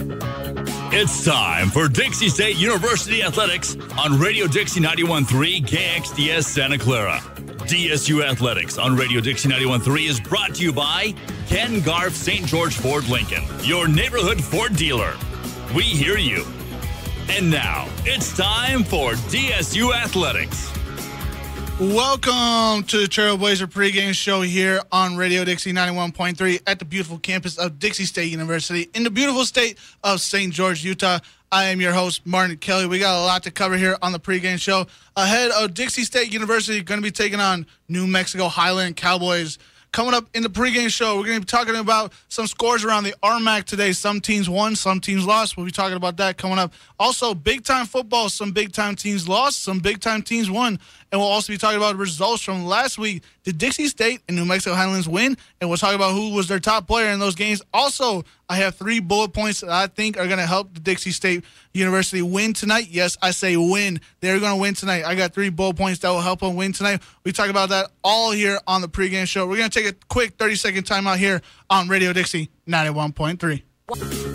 It's time for Dixie State University Athletics on Radio Dixie 91.3 KXDS Santa Clara. DSU Athletics on Radio Dixie 91.3 is brought to you by Ken Garff St. George Ford Lincoln, your neighborhood Ford dealer. We hear you. And now, it's time for DSU Athletics. Welcome to the Trailblazer pregame show here on Radio Dixie 91.3 at the beautiful campus of Dixie State University in the beautiful state of St. George, Utah. I am your host, Martin Kelly. We got a lot to cover here on the pregame show. Ahead of Dixie State University, going to be taking on New Mexico Highland Cowboys. Coming up in the pregame show, we're going to be talking about some scores around the RMAC today. Some teams won, some teams lost. We'll be talking about that coming up. Also, big-time football. Some big-time teams lost, some big-time teams won. And we'll also be talking about results from last week. Did Dixie State and New Mexico Highlands win? And we'll talk about who was their top player in those games. Also, I have 3 bullet points that I think are going to help the Dixie State University win tonight. Yes, I say win. They're going to win tonight. I got 3 bullet points that will help them win tonight. We talk about that all here on the pregame show. We're going to take a quick 30-second timeout here on Radio Dixie 91.3.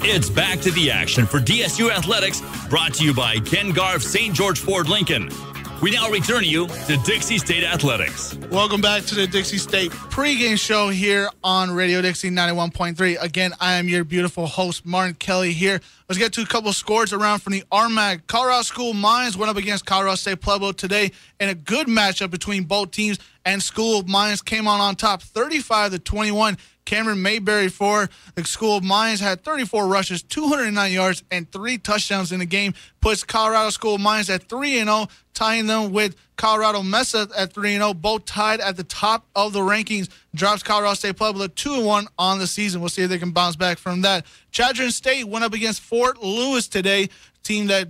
It's back to the action for DSU Athletics, brought to you by Ken Garff St. George Ford Lincoln. We now return you to Dixie State Athletics. Welcome back to the Dixie State pregame show here on Radio Dixie 91.3. Again, I am your beautiful host, Martin Kelly here. Let's get to a couple of scores around from the RMAC. Colorado School of Mines went up against Colorado State Pueblo today in a good matchup between both teams, and School of Mines came on top 35-21. Cameron Mayberry for the School of Mines had 34 rushes, 209 yards, and 3 touchdowns in the game. Puts Colorado School of Mines at 3-0, tying them with Colorado Mesa at 3-0, both tied at the top of the rankings. Drops Colorado State Pueblo 2-1 on the season. We'll see if they can bounce back from that. Chadron State went up against Fort Lewis today, team that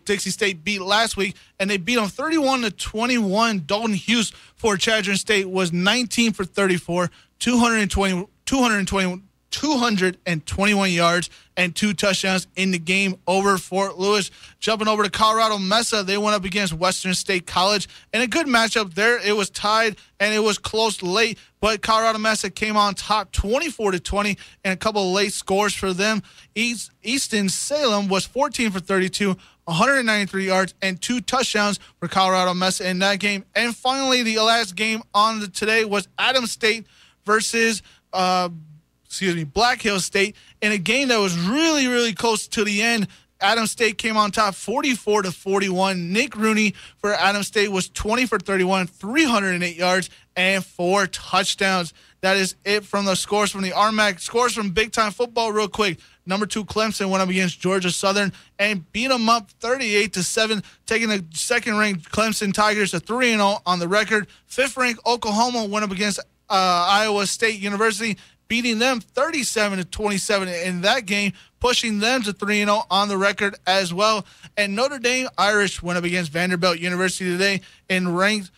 Dixie State beat last week, and they beat them 31-21. Dalton Hughes for Chadron State was 19 for 34, 221 yards and 2 touchdowns in the game over Fort Lewis. Jumping over to Colorado Mesa, they went up against Western State College in a good matchup there. It was tied and it was close late, but Colorado Mesa came on top 24-20 and a couple of late scores for them. Easton Salem was 14 for 32, 193 yards and 2 touchdowns for Colorado Mesa in that game. And finally, the last game on today was Adams State versus Black Hill State in a game that was really, really close to the end. Adams State came on top 44-41. Nick Rooney for Adams State was 20 for 31, 308 yards, and 4 touchdowns. That is it from the scores from the RMAC. Scores from big-time football real quick. Number 2 Clemson went up against Georgia Southern and beat them up 38-7, taking the second-ranked Clemson Tigers to 3-0 on the record. 5th-ranked Oklahoma went up against Iowa State University, beating them 37-27 in that game, pushing them to 3-0 on the record as well. And Notre Dame Irish went up against Vanderbilt University today in a ranked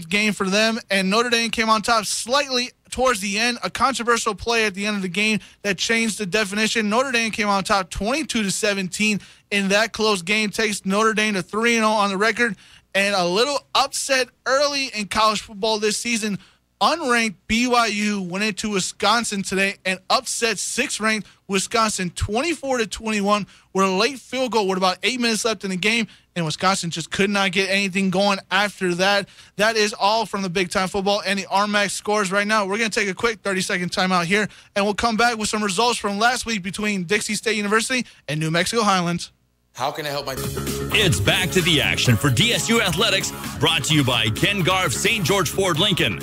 game for them, and Notre Dame came on top slightly towards the end. A controversial play at the end of the game that changed the definition. Notre Dame came on top 22-17 in that close game, takes Notre Dame to 3-0 on the record. And a little upset early in college football this season. Unranked BYU went into Wisconsin today and upset 6th-ranked Wisconsin 24-21 with a late field goal with about 8 minutes left in the game, and Wisconsin just could not get anything going after that. That is all from the big-time football and the RMAC scores right now. We're going to take a quick 30-second timeout here, and we'll come back with some results from last week between Dixie State University and New Mexico Highlands. How can I help my... It's back to the action for DSU Athletics, brought to you by Ken Garff St. George Ford Lincoln.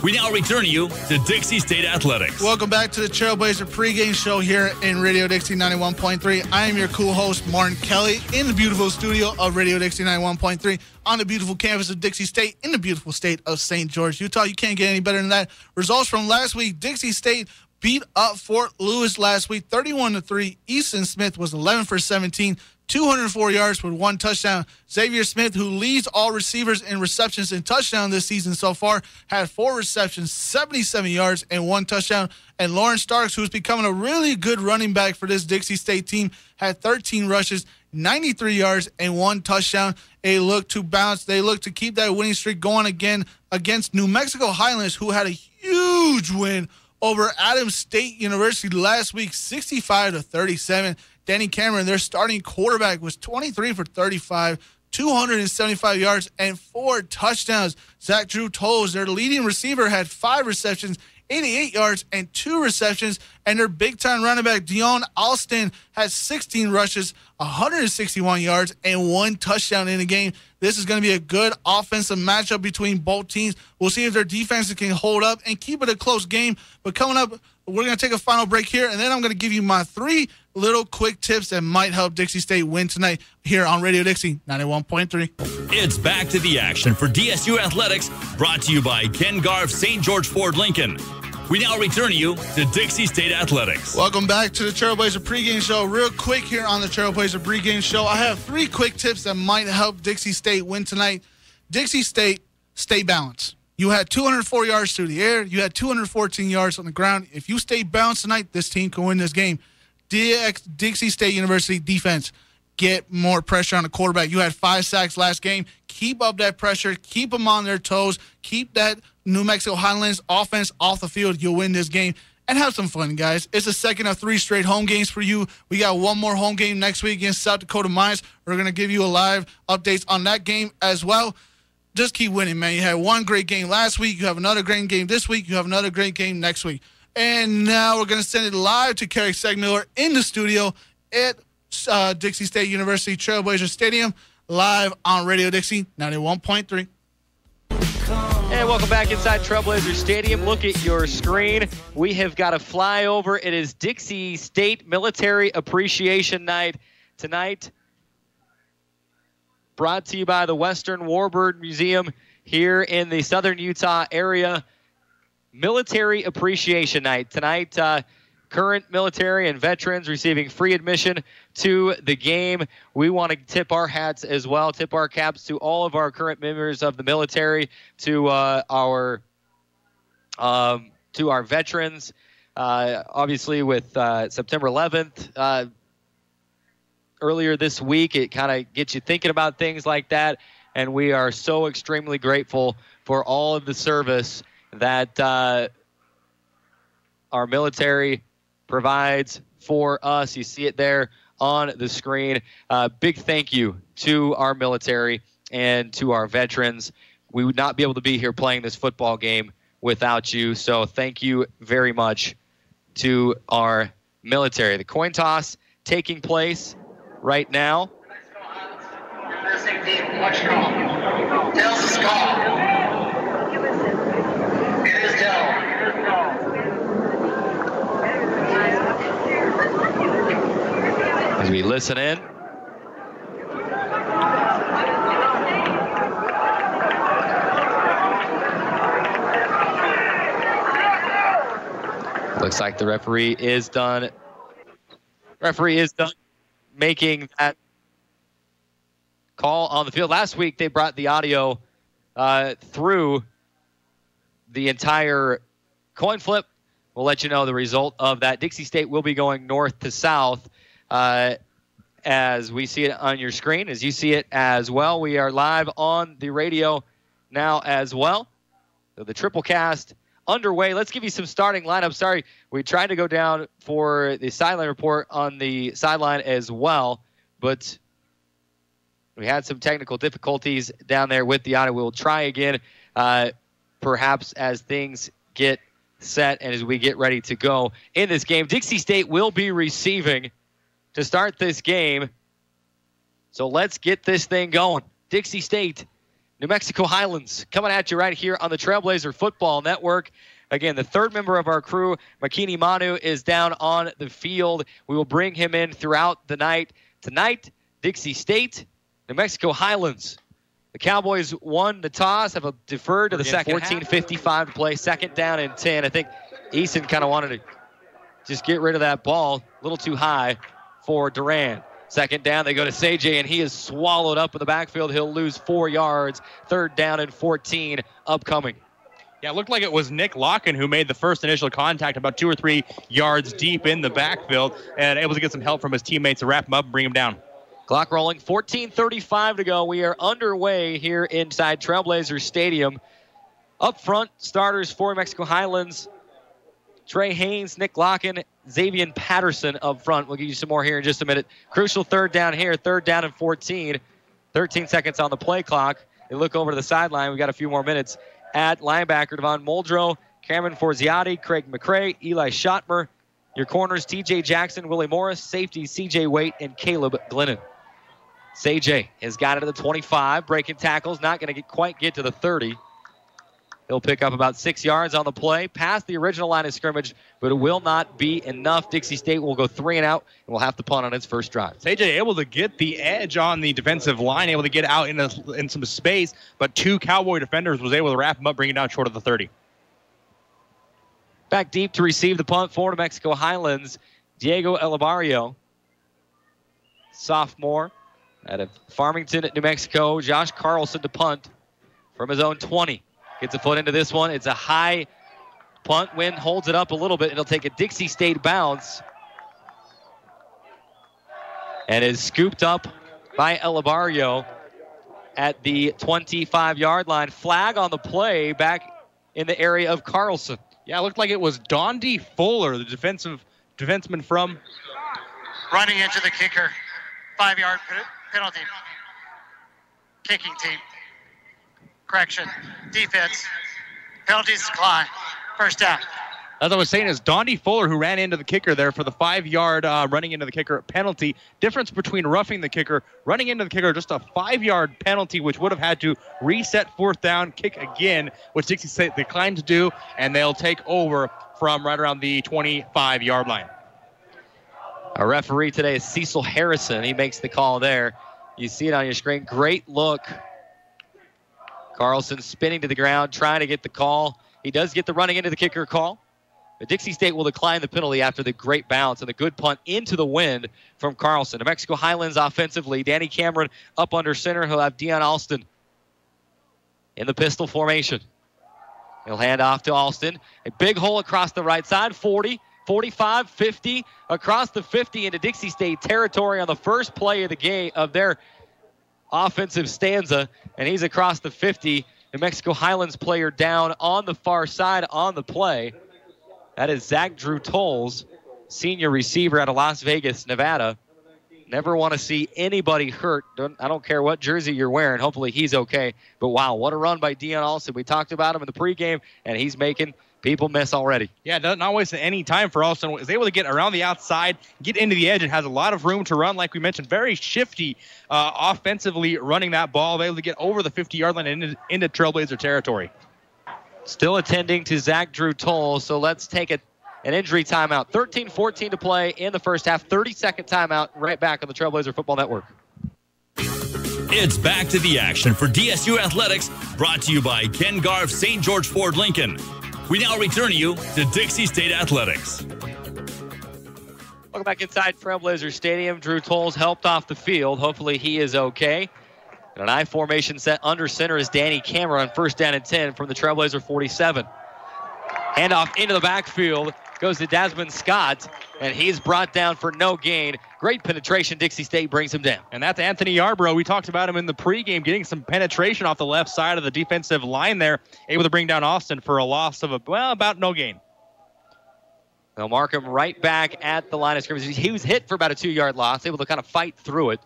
We now return you to Dixie State Athletics. Welcome back to the Trailblazer pregame show here in Radio Dixie 91.3. I am your cool host, Martin Kelly, in the beautiful studio of Radio Dixie 91.3 on the beautiful campus of Dixie State in the beautiful state of St. George, Utah. You can't get any better than that. Results from last week, Dixie State beat up Fort Lewis last week, 31-3. Easton Smith was 11 for 17, 204 yards with 1 touchdown. Xavier Smith, who leads all receivers in receptions and touchdown this season so far, had 4 receptions, 77 yards, and 1 touchdown. And Lawrence Starks, who's becoming a really good running back for this Dixie State team, had 13 rushes, 93 yards, and 1 touchdown. They look to bounce. They look to keep that winning streak going again against New Mexico Highlands, who had a huge win over Adams State University last week, 65-37. Danny Cameron, their starting quarterback, was 23 for 35, 275 yards, and 4 touchdowns. Zach Drew Tolles, their leading receiver, had 5 receptions, 88 yards, and 2 receptions. And their big-time running back, Dion Alston, had 16 rushes, 161 yards, and 1 touchdown in the game. This is going to be a good offensive matchup between both teams. We'll see if their defenses can hold up and keep it a close game. But coming up, we're going to take a final break here, and then I'm going to give you my 3 little quick tips that might help Dixie State win tonight here on Radio Dixie 91.3. It's back to the action for DSU Athletics, brought to you by Ken Garff St. George Ford Lincoln. We now return you to Dixie State Athletics. Welcome back to the Trailblazer pregame show. Real quick here on the Trailblazer pregame show, I have 3 quick tips that might help Dixie State win tonight. Dixie State, stay balanced. You had 204 yards through the air. You had 214 yards on the ground. If you stay balanced tonight, this team can win this game. Dixie State University defense, get more pressure on the quarterback. You had 5 sacks last game. Keep up that pressure. Keep them on their toes. Keep that New Mexico Highlands offense off the field. You'll win this game. And have some fun, guys. It's the second of 3 straight home games for you. We got one more home game next week against South Dakota Mines. We're going to give you a live updates on that game as well. Just keep winning, man. You had one great game last week. You have another great game this week. You have another great game next week. And now we're going to send it live to Kerry Segmiller in the studio at Dixie State University Trailblazer Stadium, live on Radio Dixie 91.3. And welcome back inside Trailblazer Stadium. Look at your screen. We have got a flyover. It is Dixie State Military Appreciation Night tonight. Brought to you by the Western Warbird Museum here in the southern Utah area. Military Appreciation Night. Tonight, current military and veterans receiving free admission to the game. We want to tip our hats as well, tip our caps to all of our current members of the military, to our veterans. Obviously, with September 11th, earlier this week, it kind of gets you thinking about things like that, and we are so extremely grateful for all of the service that our military provides for us. You see it there on the screen. Big thank you to our military and to our veterans. We would not be able to be here playing this football game without you, so thank you very much to our military. The coin toss taking place right now. Tails is call. It is Dell. As we listen in. Looks like the referee is done. Making that call on the field. Last week, they brought the audio through the entire coin flip. We'll let you know the result of that. Dixie State will be going north to south as we see it on your screen, as you see it as well. We are live on the radio now as well. So the triple cast underway. Let's give you some starting lineup. Sorry, we tried to go down for the sideline report on the sideline as well, but we had some technical difficulties down there with the audio. We'll try again, perhaps as things get set and as we get ready to go in this game. Dixie State will be receiving to start this game. So let's get this thing going. Dixie State, New Mexico Highlands, coming at you right here on the Trailblazer Football Network. Again, the third member of our crew, Makini Manu, is down on the field. We will bring him in throughout the night. Tonight, Dixie State, New Mexico Highlands. The Cowboys won the toss, have deferred to the second 14:55 to play, second down and 10. I think Eason kind of wanted to just get rid of that ball, a little too high for Duran. Second down, they go to Sajay, and he is swallowed up in the backfield. He'll lose 4 yards. Third down and 14 upcoming. Yeah, it looked like it was Nick Locken who made the first initial contact about 2 or 3 yards deep in the backfield and able to get some help from his teammates to wrap him up and bring him down. Clock rolling, 14:35 to go. We are underway here inside Trailblazer Stadium. Up front, starters for Mexico Highlands Trey Haynes, Nick Locken, Xavier Patterson up front. We'll give you some more here in just a minute. Crucial third down here, 3rd down and 14. 13 seconds on the play clock. They look over to the sideline. We got a few more minutes. At linebacker, Devon Muldrow, Cameron Forziati, Craig McCray, Eli Schottmer. Your corners, TJ Jackson, Willie Morris, safety, CJ Waite, and Caleb Glennon. CJ has got it at the 25, breaking tackles, not going to quite get to the 30. He'll pick up about 6 yards on the play, past the original line of scrimmage, but it will not be enough. Dixie State will go 3 and out, and will have to punt on its first drive. CJ able to get the edge on the defensive line, able to get out in some space, but 2 Cowboy defenders was able to wrap him up, bring it down short of the 30. Back deep to receive the punt for New Mexico Highlands, Diego Elibario, sophomore out of Farmington, New Mexico. Josh Carlson to punt from his own 20. Gets a foot into this one. It's a high punt. Wind holds it up a little bit. It'll take a Dixie State bounce. And is scooped up by Elibario at the 25-yard line. Flag on the play back in the area of Carlson. Yeah, it looked like it was Dondi Fuller, the defenseman from... Running into the kicker. 5-yard penalty. Kicking team. Correction. Defense. Penalties decline. First down. As I was saying, is Dondi Fuller who ran into the kicker there for the 5-yard running into the kicker penalty. Difference between roughing the kicker, running into the kicker, just a 5-yard penalty, which would have had to reset 4th down, kick again, which Dixie State declined to do, and they'll take over from right around the 25-yard line. Our referee today is Cecil Harrison. He makes the call there. You see it on your screen. Great look. Carlson spinning to the ground, trying to get the call. He does get the running into the kicker call. But Dixie State will decline the penalty after the great bounce and the good punt into the wind from Carlson. New Mexico Highlands offensively. Danny Cameron up under center. He'll have Deion Alston in the pistol formation. He'll hand off to Alston. A big hole across the right side. 40, 45, 50. Across the 50 into Dixie State territory on the first play of the game of their offensive stanza. And he's across the 50. New Mexico Highlands player down on the far side on the play. That is Zach Drew Tolles, senior receiver out of Las Vegas, Nevada. Never want to see anybody hurt. I don't care what jersey you're wearing. Hopefully he's okay. But wow, what a run by Deion Alston. We talked about him in the pregame, and he's making people miss already. Yeah, not wasting any time for Alston. Was able to get around the outside, get into the edge, and has a lot of room to run. Like we mentioned, very shifty offensively running that ball. Able to get over the 50-yard line and into Trailblazer territory. Still attending to Zach Drew Tolles, so let's take an injury timeout. 13-14 to play in the first half. 30-second timeout right back on the Trailblazer Football Network. It's back to the action for DSU Athletics, brought to you by Ken Garff St. George Ford Lincoln. We now return you to Dixie State Athletics. Welcome back inside Trailblazer Stadium. Drew Tolles helped off the field. Hopefully he is okay. And an I formation set under center is Danny Cameron, 1st down and 10 from the Trailblazer 47. Handoff into the backfield goes to Desmond Scott, and he's brought down for no gain. Great penetration. Dixie State brings him down. And that's Anthony Yarbrough. We talked about him in the pregame, getting some penetration off the left side of the defensive line there, able to bring down Austin for a loss of about no gain. They'll mark him right back at the line of scrimmage. He was hit for about a 2-yard loss, able to kind of fight through it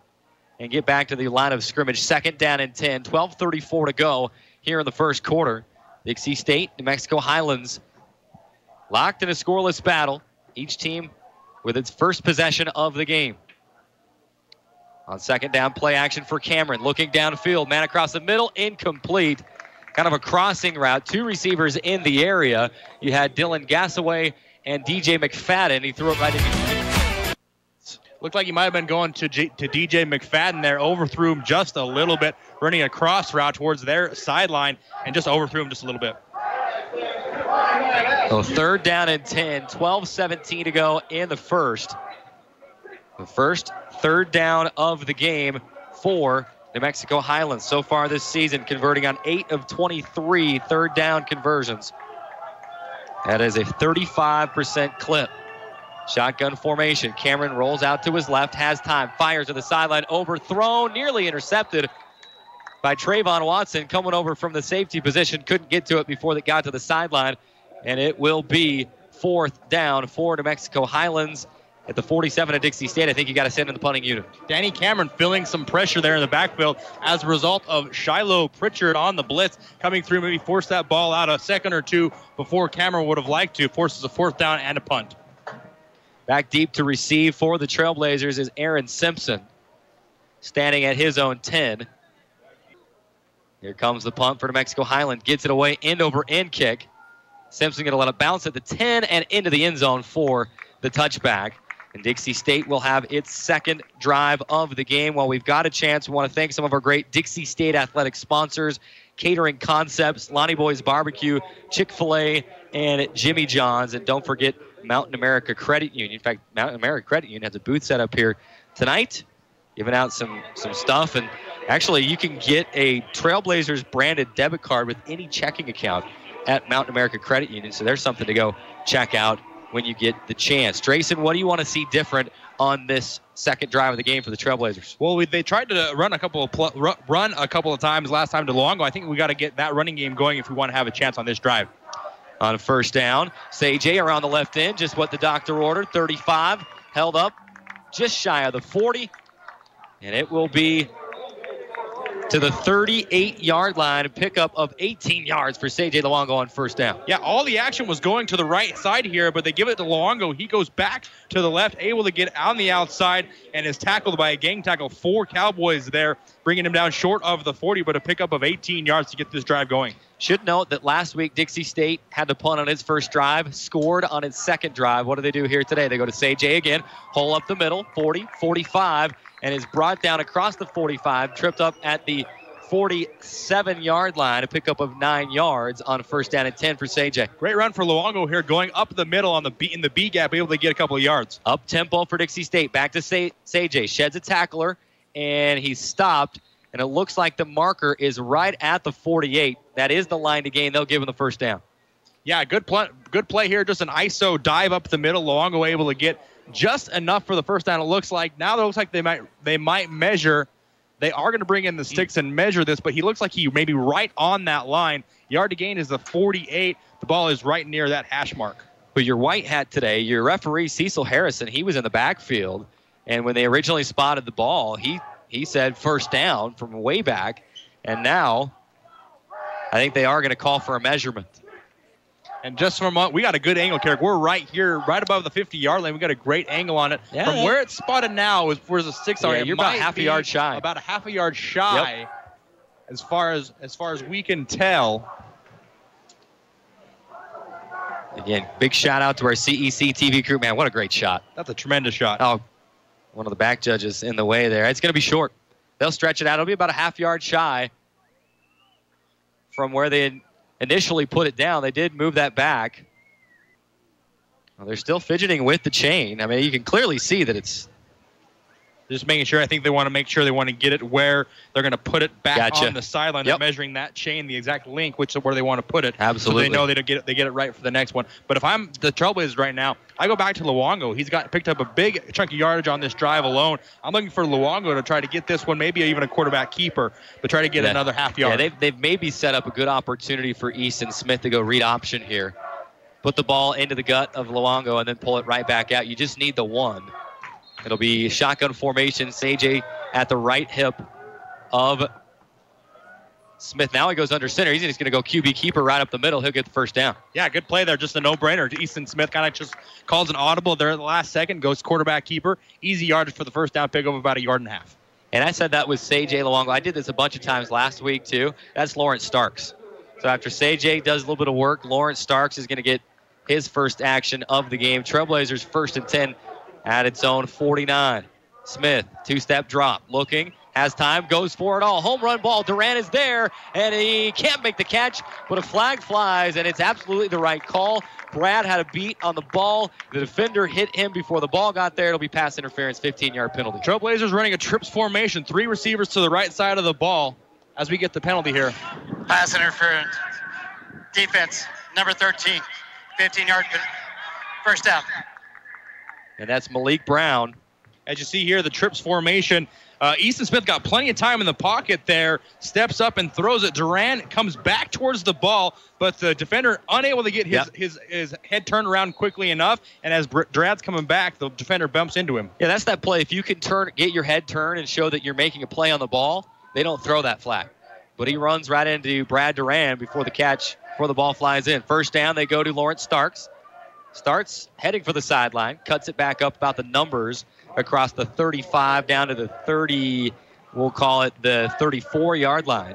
and get back to the line of scrimmage. 2nd down and 10, 12:34 to go here in the first quarter. Dixie State, New Mexico Highlands locked in a scoreless battle. Each team with its first possession of the game. On 2nd down, play action for Cameron. Looking downfield, man across the middle, incomplete. Kind of a crossing route. 2 receivers in the area. You had Dylan Gassaway and DJ McFadden. He threw it right in. Looked like he might have been going to DJ McFadden there. Overthrew him just a little bit, running a cross route towards their sideline, and just overthrew him just a little bit. So 3rd down and 10, 12:17 to go in the first. The first 3rd down of the game for New Mexico Highlands. So far this season, converting on 8 of 23 3rd down conversions. That is a 35% clip. Shotgun formation. Cameron rolls out to his left, has time, fires to the sideline, overthrown, nearly intercepted by Trayvon Watson, coming over from the safety position. Couldn't get to it before it got to the sideline, and it will be 4th down for New Mexico Highlands at the 47 of Dixie State. I think you got to send in the punting unit. Danny Cameron feeling some pressure there in the backfield as a result of Shiloh Pritchard on the blitz coming through, maybe force that ball out a second or two before Cameron would have liked to. Forces a 4th down and a punt. Back deep to receive for the Trailblazers is Aaron Simpson, standing at his own 10. Here comes the punt for New Mexico Highland. Gets it away, end-over-end kick. Simpson going to let it bounce at the 10 and into the end zone for the touchback. And Dixie State will have its second drive of the game. While we've got a chance, we want to thank some of our great Dixie State athletic sponsors, Catering Concepts, Lonnie Boy's Barbecue, Chick-fil-A, and Jimmy John's. And don't forget Mountain America Credit Union. In fact, Mountain America Credit Union has a booth set up here tonight, giving out some stuff. And actually, you can get a Trailblazers branded debit card with any checking account at Mountain America Credit Union. So there's something to go check out when you get the chance. Drayson, what do you want to see different on this second drive of the game for the Trailblazers? Well, they tried to run a couple of times last time to Luongo. I think we got to get that running game going if we want to have a chance on this drive. On 1st down, Say around the left end, just what the doctor ordered. 35, held up just shy of the 40. And it will be to the 38-yard line, a pickup of 18 yards for C.J. Luongo on 1st down. Yeah, all the action was going to the right side here, but they give it to Luongo. He goes back to the left, able to get on the outside, and is tackled by a gang tackle. 4 Cowboys there, bringing him down short of the 40, but a pickup of 18 yards to get this drive going. Should note that last week Dixie State had to punt on its first drive, scored on its second drive. What do they do here today? They go to C.J. again, hole up the middle, 40, 45, and is brought down across the 45, tripped up at the 47-yard line, a pickup of 9 yards on 1st down and 10 for C.J. Great run for Luongo here, going up the middle on in the B gap, able to get a couple of yards. Up tempo for Dixie State. Back to C.J. Sheds a tackler, and he's stopped. And it looks like the marker is right at the 48. That is the line to gain. They'll give him the 1st down. Yeah, good play here. Just an ISO dive up the middle. Luongo able to get just enough for the 1st down. It looks like now. It looks like they might measure. They are going to bring in the sticks and measure this, but he looks like he may be right on that line. Yard to gain is the 48. The ball is right near that hash mark. But your white hat today, your referee Cecil Harrison, he was in the backfield, and when they originally spotted the ball, he said 1st down from way back, and now I think they are going to call for a measurement. And just from we got a good angle, Carrick. We're right here, right above the 50-yard line. We got a great angle on it. Yeah, from where it's spotted now is where's the 6-yard. Yeah, you're about half a yard shy. About a half a yard shy, yep. as far as we can tell. Again, big shout out to our CEC TV crew. Man, what a great shot. That's a tremendous shot. Oh, one of the back judges in the way there. It's going to be short. They'll stretch it out. It'll be about a half yard shy from where they initially put it down. They did move that back. Well, they're still fidgeting with the chain. I mean, you can clearly see that it's just making sure. I think they want to make sure they want to get it where they're going to put it back on the sideline. Yep. They're measuring that chain, the exact link, which is where they want to put it. Absolutely. So they know they get it right for the next one. But if I'm the Trailblazers right now, I go back to Luongo. He's picked up a big chunk of yardage on this drive alone. I'm looking for Luongo to try to get this one, maybe even a quarterback keeper, but try to get another half yard. Yeah, they've maybe set up a good opportunity for Easton Smith to go read option here. Put the ball into the gut of Luongo and then pull it right back out. You just need the one. It'll be shotgun formation. CJ at the right hip of Smith. Now he goes under center. He's just going to go QB keeper right up the middle. He'll get the 1st down. Yeah, good play there. Just a no-brainer. Easton Smith kind of just calls an audible there at the last second. Goes quarterback keeper. Easy yardage for the 1st down. Pick up about 1.5 yards. And I said that was CJ Luongo. I did this a bunch of times last week too. That's Lawrence Starks. So after CJ does a little bit of work, Lawrence Starks is going to get his first action of the game. Trailblazers 1st and 10. At its own 49. Smith, 2-step drop, looking, has time, goes for it all. Home run ball. Durant is there, and he can't make the catch, but a flag flies, and it's absolutely the right call. Brad had a beat on the ball. The defender hit him before the ball got there. It'll be pass interference, 15-yard penalty. Trailblazers running a trips formation. 3 receivers to the right side of the ball as we get the penalty here. Pass interference. Defense, number 13. 15-yard 1st down. And that's Malik Brown. As you see here, the trips formation. Easton Smith got plenty of time in the pocket there, steps up and throws it. Duran comes back towards the ball, but the defender unable to get his head turned around quickly enough, and as Duran's coming back, the defender bumps into him. Yeah, that's that play. If you can get your head turned and show that you're making a play on the ball, they don't throw that flag. But he runs right into Brad Duran before the ball flies in. First down, they go to Lawrence Starks. Starks heading for the sideline, cuts it back up about the numbers across the 35 down to the 30, we'll call it the 34-yard line.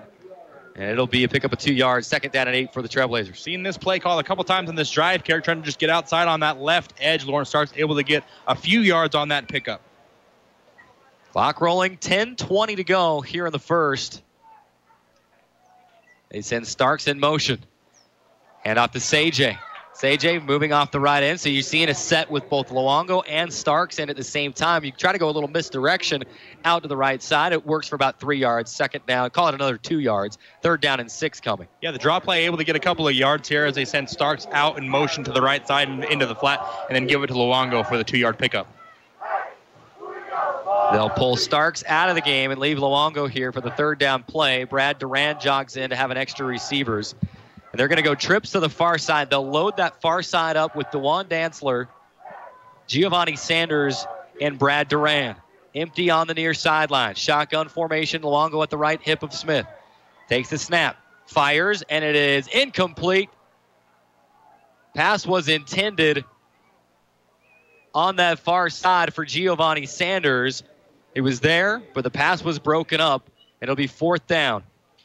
And it'll be a pickup of 2 yards, second down and 8 for the Trailblazers. Seen this play called a couple times in this drive. Carrick trying to just get outside on that left edge. Lawrence Starks able to get a few yards on that pickup. Clock rolling, 10:20 to go here in the first. They send Starks in motion. Hand off to Sajay. Sajay moving off the right end. So you're seeing a set with both Luongo and Starks in at the same time. You try to go a little misdirection out to the right side. It works for about 3 yards. Second down, call it another 2 yards. Third down and 6 coming. Yeah, the draw play able to get a couple of yards here as they send Starks out in motion to the right side and into the flat, and then give it to Luongo for the 2-yard pickup. They'll pull Starks out of the game and leave Luongo here for the third down play. Brad Duran jogs in to have an extra receivers. And they're going to go trips to the far side. They'll load that far side up with DeJuan Dantzler, Giovanni Sanders, and Brad Duran. Empty on the near sideline. Shotgun formation. Luongo at the right hip of Smith. Takes the snap. Fires, and it is incomplete. Pass was intended on that far side for Giovanni Sanders. It was there, but the pass was broken up. It'll be fourth down.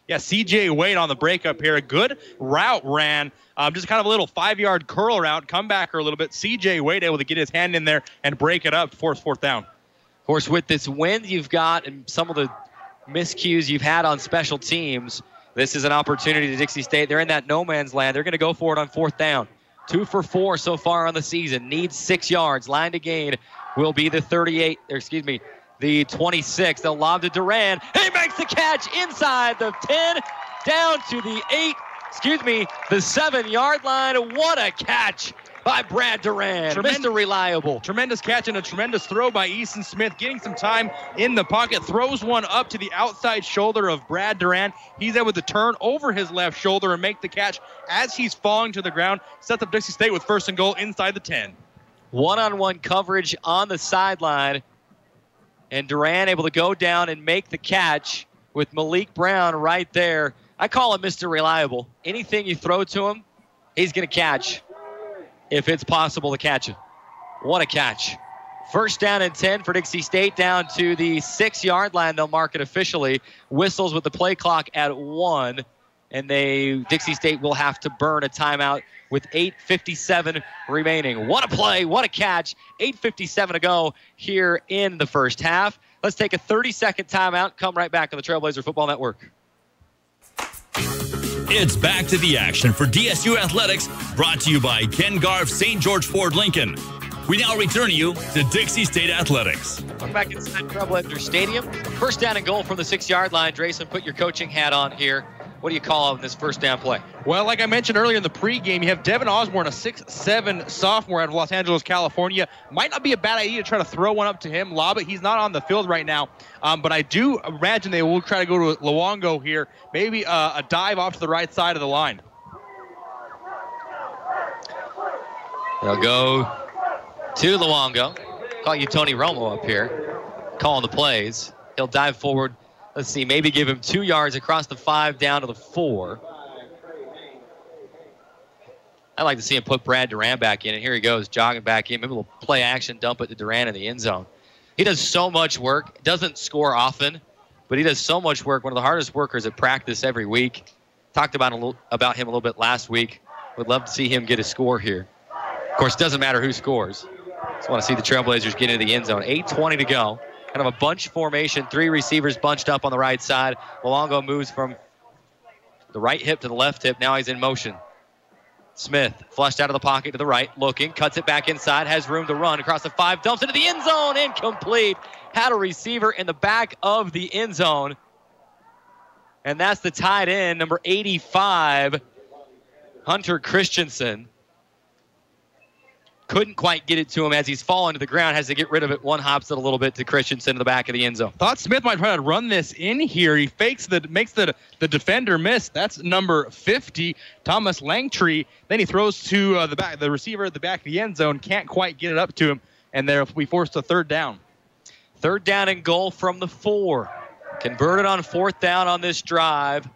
Yeah, C.J. Wade on the breakup here. A good route ran. Just kind of a little 5-yard curl route. Come back a little bit. C.J. Wade able to get his hand in there and break it up for fourth down. Of course, with this wind you've got and some of the miscues you've had on special teams, this is an opportunity to Dixie State. They're in that no man's land. They're going to go for it on fourth down. 2 for 4 so far on the season. Needs 6 yards. Line to gain will be the 26. They'll lob to Duran. He makes the catch inside the 10, down to the 7-yard line. What a catch by Brad Duran. Mr. Reliable. Tremendous catch and a tremendous throw by Easton Smith, getting some time in the pocket. Throws one up to the outside shoulder of Brad Duran. He's able to turn over his left shoulder and make the catch as he's falling to the ground. Sets up Dixie State with first and goal inside the 10. One-on-one coverage on the sideline. And Duran able to go down and make the catch with Malik Brown right there. I call him Mr. Reliable. Anything you throw to him, he's going to catch if it's possible to catch it. What a catch. First down and 10 for Dixie State, down to the 6-yard line. They'll mark it officially. Whistles with the play clock at 1. And Dixie State will have to burn a timeout with 8:57 remaining. What a play, what a catch. 8:57 to go here in the first half. Let's take a 30-second timeout. Come right back on the Trailblazer Football Network. It's back to the action for DSU Athletics, brought to you by Ken Garff St. George Ford Lincoln. We now return you to Dixie State Athletics. Welcome back inside Trailblazer Stadium. First down and goal from the 6-yard line. Drayson, put your coaching hat on here. What do you call on this first down play? Well, like I mentioned earlier in the pregame, you have Devin Osborne, a 6'7" sophomore out of Los Angeles, California. Might not be a bad idea to try to throw one up to him, lob it. He's not on the field right now, but I do imagine they will try to go to Luongo here. Maybe a dive off to the right side of the line. They'll go to Luongo. Call you Tony Romo up here, calling the plays. He'll dive forward. Let's see, maybe give him 2 yards across the 5 down to the 4. I'd like to see him put Brad Duran back in, and here he goes, jogging back in. Maybe a little play action dump it to Duran in the end zone. He does so much work. Doesn't score often, but he does so much work. One of the hardest workers at practice every week. Talked about him a little bit last week. Would love to see him get a score here. Of course, it doesn't matter who scores. Just want to see the Trailblazers get into the end zone. 8:20 to go. Kind of a bunch formation, 3 receivers bunched up on the right side. Luongo moves from the right hip to the left hip. Now he's in motion. Smith flushed out of the pocket to the right, looking, cuts it back inside, has room to run across the 5, dumps into the end zone, incomplete. Had a receiver in the back of the end zone. And that's the tight end, number 85, Hunter Christensen. couldn't quite get it to him as he's fallen to the ground, has to get rid of it. One hops it a little bit to Christensen in the back of the end zone. Thought Smith might try to run this in here. He makes the defender miss. That's number 50, Thomas Langtree. Then he throws to the receiver at the back of the end zone. Can't quite get it up to him, and there we forced a third down. Third down and goal from the 4. Converted on fourth down on this drive,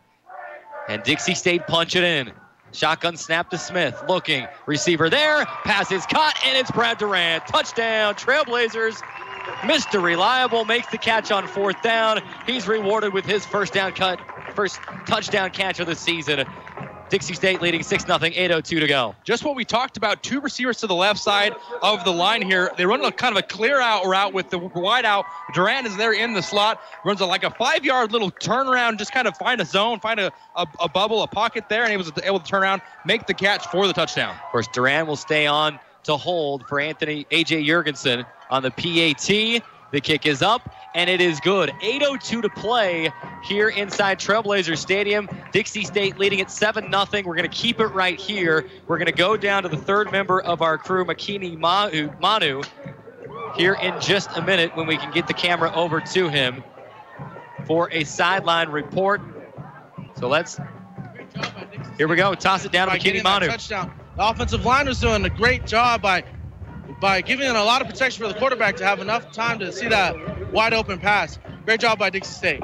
and Dixie State punch it in. Shotgun snap to Smith. Looking. Receiver there. Pass is caught, and it's Brad Durant. Touchdown, Trailblazers. Mr. Reliable makes the catch on fourth down. He's rewarded with his first touchdown catch of the season. Dixie State leading 6-0, 8:02 to go. Just what we talked about, 2 receivers to the left side of the line here. They run a kind of a clear out route with the wide out. Durant is there in the slot, runs like a 5-yard little turnaround, just kind of find a zone, find a bubble, a pocket there, and he was able to turn around, make the catch for the touchdown. Of course, Durant will stay on to hold for A.J. Jurgensen on the PAT. The kick is up, and it is good. 8:02 to play here inside Trailblazer Stadium. Dixie State leading at 7-0. We're going to keep it right here. We're going to go down to the third member of our crew, Makini Manu, here in just a minute when we can get the camera over to him for a sideline report. So here we go. Toss it down to Makini Manu. Touchdown. The offensive line was doing a great job by giving a lot of protection for the quarterback to have enough time to see that wide open pass. Great job by Dixie State.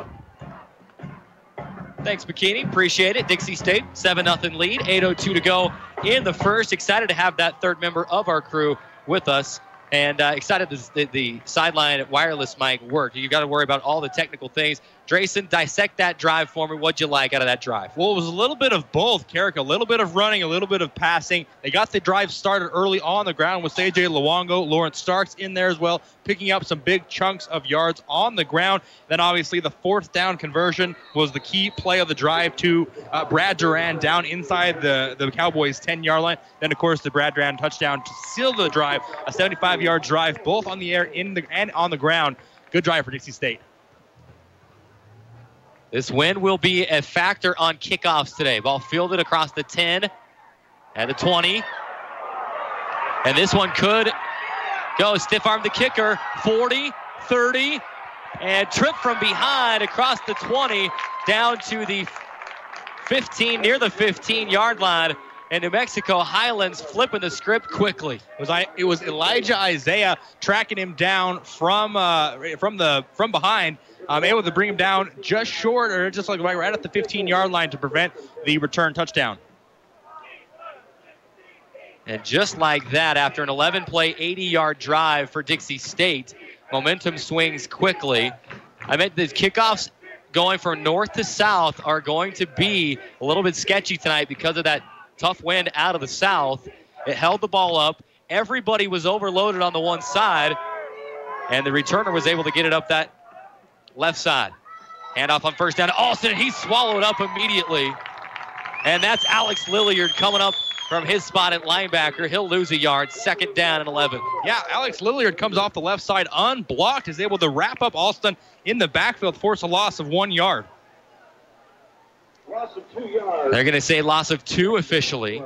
Thanks, Bikini. Appreciate it. Dixie State, 7-0 lead. 8:02 to go in the first. Excited to have that third member of our crew with us. And excited the sideline wireless mic worked. You've got to worry about all the technical things. Drayson, dissect that drive for me. What'd you like out of that drive? Well, it was a little bit of both, Carrick. A little bit of running, a little bit of passing. They got the drive started early on the ground with A.J. Luongo. Lawrence Starks in there as well, picking up some big chunks of yards on the ground. Then, obviously, the fourth down conversion was the key play of the drive to Brad Durant down inside the Cowboys' 10-yard line. Then, of course, the Brad Durant touchdown to seal the drive, a 75-yard drive, both on the air and on the ground. Good drive for Dixie State. This win will be a factor on kickoffs today. Ball fielded across the 10 and the 20. And this one could go stiff arm the kicker. 40, 30, and trip from behind across the 20 down to the 15, near the 15-yard line. And New Mexico Highlands flipping the script quickly. It was Elijah Isaiah tracking him down from behind. Able to bring him down just short, or just like right at the 15-yard line to prevent the return touchdown. And just like that, after an 11-play, 80-yard drive for Dixie State, momentum swings quickly. I meant the kickoffs going from north to south are going to be a little bit sketchy tonight because of that tough wind out of the south. It held the ball up. Everybody was overloaded on the one side, and the returner was able to get it up that left side. Handoff on first down to Alston. He's swallowed up immediately. And that's Alex Lilliard coming up from his spot at linebacker. He'll lose a yard. Second down and 11. Yeah, Alex Lilliard comes off the left side unblocked, is able to wrap up Alston in the backfield, force a loss of 1 yard. Loss of 2 yards. They're going to say loss of 2 officially.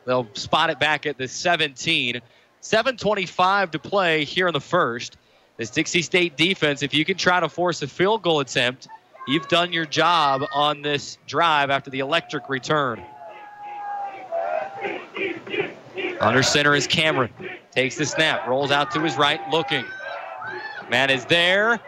They'll spot it back at the 17. 7:25 to play here in the first. This Dixie State defense, if you can try to force a field goal attempt, you've done your job on this drive after the electric return. Under center is Cameron. Takes the snap, rolls out to his right, looking. Man is there.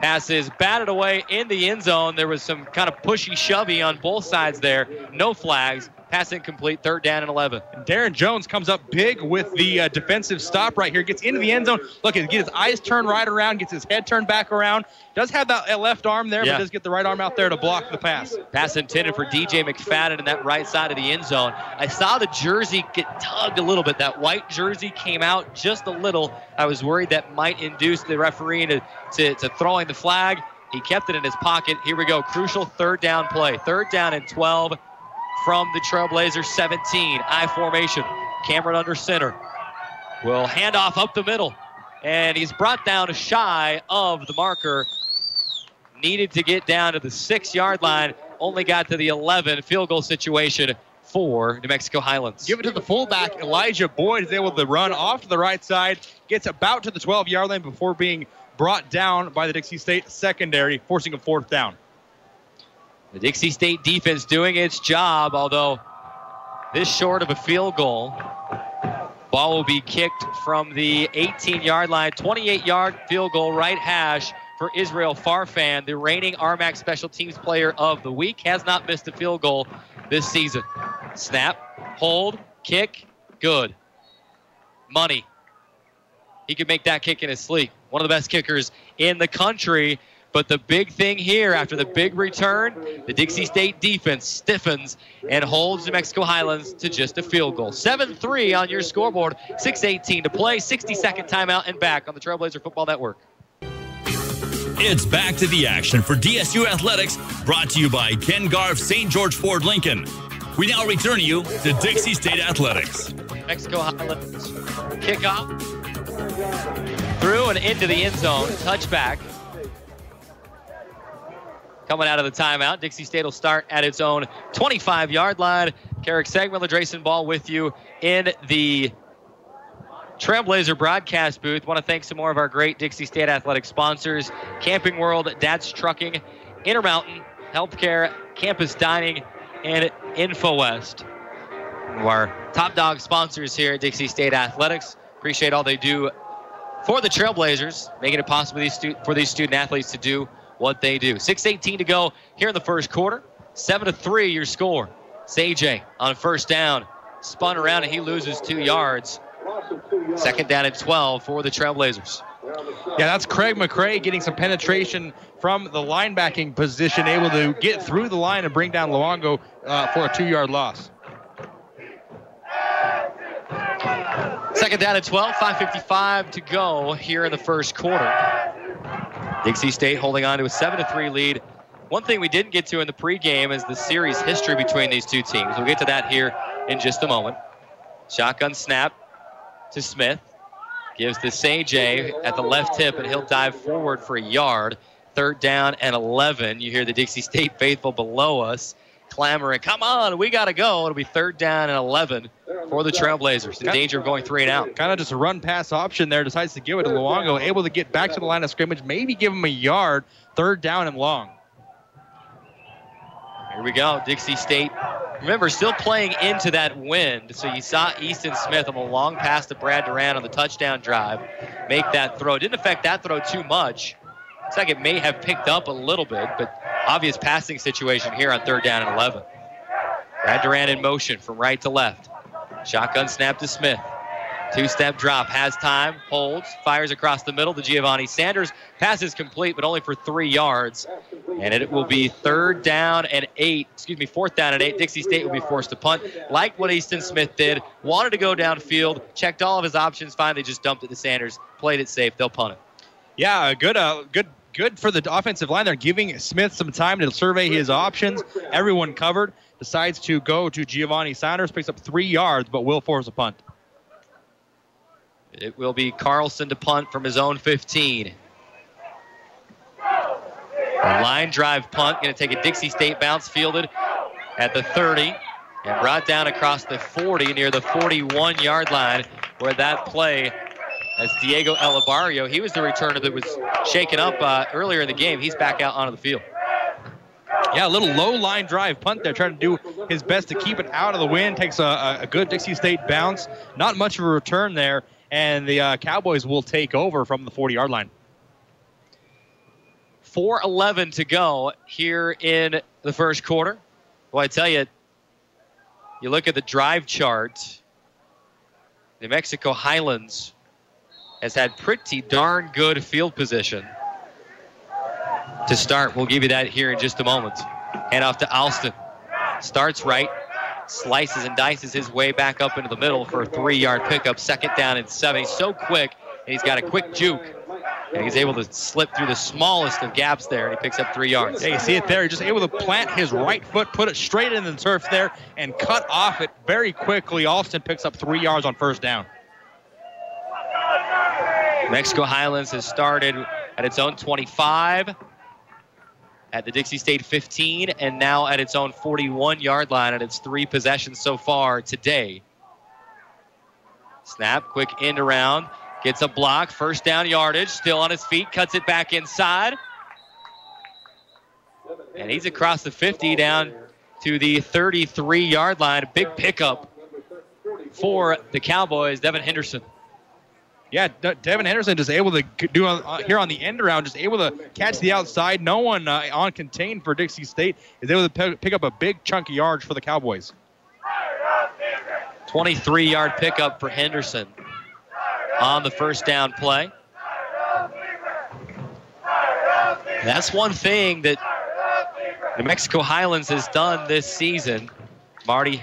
Pass is batted away in the end zone. There was some kind of pushy-shovey on both sides there. No flags. Pass incomplete, third down and 11. And Darren Jones comes up big with the defensive stop right here. Gets into the end zone. Look, he gets his eyes turned right around, gets his head turned back around. Does have that left arm there, but does get the right arm out there to block the pass. Pass intended for DJ McFadden in that right side of the end zone. I saw the jersey get tugged a little bit. That white jersey came out just a little. I was worried that might induce the referee to throwing the flag. He kept it in his pocket. Here we go. Crucial third down play. Third down and 12. From the Trailblazers 17, I formation. Cameron under center. Will hand off up the middle. And he's brought down shy of the marker. Needed to get down to the 6-yard line. Only got to the 11. Field goal situation. for New Mexico Highlands. Give it to the fullback. Elijah Boyd is able to run off to the right side, gets about to the 12-yard line before being brought down by the Dixie State secondary, forcing a 4th down. The Dixie State defense doing its job, although this short of a field goal. Ball will be kicked from the 18-yard line, 28-yard field goal right hash for Israel Farfan, the reigning RMAC Special Teams Player of the Week. Has not missed a field goal this season. Snap, hold, kick, good. Money. He could make that kick in his sleep. One of the best kickers in the country. But the big thing here, after the big return, the Dixie State defense stiffens and holds New Mexico Highlands to just a field goal. 7-3 on your scoreboard, 6:18 to play, 60-second timeout, and back on the Trailblazer Football Network. It's back to the action for DSU Athletics, brought to you by Ken Garff St. George Ford Lincoln. We now return you to Dixie State Athletics. Mexico Highlands kickoff through and into the end zone, touchback. Coming out of the timeout, Dixie State will start at its own 25-yard line. Carrick Segmiller, Drayson Ball with you in the Trailblazer broadcast booth. Want to thank some more of our great Dixie State athletic sponsors: Camping World, Dad's Trucking, Intermountain Healthcare, Campus Dining, and InfoWest. Our top dog sponsors here at Dixie State Athletics. Appreciate all they do for the Trailblazers, making it possible for these student athletes to do what they do. 6:18 to go here in the first quarter. 7-3 your score. Sajay on first down. Spun around and he loses 2 yards. Second down and 12 for the Trailblazers. Yeah, that's Craig McCray getting some penetration from the linebacking position, able to get through the line and bring down Luongo for a 2-yard loss. Second down and 12, 5:55 to go here in the first quarter. Dixie State holding on to a 7-3 lead. One thing we didn't get to in the pregame is the series history between these two teams. We'll get to that here in just a moment. Shotgun snap to Smith. Gives to Sajay at the left hip, and he'll dive forward for a yard. Third down and 11. You hear the Dixie State faithful below us clamoring, come on, we got to go. It'll be third down and 11 for the Trailblazers. In danger of going 3 and out. Kind of just a run-pass option there. Decides to give it to Luongo. Able to get back to the line of scrimmage. Maybe give him a yard. Third down and long. Here we go. Dixie State, remember, still playing into that wind. So you saw Easton Smith on a long pass to Brad Durant on the touchdown drive make that throw. Didn't affect that throw too much. Looks like it may have picked up a little bit, but obvious passing situation here on third down and 11. Brad Durant in motion from right to left. Shotgun snap to Smith. 2-step drop, has time, holds, fires across the middle to Giovanni Sanders. Pass is complete, but only for 3 yards. And it will be fourth down and 8. Dixie State will be forced to punt. Like what Easton Smith did, wanted to go downfield, checked all of his options, finally just dumped it to Sanders, played it safe, they'll punt it. Yeah, good for the offensive line. They're giving Smith some time to survey his options. Everyone covered. Decides to go to Giovanni Sanders, picks up 3 yards, but will force a punt. It will be Carlson to punt from his own 15. A line drive punt, going to take a Dixie State bounce, fielded at the 30 and brought down across the 40 near the 41-yard line, where that play, as Diego Elibario, he was the returner that was shaken up earlier in the game. He's back out onto the field. Yeah, a little low line drive punt there, trying to do his best to keep it out of the wind. Takes a good Dixie State bounce. Not much of a return there, and the Cowboys will take over from the 40-yard line. 4:11 to go here in the first quarter. Well, I tell you, you look at the drive chart, New Mexico Highlands has had pretty darn good field position to start. We'll give you that here in just a moment. Hand off to Alston. Starts right, slices and dices his way back up into the middle for a 3-yard pickup. Second down and 7. He's so quick, and he's got a quick juke. And he's able to slip through the smallest of gaps there, and he picks up 3 yards. Yeah, you see it there. He's just able to plant his right foot, put it straight in the turf there, and cut off it very quickly. Alston picks up 3 yards on first down. Mexico Highlands has started at its own 25. at the Dixie State 15 and now at its own 41-yard line at its 3 possessions so far today. Snap, quick end around, gets a block, first down yardage, still on his feet, cuts it back inside. And he's across the 50 down to the 33-yard line. A big pickup for the Cowboys, Devin Henderson. Yeah, Devin Henderson just able to do here on the end around, just able to catch the outside. No one on contained for Dixie State. Is able to pick up a big chunk of yards for the Cowboys. 23-yard pickup for Henderson on the first down play. That's one thing that New Mexico Highlands has done this season. Marty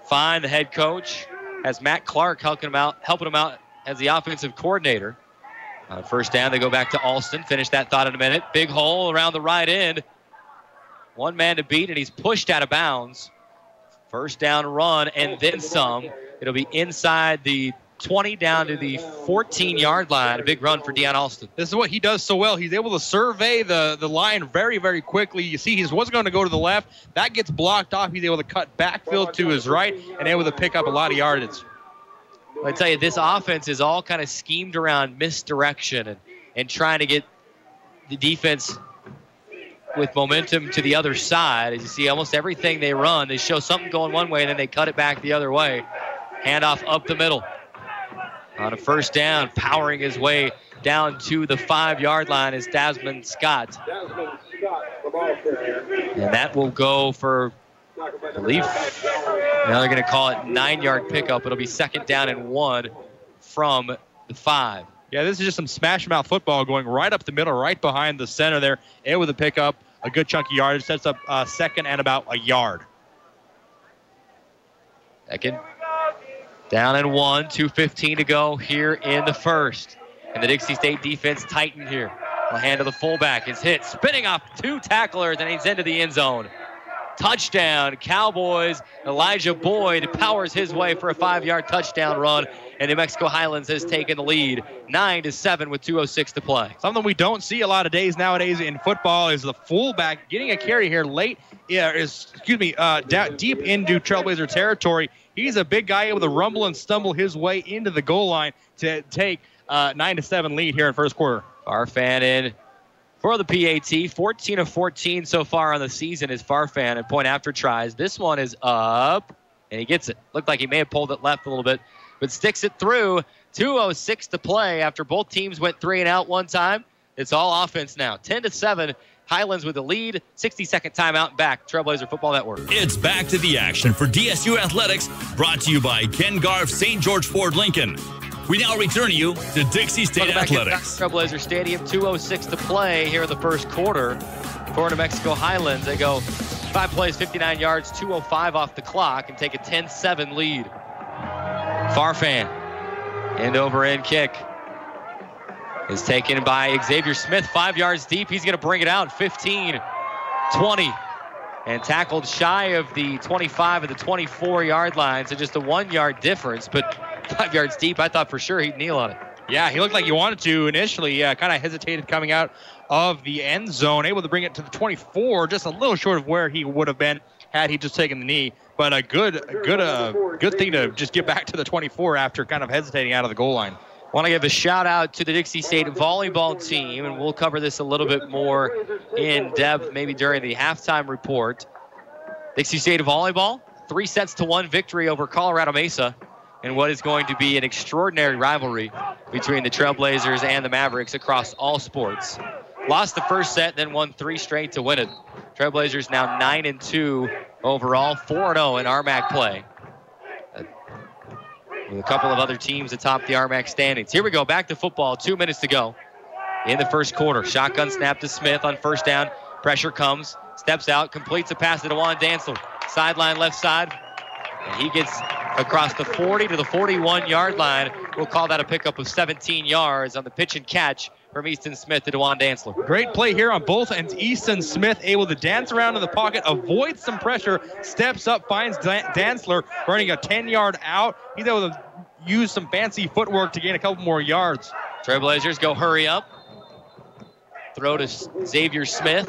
Fine, the head coach, has Matt Clark helping him out as the offensive coordinator. First down, they go back to Alston. Finish that thought in a minute. Big hole around the right end. One man to beat, and he's pushed out of bounds. First down run, and then some. It'll be inside the 20 down to the 14-yard line. A big run for Deion Alston. This is what he does so well. He's able to survey the line very, very quickly. You see, he was going to go to the left. That gets blocked off. He's able to cut backfield to his right and able to pick up a lot of yardage. I tell you, this offense is all kind of schemed around misdirection and trying to get the defense with momentum to the other side. As you see, almost everything they run, they show something going one way, and then they cut it back the other way. Handoff up the middle. On a first down, powering his way down to the 5-yard line is Desmond Scott. And that will go for, I believe, now they're going to call it 9-yard pickup. It'll be second down and 1 from the 5. Yeah, this is just some smash-mouth football going right up the middle, right behind the center there. Able to pick up a good chunk of yardage. Sets up second and about a yard. Second down and 1, 2:15 to go here in the first. And the Dixie State defense tightened here. The hand of the fullback is hit, spinning off 2 tacklers, and he's into the end zone. Touchdown, Cowboys. Elijah Boyd powers his way for a 5-yard touchdown run, and New Mexico Highlands has taken the lead 9-7 with 2:06 to play. Something we don't see a lot of days nowadays in football is the fullback getting a carry here late. Deep into Trailblazer territory. He's a big guy able to rumble and stumble his way into the goal line to take 9-7 lead here in first quarter. Farfan in for the PAT. 14 of 14 so far on the season is Farfan at point after tries. This one is up, and he gets it. Looked like he may have pulled it left a little bit, but sticks it through. 2:06 to play after both teams went 3 and out one time. It's all offense now. 10-7. Highlands with the lead. 60-second timeout. Back. Trailblazer Football Network. It's back to the action for DSU Athletics, brought to you by Ken Garff, St. George Ford Lincoln. We now return you to Dixie State Athletics. Trailblazer Stadium, 2:06 to play here in the first quarter for New Mexico Highlands. They go 5 plays, 59 yards, 2:05 off the clock, and take a 10-7 lead. Farfan, end-over-end kick is taken by Xavier Smith, 5 yards deep. He's going to bring it out, 15, 20, and tackled shy of the 25 of the 24-yard line, so just a 1-yard difference, but 5 yards deep. I thought for sure he'd kneel on it. Yeah, he looked like he wanted to initially. Kind of hesitated coming out of the end zone, able to bring it to the 24, just a little short of where he would have been had he just taken the knee. But a good thing to just get back to the 24 after kind of hesitating out of the goal line. I want to give a shout out to the Dixie State volleyball team, and we'll cover this a little bit more in depth maybe during the halftime report. Dixie State volleyball, 3-1 victory over Colorado Mesa in what is going to be an extraordinary rivalry between the Trailblazers and the Mavericks across all sports. Lost the first set, then won 3 straight to win it. Trailblazers now 9-2 overall, 4-0 in RMAC play, with a couple of other teams atop the RMAC standings. Here we go, back to football, 2 minutes to go in the first quarter. Shotgun snap to Smith on first down. Pressure comes, steps out, completes a pass to DeJuan Dantzler. Sideline left side, and he gets across the 40 to the 41-yard line. We'll call that a pickup of 17 yards on the pitch and catch from Easton Smith to DeJuan Dantzler. Great play here on both ends. Easton Smith able to dance around in the pocket, avoids some pressure, steps up, finds Dantzler running a 10-yard out. He's able to use some fancy footwork to gain a couple more yards. Trailblazers go hurry up. Throw to Xavier Smith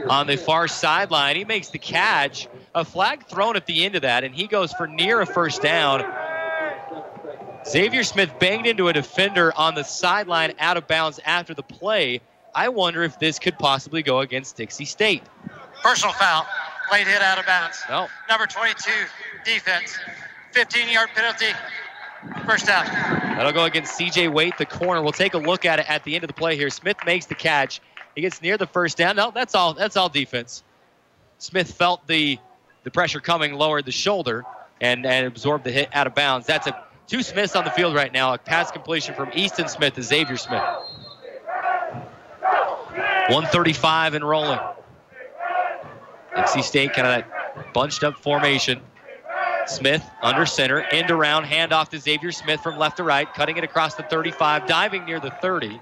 on the far sideline. He makes the catch. A flag thrown at the end of that, and he goes for near a first down. Xavier Smith banged into a defender on the sideline out of bounds after the play. I wonder if this could possibly go against Dixie State. Personal foul. Late hit out of bounds. No. Number 22, defense. 15-yard penalty. First down. That'll go against C.J. Waite, the corner. We'll take a look at it at the end of the play here. Smith makes the catch. He gets near the first down. No, that's all defense. Smith felt the pressure coming, lowered the shoulder, and absorbed the hit out of bounds. That's two Smiths on the field right now. A pass completion from Easton Smith to Xavier Smith. 135 and rolling. Dixie State kind of that bunched up formation. Smith under center, end around, handoff to Xavier Smith from left to right, cutting it across the 35, diving near the 30.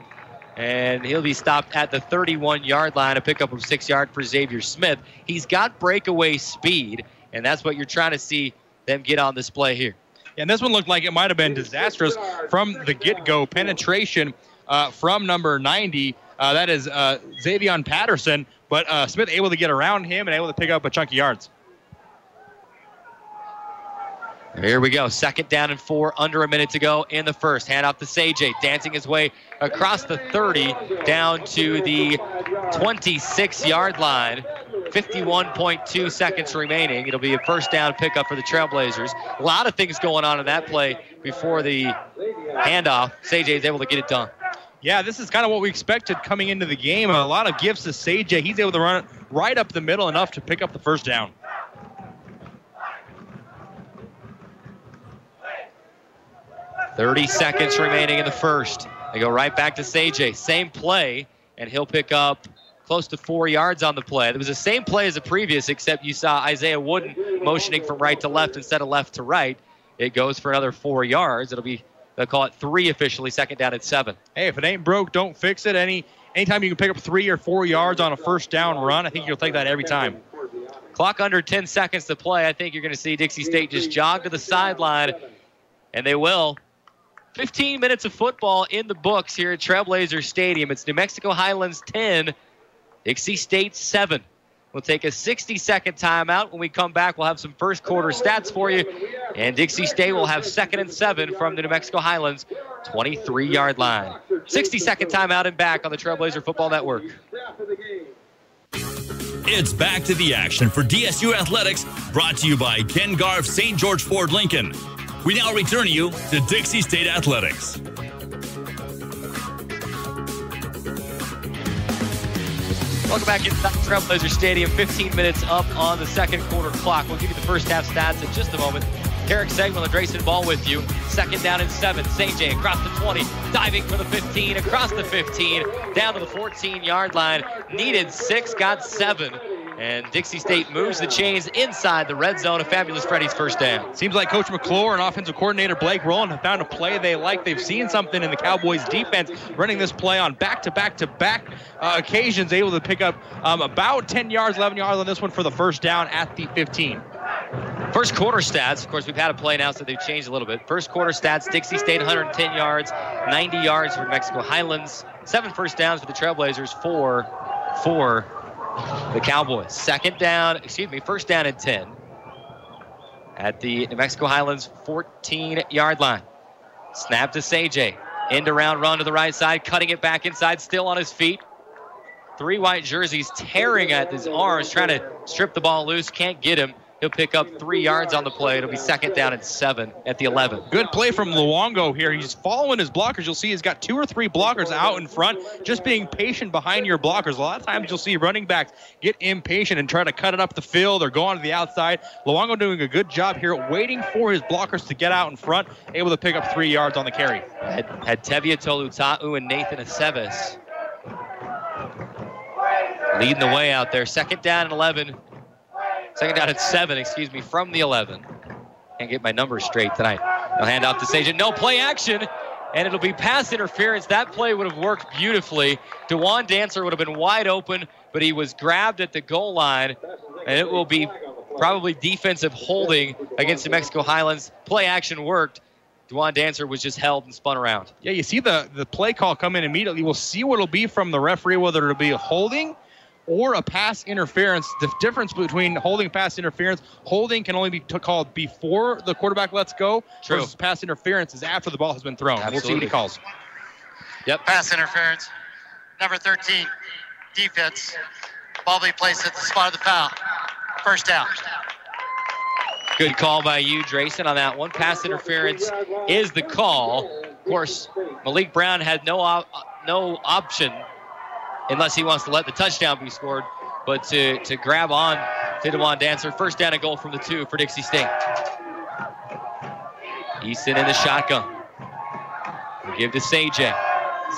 And he'll be stopped at the 31-yard line, a pickup of 6 yards for Xavier Smith. He's got breakaway speed, and that's what you're trying to see them get on display here. And this one looked like it might have been disastrous from the get-go. Penetration from number 90, that is Xavion Patterson, but Smith able to get around him and able to pick up a chunk of yards. Here we go. 2nd down and 4, under a minute to go in the first. Hand off to Sajay, dancing his way across the 30 down to the 26-yard line. 51.2 seconds remaining. It'll be a first down pickup for the Trailblazers. A lot of things going on in that play before the handoff. Sajay is able to get it done. Yeah, this is kind of what we expected coming into the game. A lot of gifts to Sajay. He's able to run it right up the middle enough to pick up the first down. 30 seconds remaining in the first. They go right back to Sajay. Same play, and he'll pick up close to 4 yards on the play. It was the same play as the previous, except you saw Isaiah Wooden motioning from right to left instead of left to right. It goes for another 4 yards. They'll call it 3 officially, 2nd down and 7. Hey, if it ain't broke, don't fix it. Anytime you can pick up 3 or 4 yards on a first down run, I think you'll take that every time. Clock under 10 seconds to play. I think you're going to see Dixie State just jog to the sideline, and they will. 15 minutes of football in the books here at Trailblazer Stadium. It's New Mexico Highlands 10, Dixie State 7. We'll take a 60-second timeout. When we come back, we'll have some first quarter stats for you. And Dixie State will have 2nd and 7 from the New Mexico Highlands 23-yard line. 60-second timeout and back on the Trailblazer Football Network. It's back to the action for DSU Athletics, brought to you by Ken Garff St. George Ford Lincoln. We now return you to Dixie State Athletics. Welcome back inside Trailblazer Stadium. 15 minutes up on the second quarter clock. We'll give you the first half stats in just a moment. Derek Segman, the Drayson ball with you. 2nd down and 7. St. J across the 20, diving for the 15, across the 15, down to the 14-yard line. Needed 6, got 7. And Dixie State moves the chains inside the red zone. A Fabulous Freddy's first down. Seems like Coach McClure and offensive coordinator Blake Rowland have found a play they like. They've seen something in the Cowboys defense running this play on back-to-back occasions, able to pick up about 10 yards, 11 yards on this one for the first down at the 15. First quarter stats, of course, we've had a play now, so they've changed a little bit. First quarter stats, Dixie State 110 yards, 90 yards for New Mexico Highlands, 7 first downs for the Trailblazers, 4 for the Cowboys. First down and 10 at the New Mexico Highlands 14-yard line. Snap to Sajay. End around run to the right side, cutting it back inside, still on his feet. 3 white jerseys tearing at his arms, trying to strip the ball loose, can't get him. He'll pick up 3 yards on the play. It'll be 2nd down and 7 at the 11. Good play from Luongo here. He's following his blockers. You'll see he's got 2 or 3 blockers out in front, just being patient behind your blockers. A lot of times you'll see running backs get impatient and try to cut it up the field or go onto the outside. Luongo doing a good job here, waiting for his blockers to get out in front, able to pick up 3 yards on the carry. Had Tevia Toluta'u and Nathan Aceves leading the way out there. 2nd down and 11. 2nd down at 7, from the 11. Can't get my numbers straight tonight. They'll hand off to Sajay. No, play action, and it'll be pass interference. That play would have worked beautifully. DeJuan Dancer would have been wide open, but he was grabbed at the goal line, and it will be probably defensive holding against New Mexico Highlands. Play action worked. DeJuan Dancer was just held and spun around. Yeah, you see the play call come in immediately. We'll see what it'll be from the referee, whether it'll be a holding or a pass interference. The difference between holding and pass interference, holding can only be called before the quarterback lets go. True. Versus pass interference is after the ball has been thrown. Absolutely. We'll see what he calls. Yep. Pass interference. Number 13, defense. Ball be placed at the spot of the foul. First down. Good call by you, Drayson, on that one. Pass interference is the call. Of course, Malik Brown had no option, unless he wants to let the touchdown be scored, but to grab on to DeJuan Dancer. First down and goal from the 2 for Dixie State. Easton in the shotgun. We'll give to Sajay.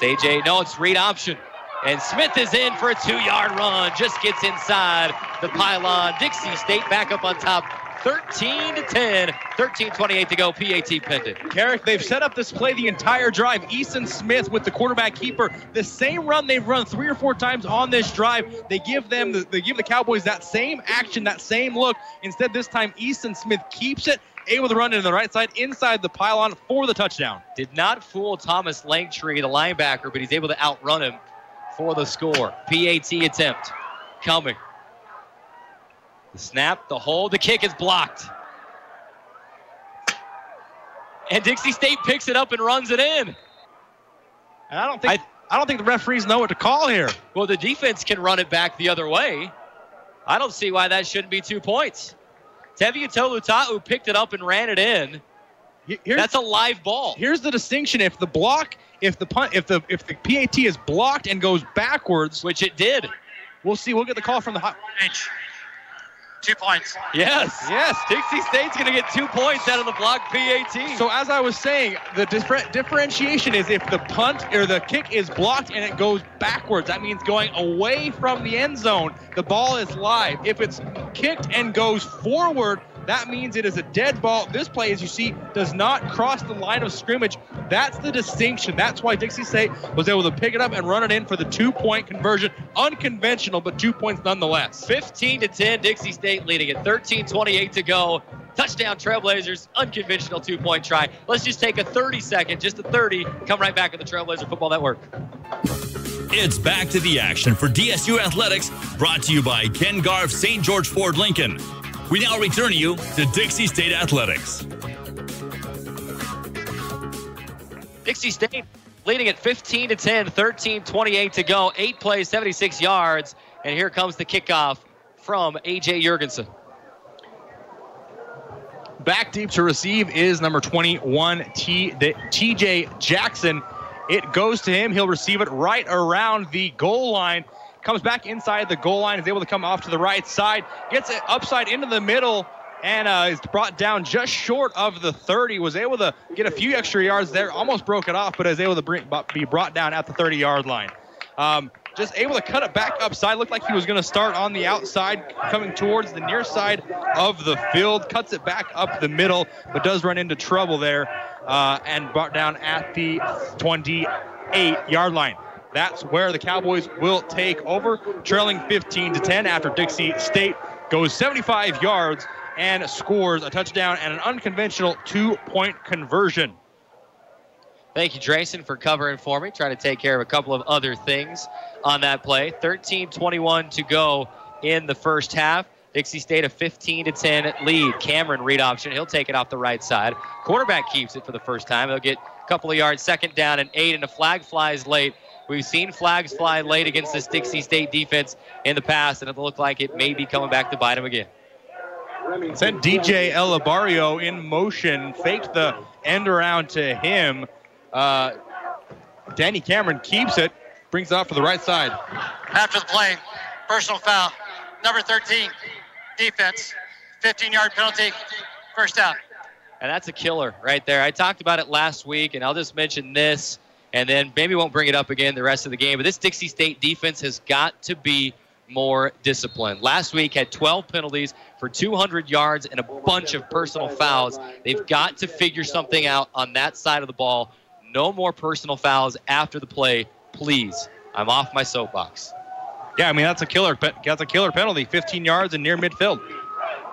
Sajay, no, it's read option. And Smith is in for a 2-yard run. Just gets inside the pylon. Dixie State back up on top. 13-10, 13:28 to go, PAT pending. Carrick, they've set up this play the entire drive. Easton Smith with the quarterback keeper. The same run they've run 3 or 4 times on this drive. They give the Cowboys that same action, that same look. Instead, this time, Easton Smith keeps it, able to run it to the right side, inside the pylon for the touchdown. Did not fool Thomas Langtree, the linebacker, but he's able to outrun him for the score. PAT attempt coming. The snap, the hold, the kick is blocked. And Dixie State picks it up and runs it in. And I don't think the referees know what to call here. Well, the defense can run it back the other way. I don't see why that shouldn't be 2 points. Teviotolu Ta'u picked it up and ran it in. That's a live ball. Here's the distinction: if the PAT is blocked and goes backwards, which it did, we'll see. We'll get the call from the bench. 2 points. Yes. Dixie State's going to get 2 points out of the blocked PAT. So as I was saying, the differentiation is if the punt or the kick is blocked and it goes backwards, that means going away from the end zone. The ball is live. If it's kicked and goes forward, that means it is a dead ball. This play, as you see, does not cross the line of scrimmage. That's the distinction. That's why Dixie State was able to pick it up and run it in for the 2-point conversion. Unconventional, but 2 points nonetheless. 15-10, Dixie State leading it. 13:28 to go. Touchdown Trailblazers, unconventional 2-point try. Let's just take a 30-second, just a 30. Come right back on the Trailblazer Football Network. It's back to the action for DSU Athletics, brought to you by Ken Garff St. George Ford Lincoln. We now return you to Dixie State Athletics. Dixie State leading at 15-10, 13:28 to go. 8 plays, 76 yards. And here comes the kickoff from A.J. Jurgensen. Back deep to receive is number 21, T.J. Jackson. It goes to him. He'll receive it right around the goal line. Comes back inside the goal line, is able to come off to the right side, gets it upside into the middle, and is brought down just short of the 30. Was able to get a few extra yards there, almost broke it off, but is able to be brought down at the 30-yard line. Just able to cut it back upside. Looked like he was going to start on the outside, coming towards the near side of the field. Cuts it back up the middle, but does run into trouble there and brought down at the 28-yard line. That's where the Cowboys will take over, trailing 15-10 after Dixie State goes 75 yards and scores a touchdown and an unconventional 2-point conversion. Thank you, Drayson, for covering for me. Trying to take care of a couple of other things on that play. 13:21 to go in the first half. Dixie State a 15-10 lead. Cameron read option. He'll take it off the right side. Quarterback keeps it for the first time. They'll get a couple of yards. 2nd down and 8, and a flag flies late. We've seen flags fly late against this Dixie State defense in the past, and it looked like it may be coming back to bite them again. Sent DJ Elabario in motion, faked the end around to him. Danny Cameron keeps it, brings it out for the right side. After the play, personal foul. Number 13, defense, 15-yard penalty, first down. And that's a killer right there. I talked about it last week, and I'll just mention this, and then maybe won't bring it up again the rest of the game. But this Dixie State defense has got to be more disciplined. Last week had 12 penalties for 200 yards and a bunch of personal fouls. They've got to figure something out on that side of the ball. No more personal fouls after the play, please. I'm off my soapbox. Yeah, I mean, that's a killer penalty, 15 yards and near midfield.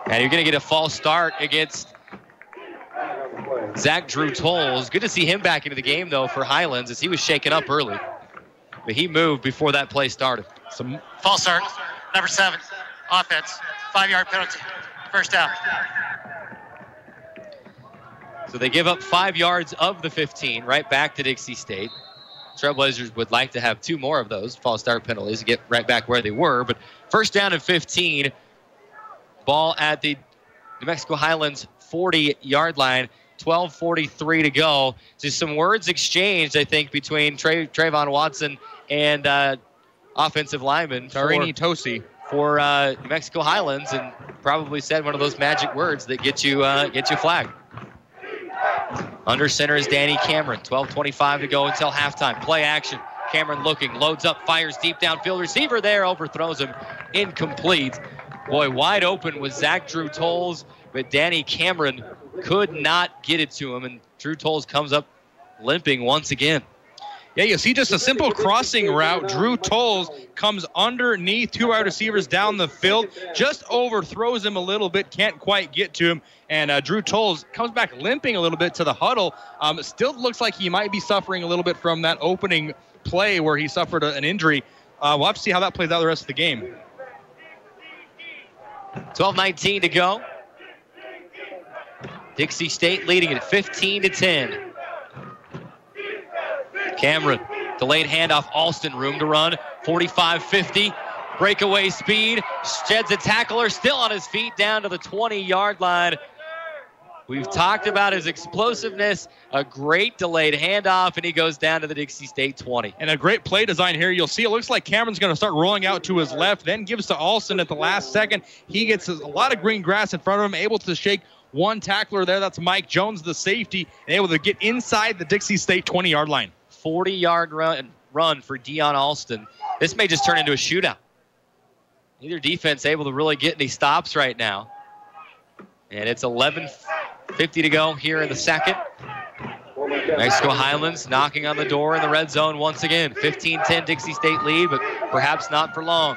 And you're going to get a false start against Zach Drew Tolles. Good to see him back into the game, though, for Highlands, as he was shaken up early. But he moved before that play started. Some false start, number 7, offense, 5-yard penalty, first down. So they give up 5 yards of the 15, right back to Dixie State. Trailblazers would like to have 2 more of those false start penalties to get right back where they were. But first down and 15, ball at the New Mexico Highlands 40-yard line. 12:43 to go. Just some words exchanged, I think, between Trayvon Watson and offensive lineman Tarini Tosi for New Mexico Highlands, and probably said one of those magic words that get you flagged. Under center is Danny Cameron. 12:25 to go until halftime. Play action. Cameron looking, loads up, fires deep downfield. Receiver there, overthrows him. Incomplete. Boy, wide open was Zach Drew Tolles, but Danny Cameron could not get it to him, and Drew Tolles comes up limping once again. Yeah, you see just a simple crossing route. Drew Tolles comes underneath 2 wide receivers down the field, just overthrows him a little bit, can't quite get to him, and Drew Tolles comes back limping a little bit to the huddle. Still looks like he might be suffering a little bit from that opening play where he suffered an injury. We'll have to see how that plays out the rest of the game. 12:19 to go. Dixie State leading it 15-10. Cameron, delayed handoff, Alston, room to run, 45-50, breakaway speed, sheds a tackler, still on his feet, down to the 20-yard line. We've talked about his explosiveness, a great delayed handoff, and he goes down to the Dixie State 20. And a great play design here. You'll see it looks like Cameron's going to start rolling out to his left, then gives to Alston at the last second. He gets a lot of green grass in front of him, able to shake one tackler there. That's Mike Jones, the safety, and able to get inside the Dixie State 20-yard line. 40-yard run for Dion Alston. This may just turn into a shootout. Neither defense able to really get any stops right now. And it's 11:50 to go here in the second. Mexico Highlands knocking on the door in the red zone once again. 15-10 Dixie State lead, but perhaps not for long.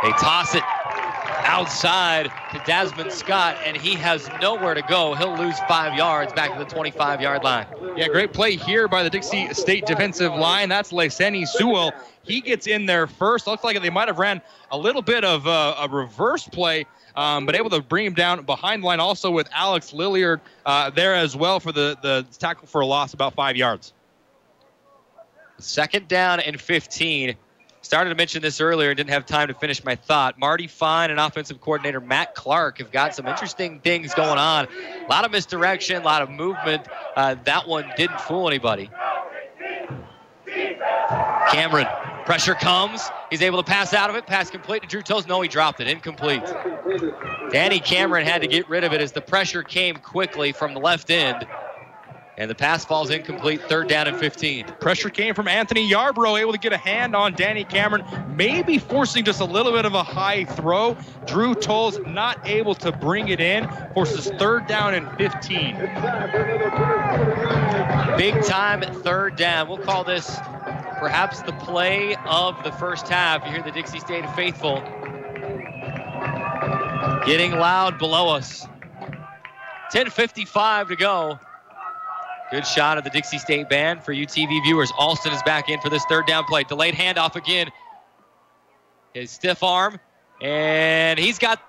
They toss it outside to Desmond Scott, and he has nowhere to go. He'll lose 5 yards back to the 25-yard line. Yeah, great play here by the Dixie State defensive line. That's Leseni Sewell. He gets in there first. Looks like they might have ran a little bit of a reverse play, but able to bring him down behind the line, also with Alex Lilliard there as well for the tackle for a loss, about 5 yards. Second down and 15. Started to mention this earlier and didn't have time to finish my thought. Marty Fine and offensive coordinator Matt Clark have got some interesting things going on. A lot of misdirection, a lot of movement. That one didn't fool anybody. Cameron, pressure comes. He's able to pass out of it. Pass complete to Drew Tolles. No, he dropped it. Incomplete. Danny Cameron had to get rid of it as the pressure came quickly from the left end. And the pass falls incomplete, third down and 15. Pressure came from Anthony Yarbrough, able to get a hand on Danny Cameron, maybe forcing just a little bit of a high throw. Drew Tolles not able to bring it in, forces third down and 15. Big time third down. We'll call this perhaps the play of the first half. You hear the Dixie State faithful getting loud below us. 10:55 to go. Good shot of the Dixie State band for UTV viewers. Alston is back in for this third down play. Delayed handoff again. His stiff arm. And he's got...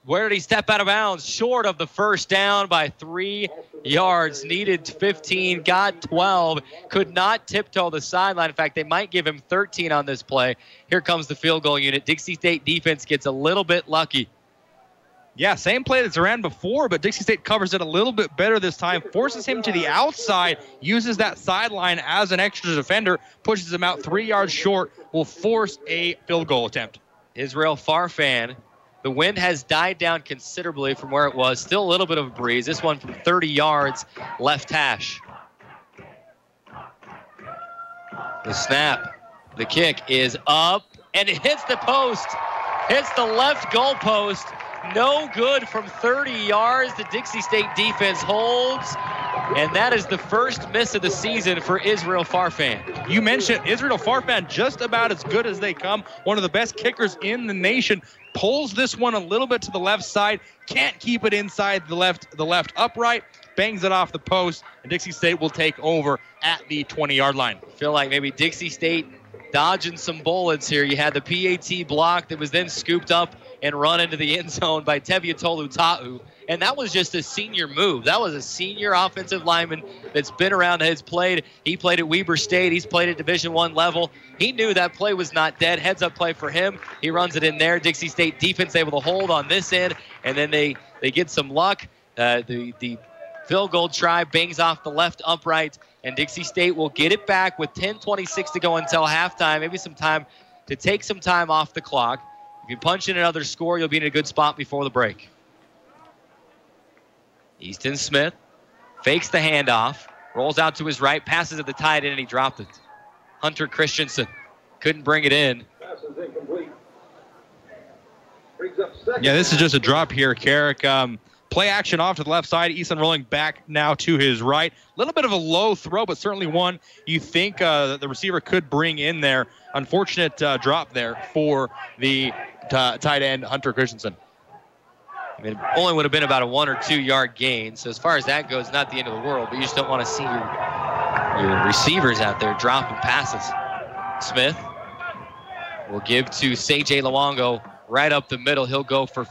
Where did he step out of bounds? Short of the first down by 3 yards. Needed 15, got 12. Could not tiptoe the sideline. In fact, they might give him 13 on this play. Here comes the field goal unit. Dixie State defense gets a little bit lucky. Yeah, same play that's ran before, but Dixie State covers it a little bit better this time, forces him to the outside, uses that sideline as an extra defender, pushes him out 3 yards short, will force a field goal attempt. Israel Farfan. The wind has died down considerably from where it was. Still a little bit of a breeze. This one from 30 yards, left hash. The snap. The kick is up, and it hits the post. Hits the left goal post. No good from 30 yards. The Dixie State defense holds, and that is the first miss of the season for Israel Farfan. You mentioned Israel Farfan, just about as good as they come. One of the best kickers in the nation. Pulls this one a little bit to the left side. Can't keep it inside the left upright. bangs it off the post, and Dixie State will take over at the 20-yard line. I feel like maybe Dixie State dodging some bullets here. You had the PAT block that was then scooped up and run into the end zone by Teviotolu Ta'u. And that was just a senior move. That was a senior offensive lineman that's been around, has played. He played at Weber State. He's played at Division I level. He knew that play was not dead. Heads-up play for him. He runs it in there. Dixie State defense able to hold on this end, and then they get some luck. The field goal try bangs off the left upright, and Dixie State will get it back with 10:26 to go until halftime. Maybe some time to take some time off the clock. If you punch in another score, you'll be in a good spot before the break. Easton Smith fakes the handoff, rolls out to his right, passes at the tight end, and he dropped it. Hunter Christensen couldn't bring it in. Yeah, this is just a drop here, Carrick. Play action off to the left side. Easton rolling back now to his right. A little bit of a low throw, but certainly one you think the receiver could bring in there. Unfortunate drop there for the tight end, Hunter Christensen. I mean, it only would have been about a 1 or 2 yard gain. So as far as that goes, not the end of the world, but you just don't want to see your receivers out there dropping passes. Smith will give to Seijay Luongo right up the middle. He'll go for,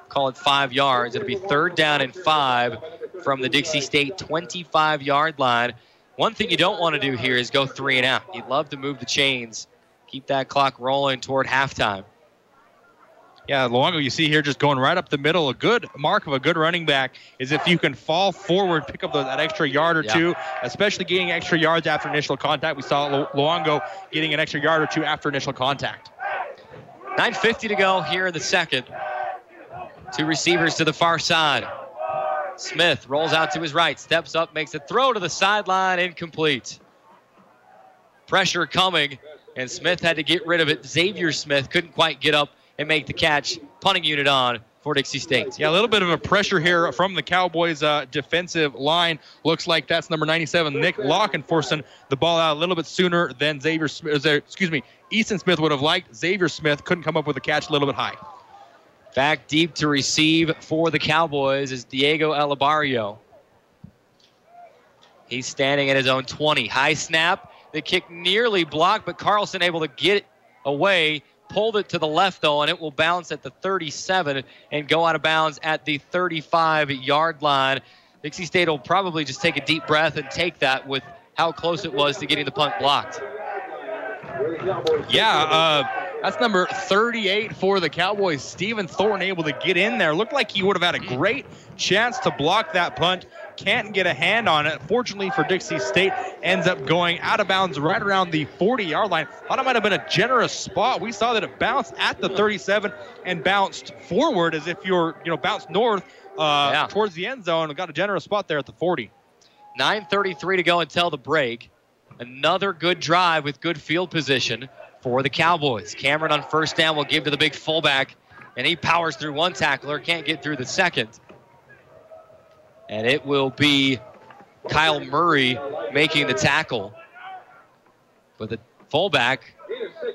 call it 5 yards. It'll be 3rd down and 5 from the Dixie State 25-yard line. One thing you don't want to do here is go 3 and out. You'd love to move the chains, keep that clock rolling toward halftime. Yeah, Luongo, you see here just going right up the middle. A good mark of a good running back is if you can fall forward, pick up that extra yard or two, especially getting extra yards after initial contact. We saw Luongo getting an extra yard or two after initial contact. 9:50 to go here in the second. 2 receivers to the far side. Smith rolls out to his right, steps up, makes a throw to the sideline, incomplete. Pressure coming, and Smith had to get rid of it. Xavier Smith couldn't quite get up and make the catch. Punting unit on for Dixie State. Yeah, a little bit of a pressure here from the Cowboys defensive line. Looks like that's number 97, Nick Locken, forcing the ball out a little bit sooner than Easton Smith would have liked. Xavier Smith couldn't come up with a catch a little bit high. Back deep to receive for the Cowboys is Diego Alabario. He's standing at his own 20. High snap. The kick nearly blocked, but Carlson able to get it away. Pulled it to the left, though, and it will bounce at the 37 and go out of bounds at the 35-yard line. Dixie State will probably just take a deep breath and take that with how close it was to getting the punt blocked. Yeah, that's number 38 for the Cowboys. Steven Thornton able to get in there. Looked like he would have had a great chance to block that punt. Can't get a hand on it. Fortunately for Dixie State, ends up going out of bounds right around the 40-yard line. Thought it might have been a generous spot. We saw that it bounced at the 37 and bounced forward as if you're, bounced north towards the end zone. Got a generous spot there at the 40. 9:33 to go until the break. Another good drive with good field position for the Cowboys. Cameron on first down will give to the big fullback, and he powers through one tackler, can't get through the second. And it will be Kyle Murray making the tackle. But the fullback,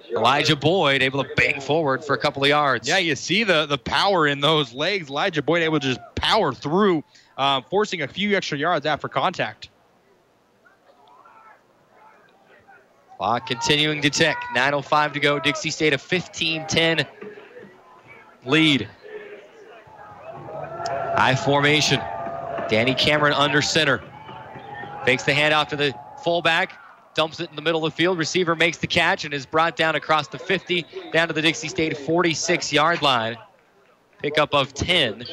Elijah Boyd, able to bang forward for a couple of yards. Yeah, you see the power in those legs. Elijah Boyd able to just power through, forcing a few extra yards after contact. Clock continuing to tick. 9:05 to go. Dixie State a 15-10 lead. High formation. Danny Cameron under center. Fakes the handoff to the fullback. Dumps it in the middle of the field. Receiver makes the catch and is brought down across the 50, down to the Dixie State 46-yard line. Pickup of 10.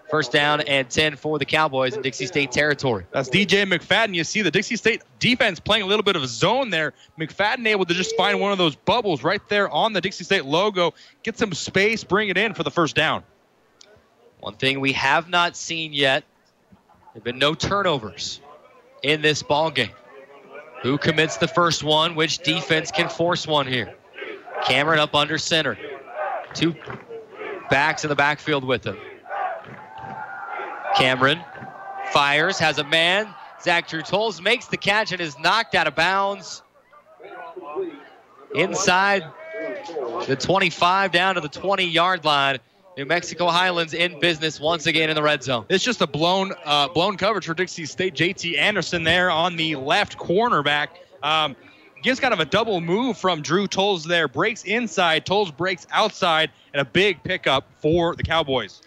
First down and 10 for the Cowboys in Dixie State territory. That's DJ McFadden. You see the Dixie State defense playing a little bit of a zone there. McFadden able to just find one of those bubbles right there on the Dixie State logo. Get some space, bring it in for the first down. One thing we have not seen yet, there have been no turnovers in this ball game. Who commits the first one? Which defense can force one here? Cameron up under center. 2 backs in the backfield with him. Cameron fires, has a man. Zach Trutols makes the catch and is knocked out of bounds. Inside the 25 down to the 20-yard line. New Mexico Highlands in business once again in the red zone. It's just a blown coverage for Dixie State. JT Anderson there on the left cornerback. Gives kind of a double move from Drew Tolles there. Breaks inside, Tolles breaks outside, and a big pickup for the Cowboys.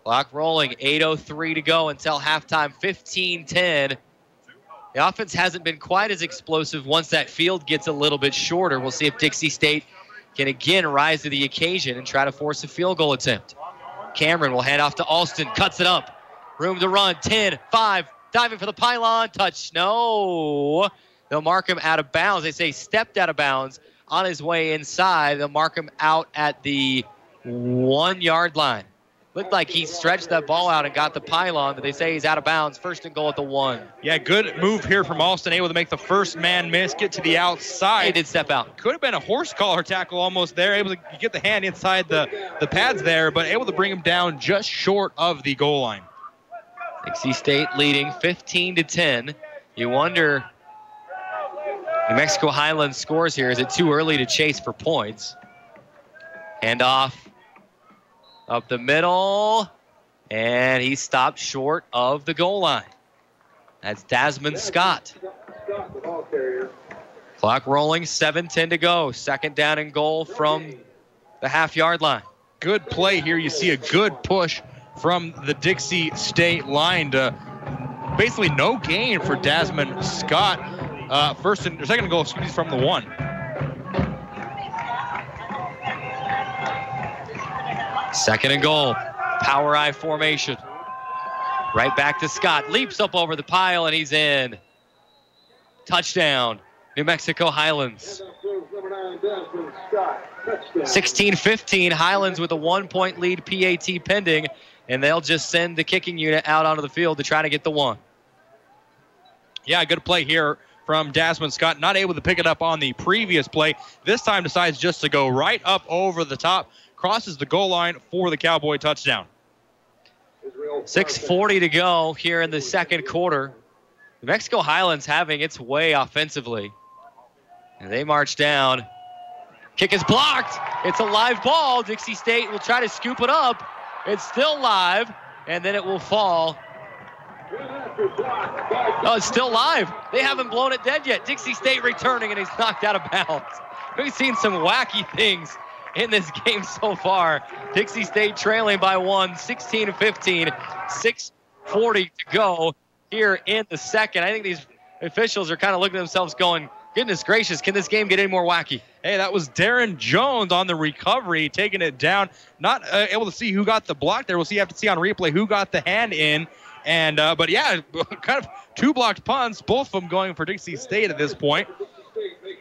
Clock rolling, 8:03 to go until halftime, 15-10. The offense hasn't been quite as explosive once that field gets a little bit shorter. We'll see if Dixie State can again rise to the occasion and try to force a field goal attempt. Cameron will hand off to Alston, cuts it up. Room to run, 10-5, diving for the pylon, touch, no. They'll mark him out of bounds. They say stepped out of bounds on his way inside. They'll mark him out at the 1-yard line. Looked like he stretched that ball out and got the pylon, but they say he's out of bounds. First and goal at the 1. Yeah, good move here from Alston, able to make the first man miss, get to the outside. He did step out. Could have been a horse collar tackle almost there, able to get the hand inside the pads there, but able to bring him down just short of the goal line. Dixie State leading 15-10. You wonder, New Mexico Highlands scores here. Is it too early to chase for points? Hand off. Up the middle, and he stopped short of the goal line. That's Desmond Scott. Clock rolling, 7:10 to go. Second down and goal from the half-yard line. Good play here. You see a good push from the Dixie State line to basically no gain for Desmond Scott. Second goal, from the 1. Second and goal, power I formation. Right back to Scott, leaps up over the pile, and he's in. Touchdown, New Mexico Highlands. 16-15, Highlands with a 1-point lead, PAT pending, and they'll just send the kicking unit out onto the field to try to get the 1. Yeah, good play here from Desmond Scott. Not able to pick it up on the previous play. This time decides just to go right up over the top. Crosses the goal line for the Cowboy touchdown. 6:40 to go here in the second quarter. New Mexico Highlands having its way offensively. And they march down. Kick is blocked. It's a live ball. Dixie State will try to scoop it up. It's still live, and then it will fall. No, it's still live. They haven't blown it dead yet. Dixie State returning, and he's knocked out of bounds. We've seen some wacky things in this game so far. Dixie State trailing by 1, 16-15, 6:40 to go here in the second. I think these officials are kind of looking at themselves going, goodness gracious, can this game get any more wacky? Hey, that was Darren Jones on the recovery, taking it down. Not able to see who got the block there. We'll have to see on replay who got the hand in. And but yeah, kind of 2 blocked punts, both of them going for Dixie State at this point.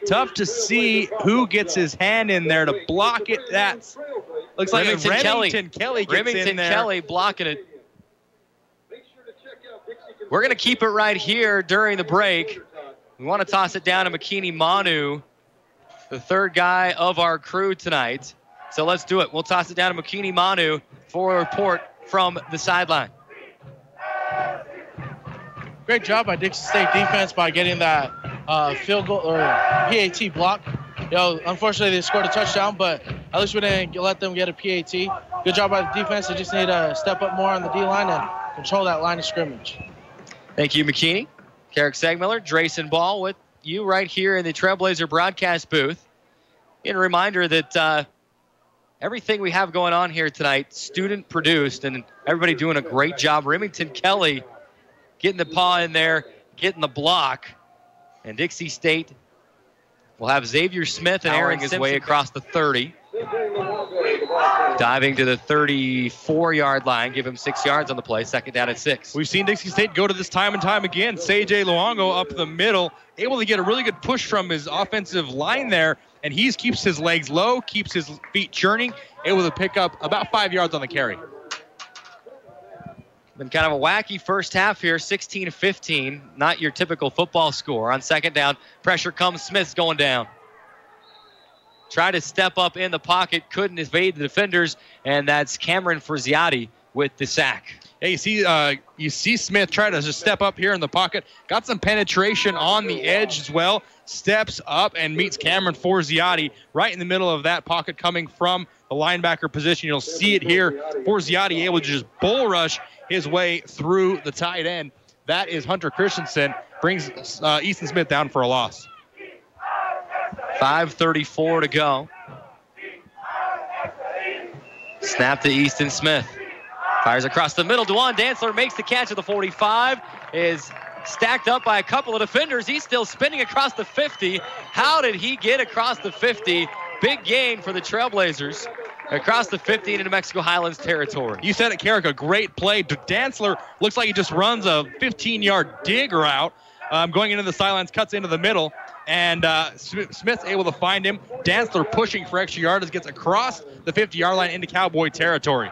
Tough to see who gets his hand in there to block it. That looks like Remington Kelly gets in there. Kelly blocking it. We're going to keep it right here during the break. We want to toss it down to McKinney Manu, the third guy of our crew tonight. So let's do it. We'll toss it down to McKinney Manu for a report from the sideline. Great job by Dixie State defense by getting that field goal or PAT block. Unfortunately they scored a touchdown, but at least we didn't let them get a PAT. Good job by the defense. They just need to step up more on the D-line and control that line of scrimmage. Thank you, McKinney. Carrick Segmiller, Drayson Ball with you right here in the Trailblazer broadcast booth. And a reminder that everything we have going on here tonight, student produced, and everybody doing a great job. Remington Kelly getting the paw in there, getting the block. And Dixie State will have Xavier Smith and Aaron his way across the 30. Diving to the 34-yard line, give him 6 yards on the play, second down at 6. We've seen Dixie State go to this time and time again. Seijay Luongo up the middle, able to get a really good push from his offensive line there, and he keeps his legs low, keeps his feet churning, able to pick up about 5 yards on the carry. Been kind of a wacky first half here, 16-15, not your typical football score. On second down, pressure comes, Smith's going down. Tried to step up in the pocket, couldn't evade the defenders, and that's Cameron Frziati with the sack. Yeah, you see Smith try to just step up here in the pocket. Got some penetration on the edge as well. Steps up and meets Cameron Frziati right in the middle of that pocket coming from the linebacker position. You'll see it here. Forziati able to just bull rush his way through the tight end. That is Hunter Christensen. Brings Easton Smith down for a loss. 5:34 to go. Snap to Easton Smith. Fires across the middle. DeJuan Dantzler makes the catch at the 45. Is stacked up by a couple of defenders. He's still spinning across the 50. How did he get across the 50? Big gain for the Trailblazers. Across the 50 into New Mexico Highlands territory. You said it, Carrick, a great play. Dantzler looks like he just runs a 15-yard dig route. Going into the sidelines, cuts into the middle, and Smith's able to find him. Dantzler pushing for extra yardage, gets across the 50-yard line into Cowboy territory.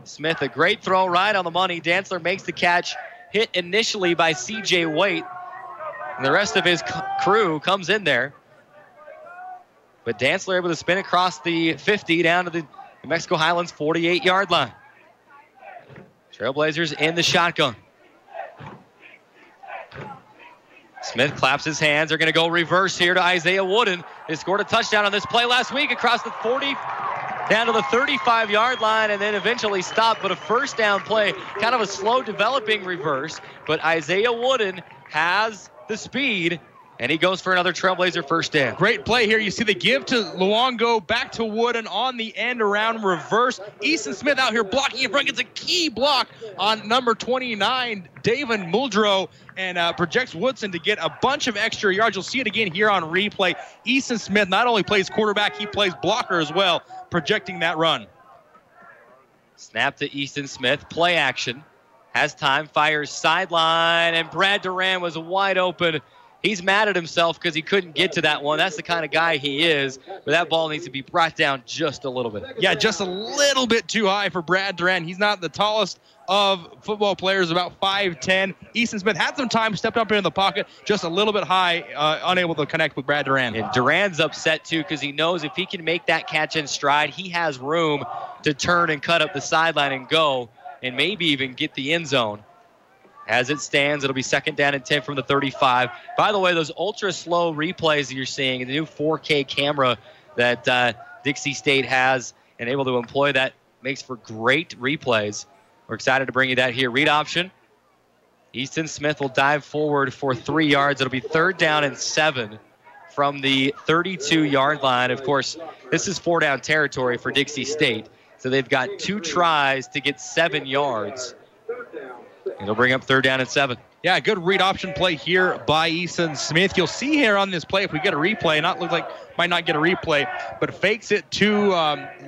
Smith, a great throw right on the money. Dantzler makes the catch, hit initially by C.J. Waite, and the rest of his crew comes in there. But Dantzler able to spin across the 50 down to the New Mexico Highlands 48-yard line. Trailblazers in the shotgun. Smith claps his hands. They're going to go reverse here to Isaiah Wooden. They scored a touchdown on this play last week across the 40, down to the 35-yard line, and then eventually stopped. But a first down play, kind of a slow developing reverse. But Isaiah Wooden has the speed, and he goes for another Trailblazer first down. Great play here. You see the give to Luongo, back to Wooden on the end around reverse. Easton Smith out here blocking in front. Gets a key block on number 29, David Muldrow, and projects Woodson to get a bunch of extra yards. You'll see it again here on replay. Easton Smith not only plays quarterback, he plays blocker as well, projecting that run. Snap to Easton Smith. Play action. Has time. Fires sideline, and Brad Duran was wide open. He's mad at himself because he couldn't get to that one. That's the kind of guy he is. But that ball needs to be brought down just a little bit. Yeah, just a little bit too high for Brad Duran. He's not the tallest of football players, about 5'10". Easton Smith had some time, stepped up in the pocket, just a little bit high, unable to connect with Brad Duran. And Duran's upset, too, because he knows if he can make that catch in stride, he has room to turn and cut up the sideline and go, and maybe even get the end zone. As it stands, it'll be second down and 10 from the 35. By the way, those ultra-slow replays that you're seeing, the new 4K camera that Dixie State has and able to employ that makes for great replays. We're excited to bring you that here. Read option. Easton Smith will dive forward for 3 yards. It'll be third down and 7 from the 32-yard line. Of course, this is 4-down territory for Dixie State. So they've got 2 tries to get 7 yards. It'll bring up third down and 7. Yeah, good read option play here by Easton Smith. You'll see here on this play, if we get a replay, might not get a replay, but fakes it to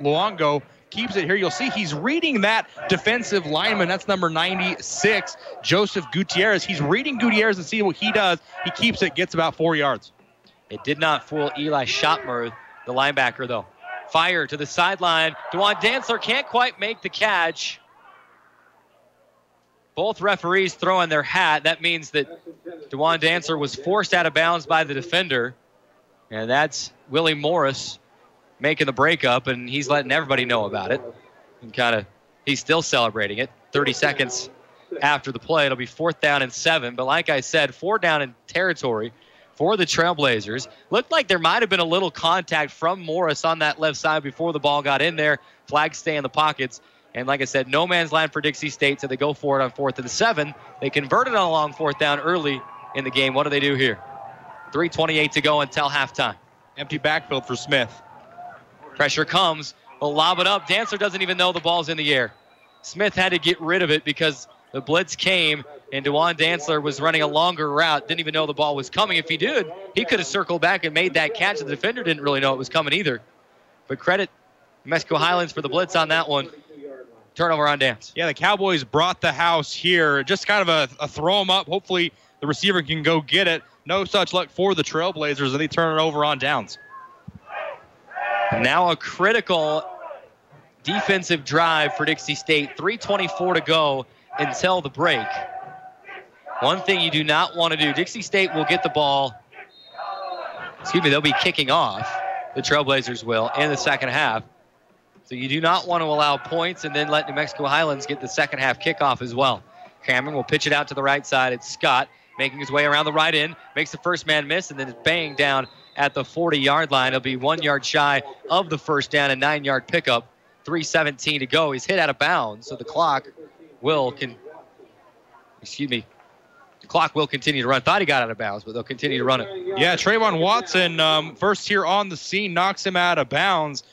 Luongo, keeps it here. You'll see he's reading that defensive lineman. That's number 96, Joseph Gutierrez. He's reading Gutierrez and see what he does. He keeps it, gets about 4 yards. It did not fool Eli Schottmer, the linebacker, though. Fire to the sideline. DeJuan Dantzler can't quite make the catch. Both referees throwing their hat. That means that DeJuan Dantzler was forced out of bounds by the defender. And that's Willie Morris making the breakup, and he's letting everybody know about it. And he's still celebrating it. 30 seconds after the play, it'll be fourth down and 7. But like I said, 4 down in territory for the Trailblazers. Looked like there might have been a little contact from Morris on that left side before the ball got in there. Flags stay in the pockets. And like I said, no man's land for Dixie State, so they go for it on 4th and 7. They converted on a long 4th down early in the game. What do they do here? 3:28 to go until halftime. Empty backfield for Smith. Pressure comes. They'll lob it up. Dantzler doesn't even know the ball's in the air. Smith had to get rid of it because the blitz came, and DeJuan Dantzler was running a longer route. Didn't even know the ball was coming. If he did, he could have circled back and made that catch. The defender didn't really know it was coming either. But credit New Mexico Highlands for the blitz on that one. Turnover on downs. Yeah, the Cowboys brought the house here. Just kind of a throw them up. Hopefully the receiver can go get it. No such luck for the Trailblazers, and they turn it over on downs. Now a critical defensive drive for Dixie State. 3:24 to go until the break. One thing you do not want to do, Dixie State will get the ball. They'll be kicking off. The Trailblazers will in the second half. So you do not want to allow points and then let New Mexico Highlands get the second half kickoff as well. Cameron will pitch it out to the right side. It's Scott making his way around the right end, makes the first man miss, and then is banged down at the 40-yard line. He'll be 1 yard shy of the first down and 9-yard pickup. 3:17 to go. He's hit out of bounds, so the clock will continue to run. Thought he got out of bounds, but they'll continue to run it. Yeah, Trayvon Watson, first here on the scene, knocks him out of bounds.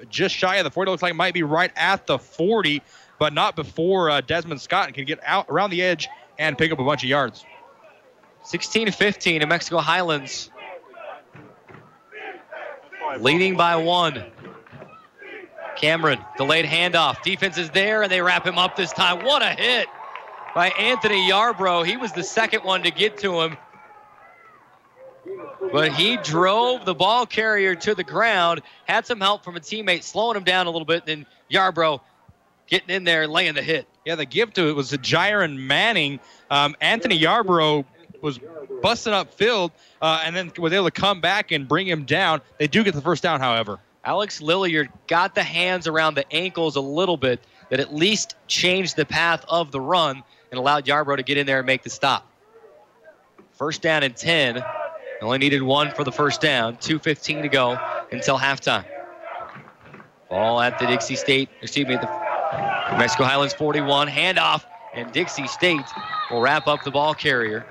Just shy of the 40. Looks like it might be right at the 40, but not before Desmond Scott can get out around the edge and pick up a bunch of yards. 16-15 in Mexico Highlands. Leading by 1. Cameron, delayed handoff. Defense is there, and they wrap him up this time. What a hit by Anthony Yarbrough. He was the second one to get to him. But he drove the ball carrier to the ground, had some help from a teammate slowing him down a little bit, and then Yarbrough getting in there and laying the hit. Yeah, the gift to it was Jaron Manning. Anthony Yarbrough was busting up field and then was able to come back and bring him down. They do get the first down, however. Alex Lilliard got the hands around the ankles a little bit that at least changed the path of the run and allowed Yarbrough to get in there and make the stop. First down and 10. Only needed 1 for the first down. 2:15 to go until halftime. Ball at the Mexico Highlands 41. Handoff, and Dixie State will wrap up the ball carrier.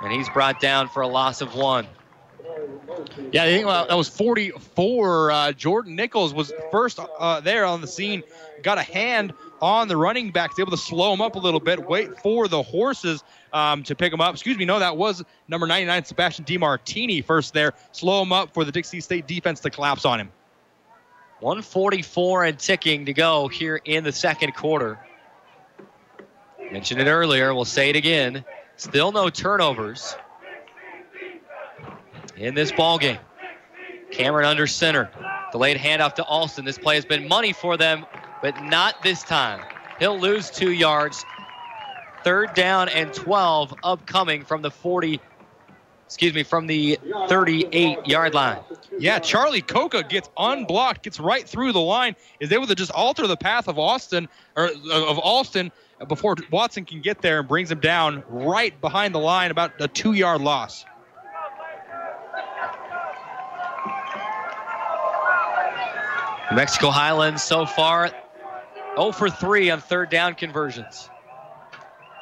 And he's brought down for a loss of 1. Yeah, I think that was 44. Jordan Nichols was first there on the scene. Got a hand on the running back. He's able to slow him up a little bit, wait for the horses to pick him up. No, that was number 99, Sebastian DiMartini, first there. Slow him up for the Dixie State defense to collapse on him. 1:44 and ticking to go here in the second quarter. Mentioned it earlier. We'll say it again. Still no turnovers in this ball game. Cameron under center. Delayed handoff to Alston. This play has been money for them, but not this time. He'll lose 2 yards. Third down and 12 upcoming from the 38-yard line. Yeah, Charlie Coca gets unblocked, gets right through the line, is able to just alter the path of Alston before Watson can get there and brings him down right behind the line, about a 2-yard loss. Mexico Highlands so far 0 for 3 on third down conversions.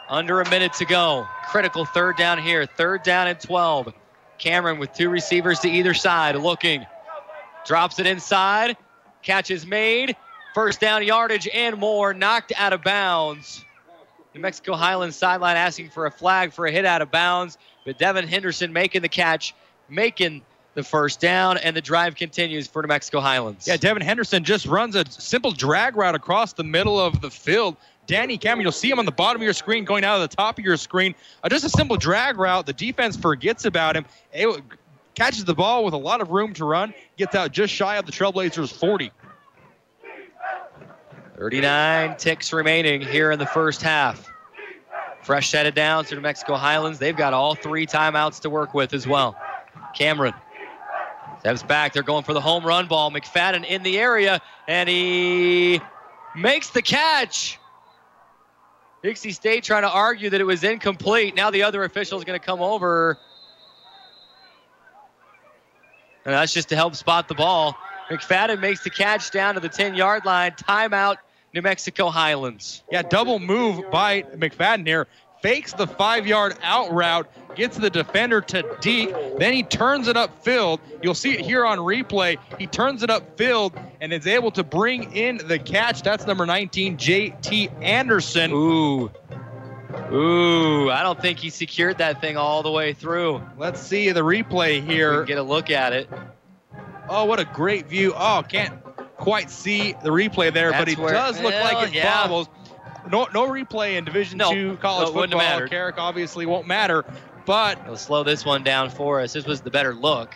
Under a minute to go. Critical third down here. Third down and 12. Cameron with 2 receivers to either side looking. Drops it inside. Catch is made. First down yardage and more. Knocked out of bounds. New Mexico Highlands sideline asking for a flag for a hit out of bounds. But Devin Henderson making the catch. Making the first down, and the drive continues for New Mexico Highlands. Yeah, Devin Henderson just runs a simple drag route across the middle of the field. Danny Cameron, you'll see him on the bottom of your screen, going out of the top of your screen. Just a simple drag route. The defense forgets about him. It catches the ball with a lot of room to run, gets out just shy of the Trailblazers' 40. 39 ticks remaining here in the first half. Fresh set it down to New Mexico Highlands. They've got all 3 timeouts to work with as well. Cameron steps back. They're going for the home run ball. McFadden in the area, and he makes the catch. Dixie State trying to argue that it was incomplete. Now the other official is going to come over. And that's just to help spot the ball. McFadden makes the catch down to the 10-yard line. Timeout, New Mexico Highlands. Yeah, double move by McFadden here. Fakes the 5-yard out route, gets the defender to Deke, then he turns it upfield. You'll see it here on replay. He turns it upfield and is able to bring in the catch. That's number 19, J.T. Anderson. Ooh, I don't think he secured that thing all the way through. Let's see the replay here. We can get a look at it. Oh, what a great view. Oh, can't quite see the replay there, but it does look like it bobbles. No replay in Division II college football. Carrick obviously won't matter, but he'll slow this one down for us. This was the better look.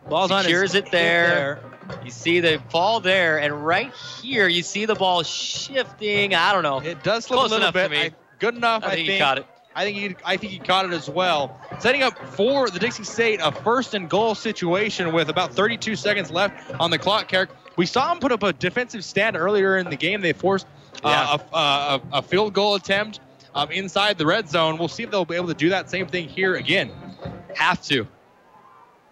Ball's on secures it there. You see the ball there, and right here you see the ball shifting. I don't know. It does slip a little bit. Good enough. I think he caught it. I think he caught it as well. Setting up for the Dixie State a first and goal situation with about 32 seconds left on the clock. Carrick, we saw him put up a defensive stand earlier in the game. They forced a field goal attempt inside the red zone. We'll see if they'll be able to do that same thing here again. Have to.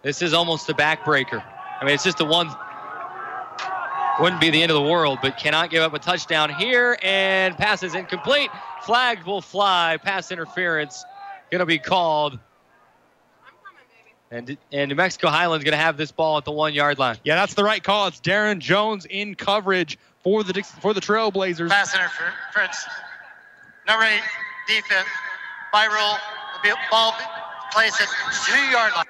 This is almost a backbreaker. I mean, it's just the one. Wouldn't be the end of the world, but cannot give up a touchdown here, and pass is incomplete. Flag will fly. Pass interference going to be called. And New Mexico Highlands going to have this ball at the 1-yard line. Yeah, that's the right call. It's Darren Jones in coverage for the Trailblazers. Pass interference. Number 8, defense. By rule, the ball placed at 2-yard line.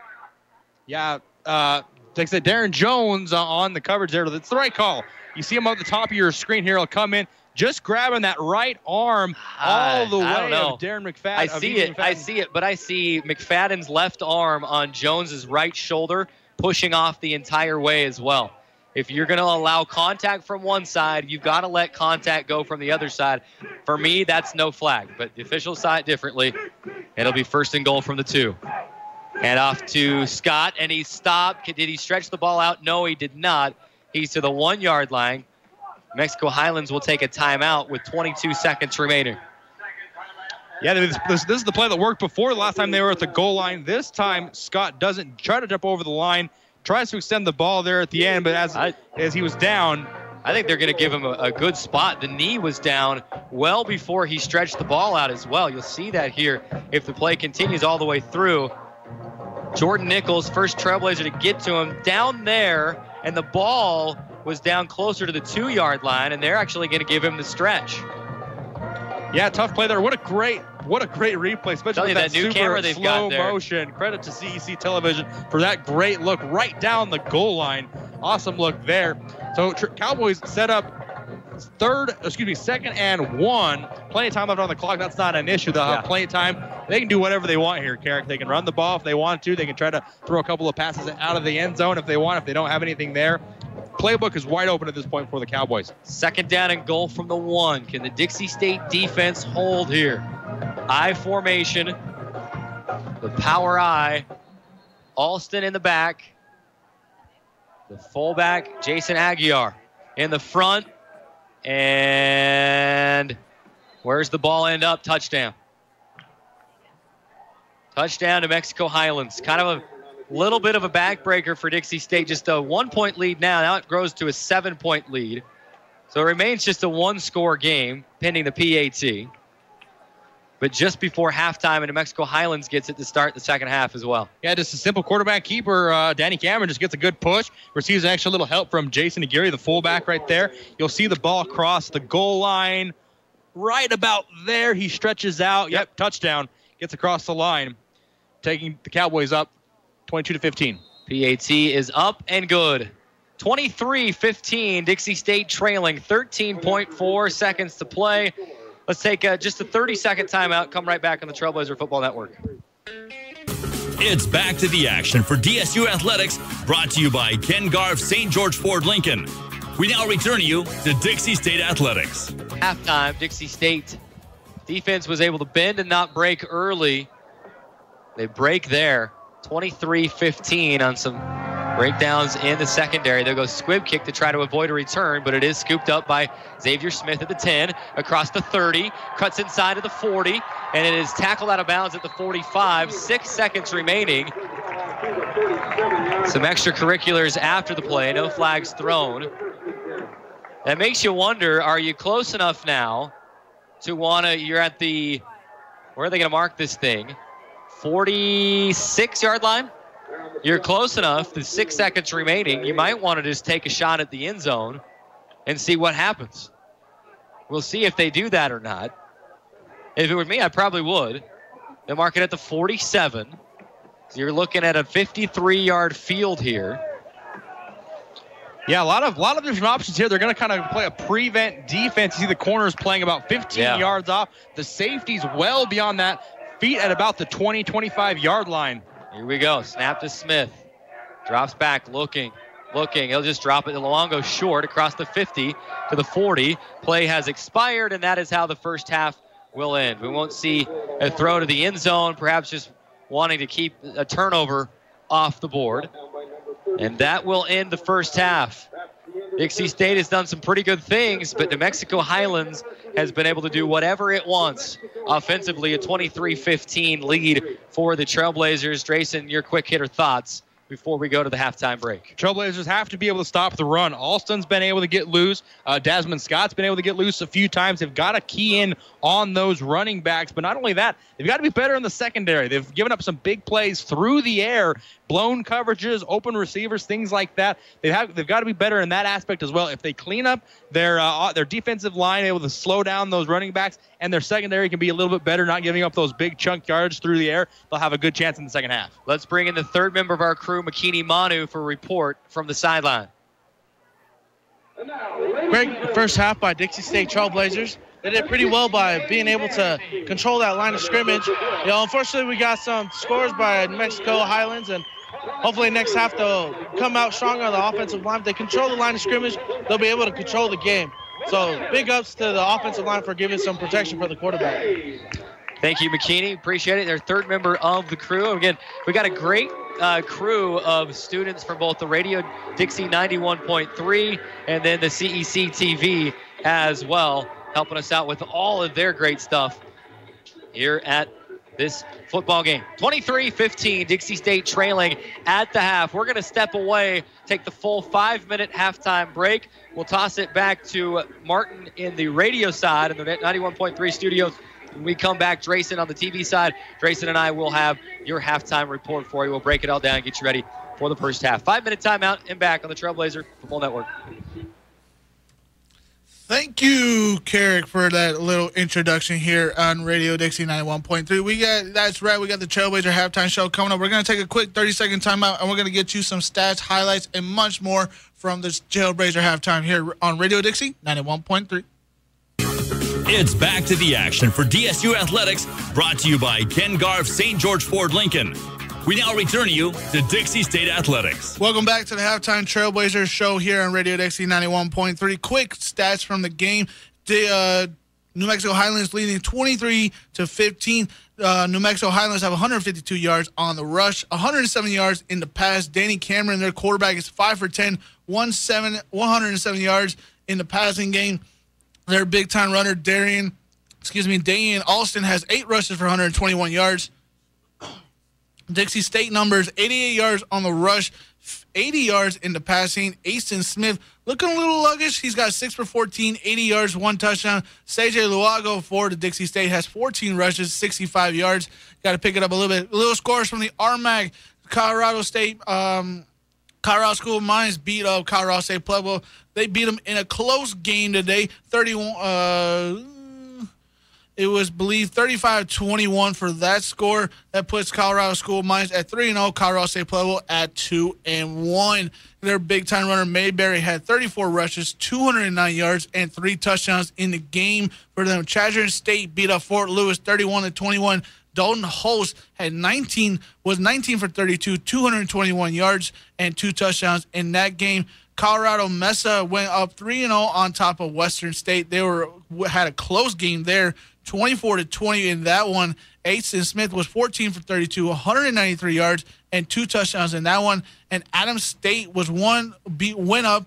Yeah, like I said, Darren Jones on the coverage there. That's the right call. You see him up the top of your screen here. He'll come in, just grabbing that right arm all the way of Darren McFadden. I see it, but I see McFadden's left arm on Jones's right shoulder pushing off the entire way as well. If you're going to allow contact from one side, you've got to let contact go from the other side. For me, that's no flag, but the officials saw it differently. It'll be 1st and goal from the 2. Hand off to Scott, and he stopped. Did he stretch the ball out? No, he did not. He's to the 1-yard line. Mexico Highlands will take a timeout with 22 seconds remaining. Yeah, this is the play that worked before. The last time they were at the goal line. This time, Scott doesn't try to jump over the line, tries to extend the ball there at the end, but as he was down. I think they're going to give him a good spot. The knee was down well before he stretched the ball out as well. You'll see that here if the play continues all the way through. Jordan Nichols, first Trailblazer to get to him down there, and the ball was down closer to the 2-yard line, and they're actually going to give him the stretch. Yeah, tough play there. What a great replay, especially with that new super camera they've slow got there. motion. Credit to CEC Television for that great look right down the goal line. Awesome look there. So Cowboys set up 2nd and 1. Plenty of time left on the clock. That's not an issue. They'll have plenty of time. They can do whatever they want here, Carrick. They can run the ball if they want to. They can try to throw a couple of passes out of the end zone if they want, if they don't have anything there. Playbook is wide open at this point for the Cowboys. 2nd down and goal from the 1. Can the Dixie State defense hold here? I formation. The power I. Alston in the back. The fullback, Jason Aguiar. In the front. And where's the ball end up? Touchdown. Touchdown to Mexico Highlands. Kind of a little bit of a backbreaker for Dixie State. Just a 1-point lead now. Now it grows to a 7-point lead. So it remains just a 1-score game pending the PAT. But just before halftime, and New Mexico Highlands gets it to start the second half as well. Yeah, just a simple quarterback keeper. Danny Cameron just gets a good push. Receives an extra little help from Jason Aguirre, the fullback right there. You'll see the ball cross the goal line right about there. He stretches out. Yep, touchdown. Gets across the line, taking the Cowboys up 22-15. PAT is up and good. 23-15, Dixie State trailing, 13.4 seconds to play. Let's take just a 30-second timeout. Come right back on the Trailblazer Football Network. It's back to the action for DSU Athletics, brought to you by Ken Garff St. George Ford Lincoln. We now return you to Dixie State Athletics. Halftime, Dixie State defense was able to bend and not break early. They break there, 23-15 on some breakdowns in the secondary. They'll go squib kick to try to avoid a return, but it is scooped up by Xavier Smith at the 10, across the 30, cuts inside of the 40, and it is tackled out of bounds at the 45. 6 seconds remaining. Some extracurriculars after the play, no flags thrown. That makes you wonder, are you close enough now to you're at the, where are they going to mark this thing? 46-yard line? You're close enough. There's 6 seconds remaining. You might want to just take a shot at the end zone and see what happens. We'll see if they do that or not. If it were me, I probably would. They mark it at the 47. So you're looking at a 53-yard field here. Yeah, a lot of different options here. They're going to kind of play a prevent defense. You see the corners playing about 15 yards off. The safety's well beyond that. Feet at about the 20, 25-yard line. Here we go. Snap to Smith. Drops back, looking. He'll just drop it to Luongo short across the 50 to the 40. Play has expired, and that is how the first half will end. We won't see a throw to the end zone, perhaps just wanting to keep a turnover off the board. And that will end the first half. Dixie State has done some pretty good things, but New Mexico Highlands has been able to do whatever it wants. Offensively, a 23-15 lead for the Trailblazers. Drayson, your quick hitter thoughts before we go to the halftime break. Trailblazers have to be able to stop the run. Alston's been able to get loose. Desmond Scott's been able to get loose a few times. They've got to key in on those running backs. But not only that, they've got to be better in the secondary. They've given up some big plays through the air, blown coverages, open receivers, things like that. They've got to be better in that aspect as well. If they clean up their defensive line, able to slow down those running backs, and their secondary can be a little bit better, not giving up those big chunk yards through the air, they'll have a good chance in the second half. Let's bring in the third member of our crew, McKinney Manu, for a report from the sideline. Great first half by Dixie State Trailblazers. They did pretty well by being able to control that line of scrimmage. Unfortunately, we got some scores by New Mexico Highlands, and hopefully next half they'll come out stronger on the offensive line. If they control the line of scrimmage, they'll be able to control the game. So big ups to the offensive line for giving some protection for the quarterback. Thank you, McKinney. Appreciate it. Their third member of the crew. Again, we got a great crew of students from both the Radio Dixie 91.3 and then the CEC TV as well, helping us out with all of their great stuff here at this football game. 23-15, Dixie State trailing at the half. We're going to step away, take the full 5-minute halftime break. We'll toss it back to Martin in the radio side in the 91.3 studios. When we come back, Drayson on the TV side, Drayson and I will have your halftime report for you. We'll break it all down and get you ready for the first half. 5-minute timeout and back on the Trailblazer Football Network. Thank you, Carrick, for that little introduction here on Radio Dixie 91.3. That's right, we got the Trailblazer halftime show coming up. We're going to take a quick 30-second timeout, and we're going to get you some stats, highlights, and much more from this Trailblazer halftime here on Radio Dixie 91.3. It's back to the action for DSU Athletics, brought to you by Ken Garff St. George Ford Lincoln. We now return you to Dixie State Athletics. Welcome back to the Halftime Trailblazers show here on Radio Dixie 91.3. Quick stats from the game. New Mexico Highlands leading 23-15. New Mexico Highlands have 152 yards on the rush, 107 yards in the pass. Danny Cameron, their quarterback, is 5 for 10, 107 yards in the passing game. Their big-time runner, Darian Alston, has 8 rushes for 121 yards. Dixie State numbers, 88 yards on the rush, 80 yards in the passing. Aston Smith looking a little sluggish. He's got 6 for 14, 80 yards, 1 touchdown. CJ Luago for the Dixie State has 14 rushes, 65 yards. Got to pick it up a little bit. Little scores from the RMAC. Colorado State, Colorado School of Mines beat up Colorado State Pueblo. They beat them in a close game today. It was believed 35-21 for that score. That puts Colorado School of Mines at 3-0. Colorado State Pueblo at 2-1. Their big-time runner Mayberry had 34 rushes, 209 yards, and 3 touchdowns in the game for them. Chadron State beat up Fort Lewis 31-21. Dalton Holst had 19 for 32, 221 yards, and 2 touchdowns in that game. Colorado Mesa went up 3-0 on top of Western State. They had a close game there, 24-20 in that one. Aston Smith was 14 for 32, 193 yards, and 2 touchdowns in that one. And Adams State went up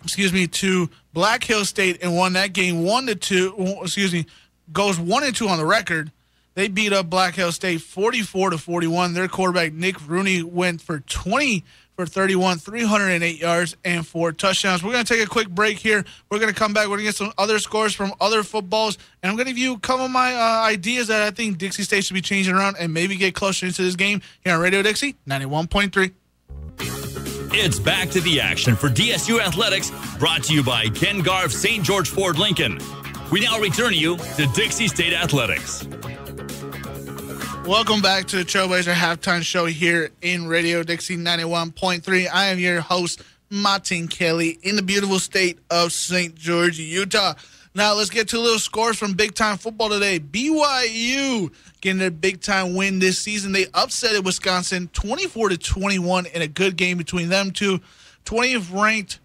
to Black Hill State and won that game 1-2. Goes 1-2 on the record. They beat up Black Hill State 44-41. Their quarterback Nick Rooney went for 20 for 31, 308 yards, and 4 touchdowns. We're going to take a quick break here. We're going to come back. We're going to get some other scores from other footballs, and I'm going to give you a couple of my ideas that I think Dixie State should be changing around and maybe get closer into this game here on Radio Dixie 91.3. It's back to the action for DSU Athletics, brought to you by Ken Garff St. George Ford Lincoln. We now return you to Dixie State Athletics. Welcome back to the Trailblazer Halftime Show here in Radio Dixie 91.3. I am your host, Martin Kelly, in the beautiful state of St. George, Utah. Now let's get to a little scores from big-time football today. BYU getting their big-time win this season. They upsetted Wisconsin 24-21 in a good game between them two. 20th ranked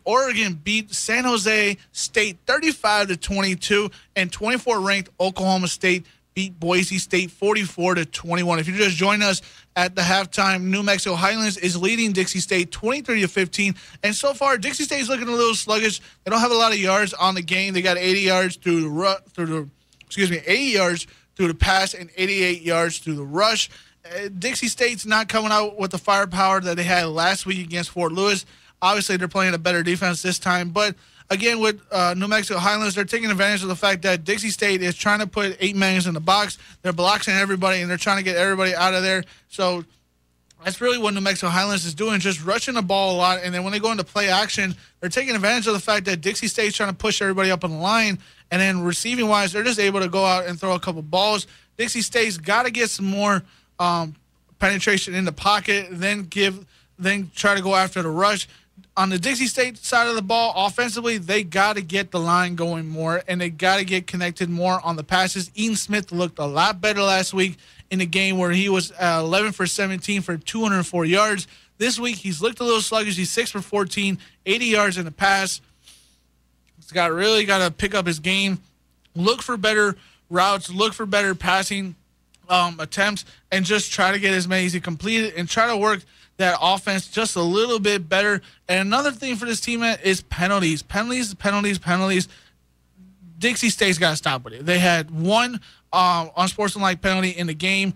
Oregon beat San Jose State 35-22, and 24th ranked Oklahoma State beat Boise State 44-21. If you just joined us at the halftime, New Mexico Highlands is leading Dixie State 23-15. And so far, Dixie State is looking a little sluggish. They don't have a lot of yards on the game. They got 80 yards through the 80 yards through the pass and 88 yards through the rush. Dixie State's not coming out with the firepower that they had last week against Fort Lewis. Obviously, they're playing a better defense this time. But, again, with New Mexico Highlands, they're taking advantage of the fact that Dixie State is trying to put 8 men in the box. They're blocking everybody, and they're trying to get everybody out of there. So that's really what New Mexico Highlands is doing, just rushing the ball a lot. And then when they go into play action, they're taking advantage of the fact that Dixie State's trying to push everybody up on the line. And then receiving-wise, they're just able to go out and throw a couple balls. Dixie State's got to get some more penetration in the pocket, then try to go after the rush. On the Dixie State side of the ball, offensively, they got to get the line going more, and they got to get connected more on the passes. Eaton Smith looked a lot better last week in the game where he was 11 for 17 for 204 yards. This week, he's looked a little sluggish. He's 6 for 14, 80 yards in the pass. He's really got to pick up his game, look for better routes, look for better passing attempts, and just try to get as many as he completed and try to work that offense just a little bit better. And another thing for this team is penalties. Penalties. Dixie State's got to stop with it. They had one unsportsmanlike penalty in the game.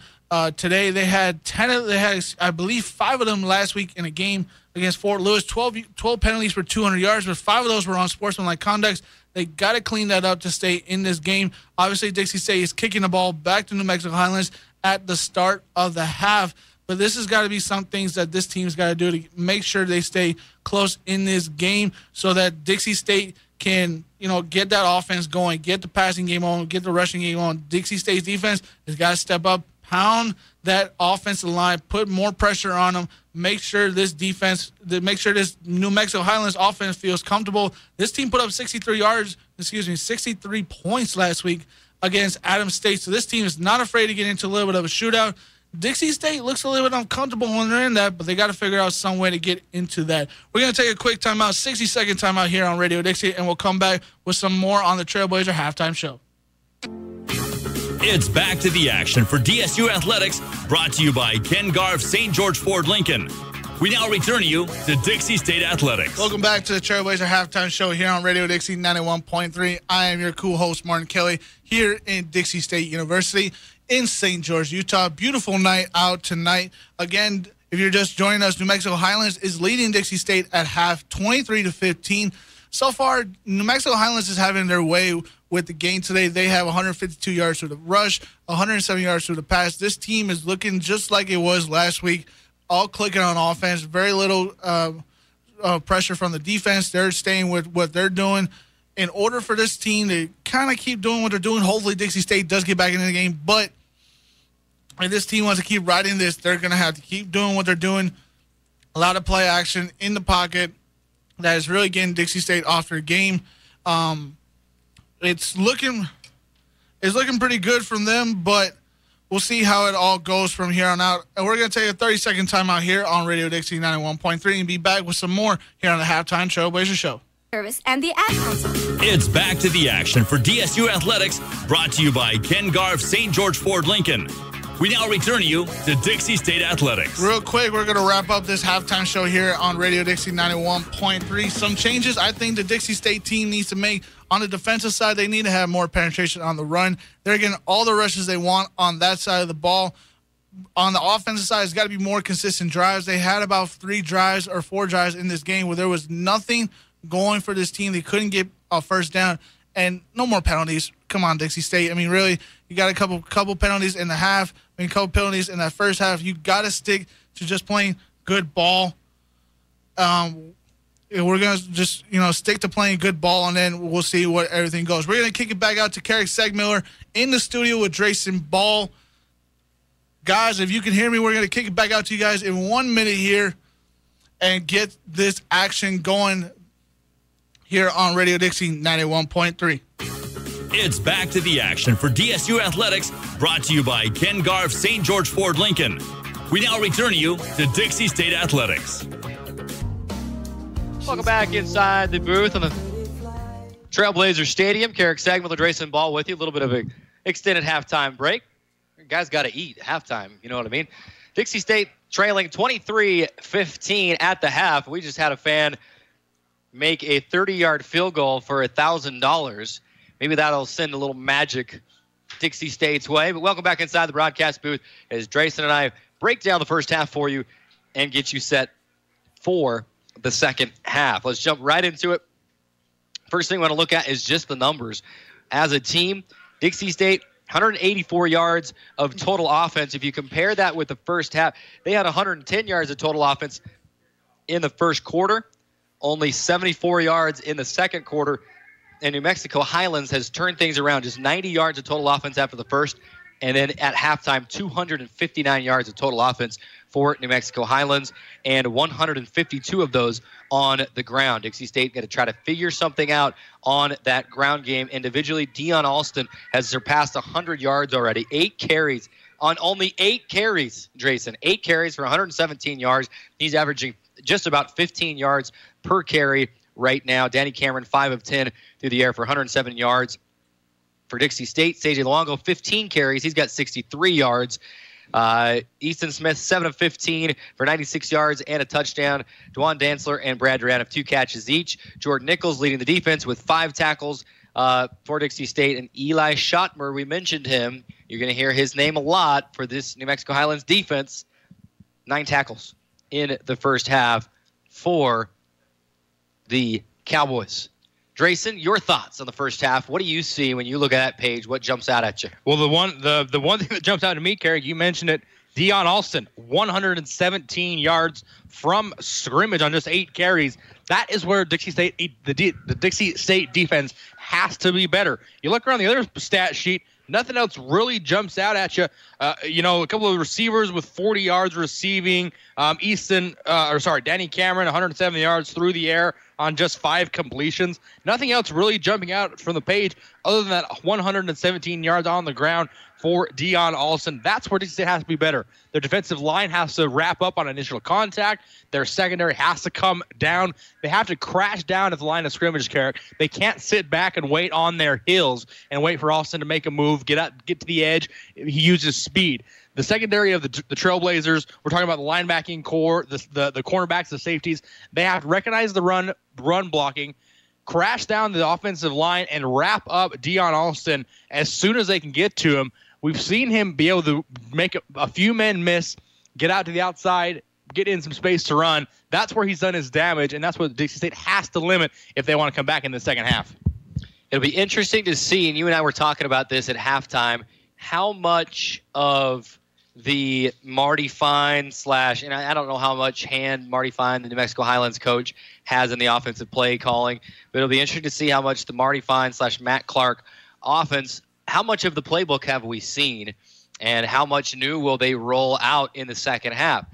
Today they had 10. They had, I believe, 5 of them last week in a game against Fort Lewis. 12 penalties for 200 yards, but 5 of those were unsportsmanlike conducts. They got to clean that up to stay in this game. Obviously, Dixie State is kicking the ball back to New Mexico Highlands at the start of the half. But this has got to be some things that this team's got to do to make sure they stay close in this game so that Dixie State can, get that offense going, get the passing game on, get the rushing game on. Dixie State's defense has got to step up, pound that offensive line, put more pressure on them, make sure this New Mexico Highlands offense feels comfortable. This team put up 63 points last week against Adams State. So this team is not afraid to get into a little bit of a shootout. Dixie State looks a little bit uncomfortable when they're in that, but they got to figure out some way to get into that. We're going to take a quick timeout, 60-second timeout here on Radio Dixie, and we'll come back with some more on the Trailblazer Halftime Show. It's back to the action for DSU Athletics, brought to you by Ken Garff St. George Ford Lincoln. We now return you to Dixie State Athletics. Welcome back to the Trailblazer Halftime Show here on Radio Dixie 91.3. I am your cool host, Martin Kelly, here in Dixie State University in St. George, Utah. Beautiful night out tonight. Again, if you're just joining us, New Mexico Highlands is leading Dixie State at half, 23-15. So far, New Mexico Highlands is having their way with the game today. They have 152 yards through the rush, 107 yards through the pass. This team is looking just like it was last week, all clicking on offense, very little pressure from the defense. They're staying with what they're doing. In order for this team to kind of keep doing what they're doing, hopefully Dixie State does get back into the game. But if this team wants to keep riding this, they're going to have to keep doing what they're doing. A lot of play action in the pocket that is really getting Dixie State off their game. It's looking pretty good from them, but we'll see how it all goes from here on out. And we're going to take a 30-second timeout here on Radio Dixie 91.3 and be back with some more here on the Halftime Trailblazer Show. Service and the Ad Council. It's back to the action for DSU Athletics, brought to you by Ken Garff St. George Ford Lincoln. We now return you to Dixie State Athletics. Real quick, we're going to wrap up this halftime show here on Radio Dixie 91.3. Some changes I think the Dixie State team needs to make. On the defensive side, they need to have more penetration on the run. They're getting all the rushes they want on that side of the ball. On the offensive side, it's got to be more consistent drives. They had about 3 drives or 4 drives in this game where there was nothing going for this team. They couldn't get a first down, and no more penalties. Come on, Dixie State. I mean, really, you got a couple penalties in the half. I mean, a couple penalties in that first half. You got to stick to just playing good ball. We're going to just, stick to playing good ball, and then we'll see what everything goes. We're going to kick it back out to Carrick Segmiller in the studio with Drayson Ball. Guys, if you can hear me, we're going to kick it back out to you guys in 1 minute here and get this action going here on Radio Dixie 91.3. It's back to the action for DSU Athletics, brought to you by Ken Garff St. George Ford Lincoln. We now return you to Dixie State Athletics. Welcome back inside the booth on the Trailblazer Stadium. Carrick Sagmiller, Drayson Ball with you. A little bit of an extended halftime break. You guys got to eat halftime, you know what I mean? Dixie State trailing 23-15 at the half. We just had a fan make a 30-yard field goal for $1,000. Maybe that'll send a little magic Dixie State's way. But welcome back inside the broadcast booth as Drayson and I break down the first half for you and get you set for the second half. Let's jump right into it. First thing we want to look at is just the numbers. As a team, Dixie State, 184 yards of total offense. If you compare that with the first half, they had 110 yards of total offense in the first quarter, only 74 yards in the second quarter. And New Mexico Highlands has turned things around, just 90 yards of total offense after the first, and then at halftime, 259 yards of total offense for New Mexico Highlands, and 152 of those on the ground. Dixie State got to try to figure something out on that ground game. Individually, Dion Alston has surpassed 100 yards already. 8 carries on only 8 carries, Drayson. 8 carries for 117 yards. He's averaging just about 15 yards per carry right now. Danny Cameron, 5 of 10 through the air for 107 yards. For Dixie State, Seiji Luongo, 15 carries. He's got 63 yards. Easton Smith, 7 of 15 for 96 yards and a touchdown. Dwan Dantzler and Brad Duran have 2 catches each. Jordan Nichols leading the defense with 5 tackles for Dixie State. And Eli Schottmer, we mentioned him. You're going to hear his name a lot for this New Mexico Highlands defense. 9 tackles in the first half for the Cowboys. Drayson, your thoughts on the first half. What do you see when you look at that page? What jumps out at you? Well, the one thing that jumps out to me, Carrick, you mentioned it, Dion Alston, 117 yards from scrimmage on just 8 carries. That is where Dixie State, the Dixie State defense has to be better. You look around the other stat sheet, nothing else really jumps out at you. A couple of receivers with 40 yards receiving. Danny Cameron, 170 yards through the air on just 5 completions. Nothing else really jumping out from the page other than that 117 yards on the ground for Dion Alston. That's where Dixie State has to be better. Their defensive line has to wrap up on initial contact. Their secondary has to come down. They have to crash down at the line of scrimmage, Carrick. They can't sit back and wait on their heels and wait for Alston to make a move, get to the edge. He uses speed. The secondary of the Trailblazers, we're talking about the linebacking core, the cornerbacks, the safeties. They have to recognize the run blocking, crash down the offensive line, and wrap up Dion Alston as soon as they can get to him. We've seen him be able to make a few men miss, get out to the outside, get in some space to run. That's where he's done his damage, and that's what Dixie State has to limit if they want to come back in the second half. It'll be interesting to see, and you and I were talking about this at halftime, how much of the Marty Fine and I don't know how much hand Marty Fine, the New Mexico Highlands coach, has in the offensive play calling, but it'll be interesting to see how much the Marty Fine / Matt Clark offense, how much of the playbook have we seen, and how much new will they roll out in the second half?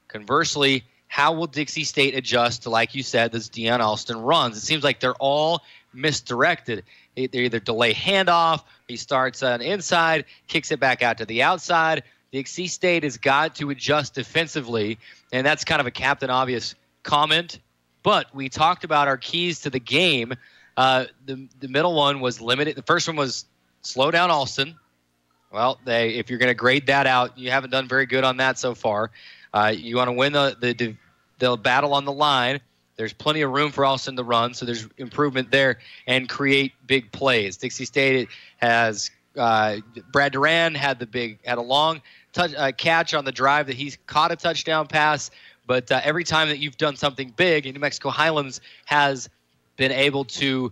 Conversely, how will Dixie State adjust to, like you said, this Dion Alston runs? It seems like they're all misdirected. They either delay handoff, he starts on the inside, kicks it back out to the outside. Dixie State has got to adjust defensively, and that's kind of a Captain Obvious comment. But we talked about our keys to the game. The middle one was limited. The first one was slow down Alston. Well, if you're going to grade that out, you haven't done very good on that so far. You want to win the battle on the line. There's plenty of room for Alston to run, so there's improvement there and create big plays. Dixie State has Brad Duran had a long catch on the drive that he's caught a touchdown pass, but every time that you've done something big, and New Mexico Highlands has been able to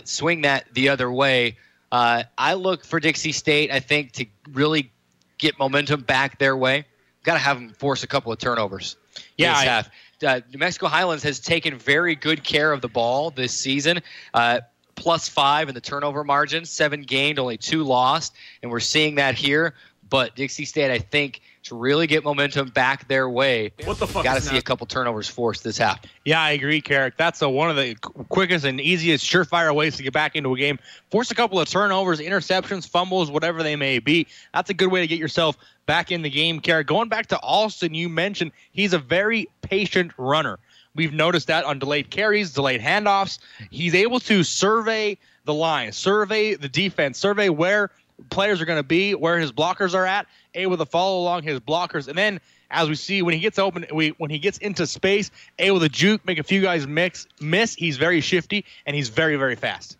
swing that the other way. I look for Dixie State, I think, to really get momentum back their way. Got to have them force a couple of turnovers. Yeah, New Mexico Highlands has taken very good care of the ball this season. +5 in the turnover margin, 7 gained, only 2 lost, and we're seeing that here. But Dixie State, I think, to really get momentum back their way, got to see a couple turnovers forced this half. Yeah, I agree, Carrick. That's one of the quickest and easiest surefire ways to get back into a game. Force a couple of turnovers, interceptions, fumbles, whatever they may be. That's a good way to get yourself back in the game, Carrick. Going back to Alston, you mentioned he's a very patient runner. We've noticed that on delayed carries, delayed handoffs. He's able to survey the line, survey the defense, survey where players are going to be, where his blockers are at, able to follow along his blockers. And then, as we see, when he gets open, when he gets into space, able to juke, make a few guys miss. He's very shifty, and he's very, very fast.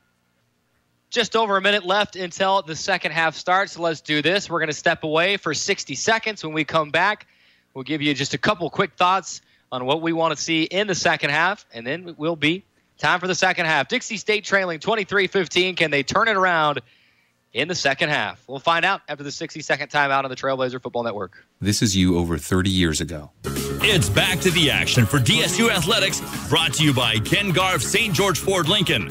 Just over a minute left until the second half starts. So let's do this. We're going to step away for 60 seconds. When we come back, we'll give you just a couple quick thoughts on what we want to see in the second half, and then it will be time for the second half. Dixie State trailing 23-15. Can they turn it around in the second half? We'll find out after the 60-second timeout on the Trailblazer Football Network. This is you over 30 years ago. It's back to the action for DSU Athletics, brought to you by Ken Garff St. George Ford Lincoln.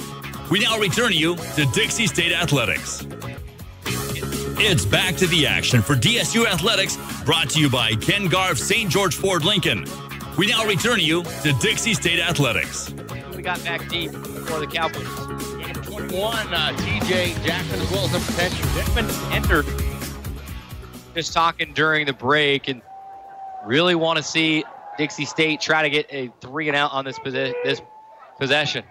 We now return you to Dixie State Athletics. It's back to the action for DSU Athletics, brought to you by Ken Garff St. George Ford Lincoln. We now return you to Dixie State Athletics. We got back deep for the Cowboys. Number 21, T.J. Jackson, as well as number 10, Dickman Ender. Just talking during the break, and really want to see Dixie State try to get a 3-and-out on this possession.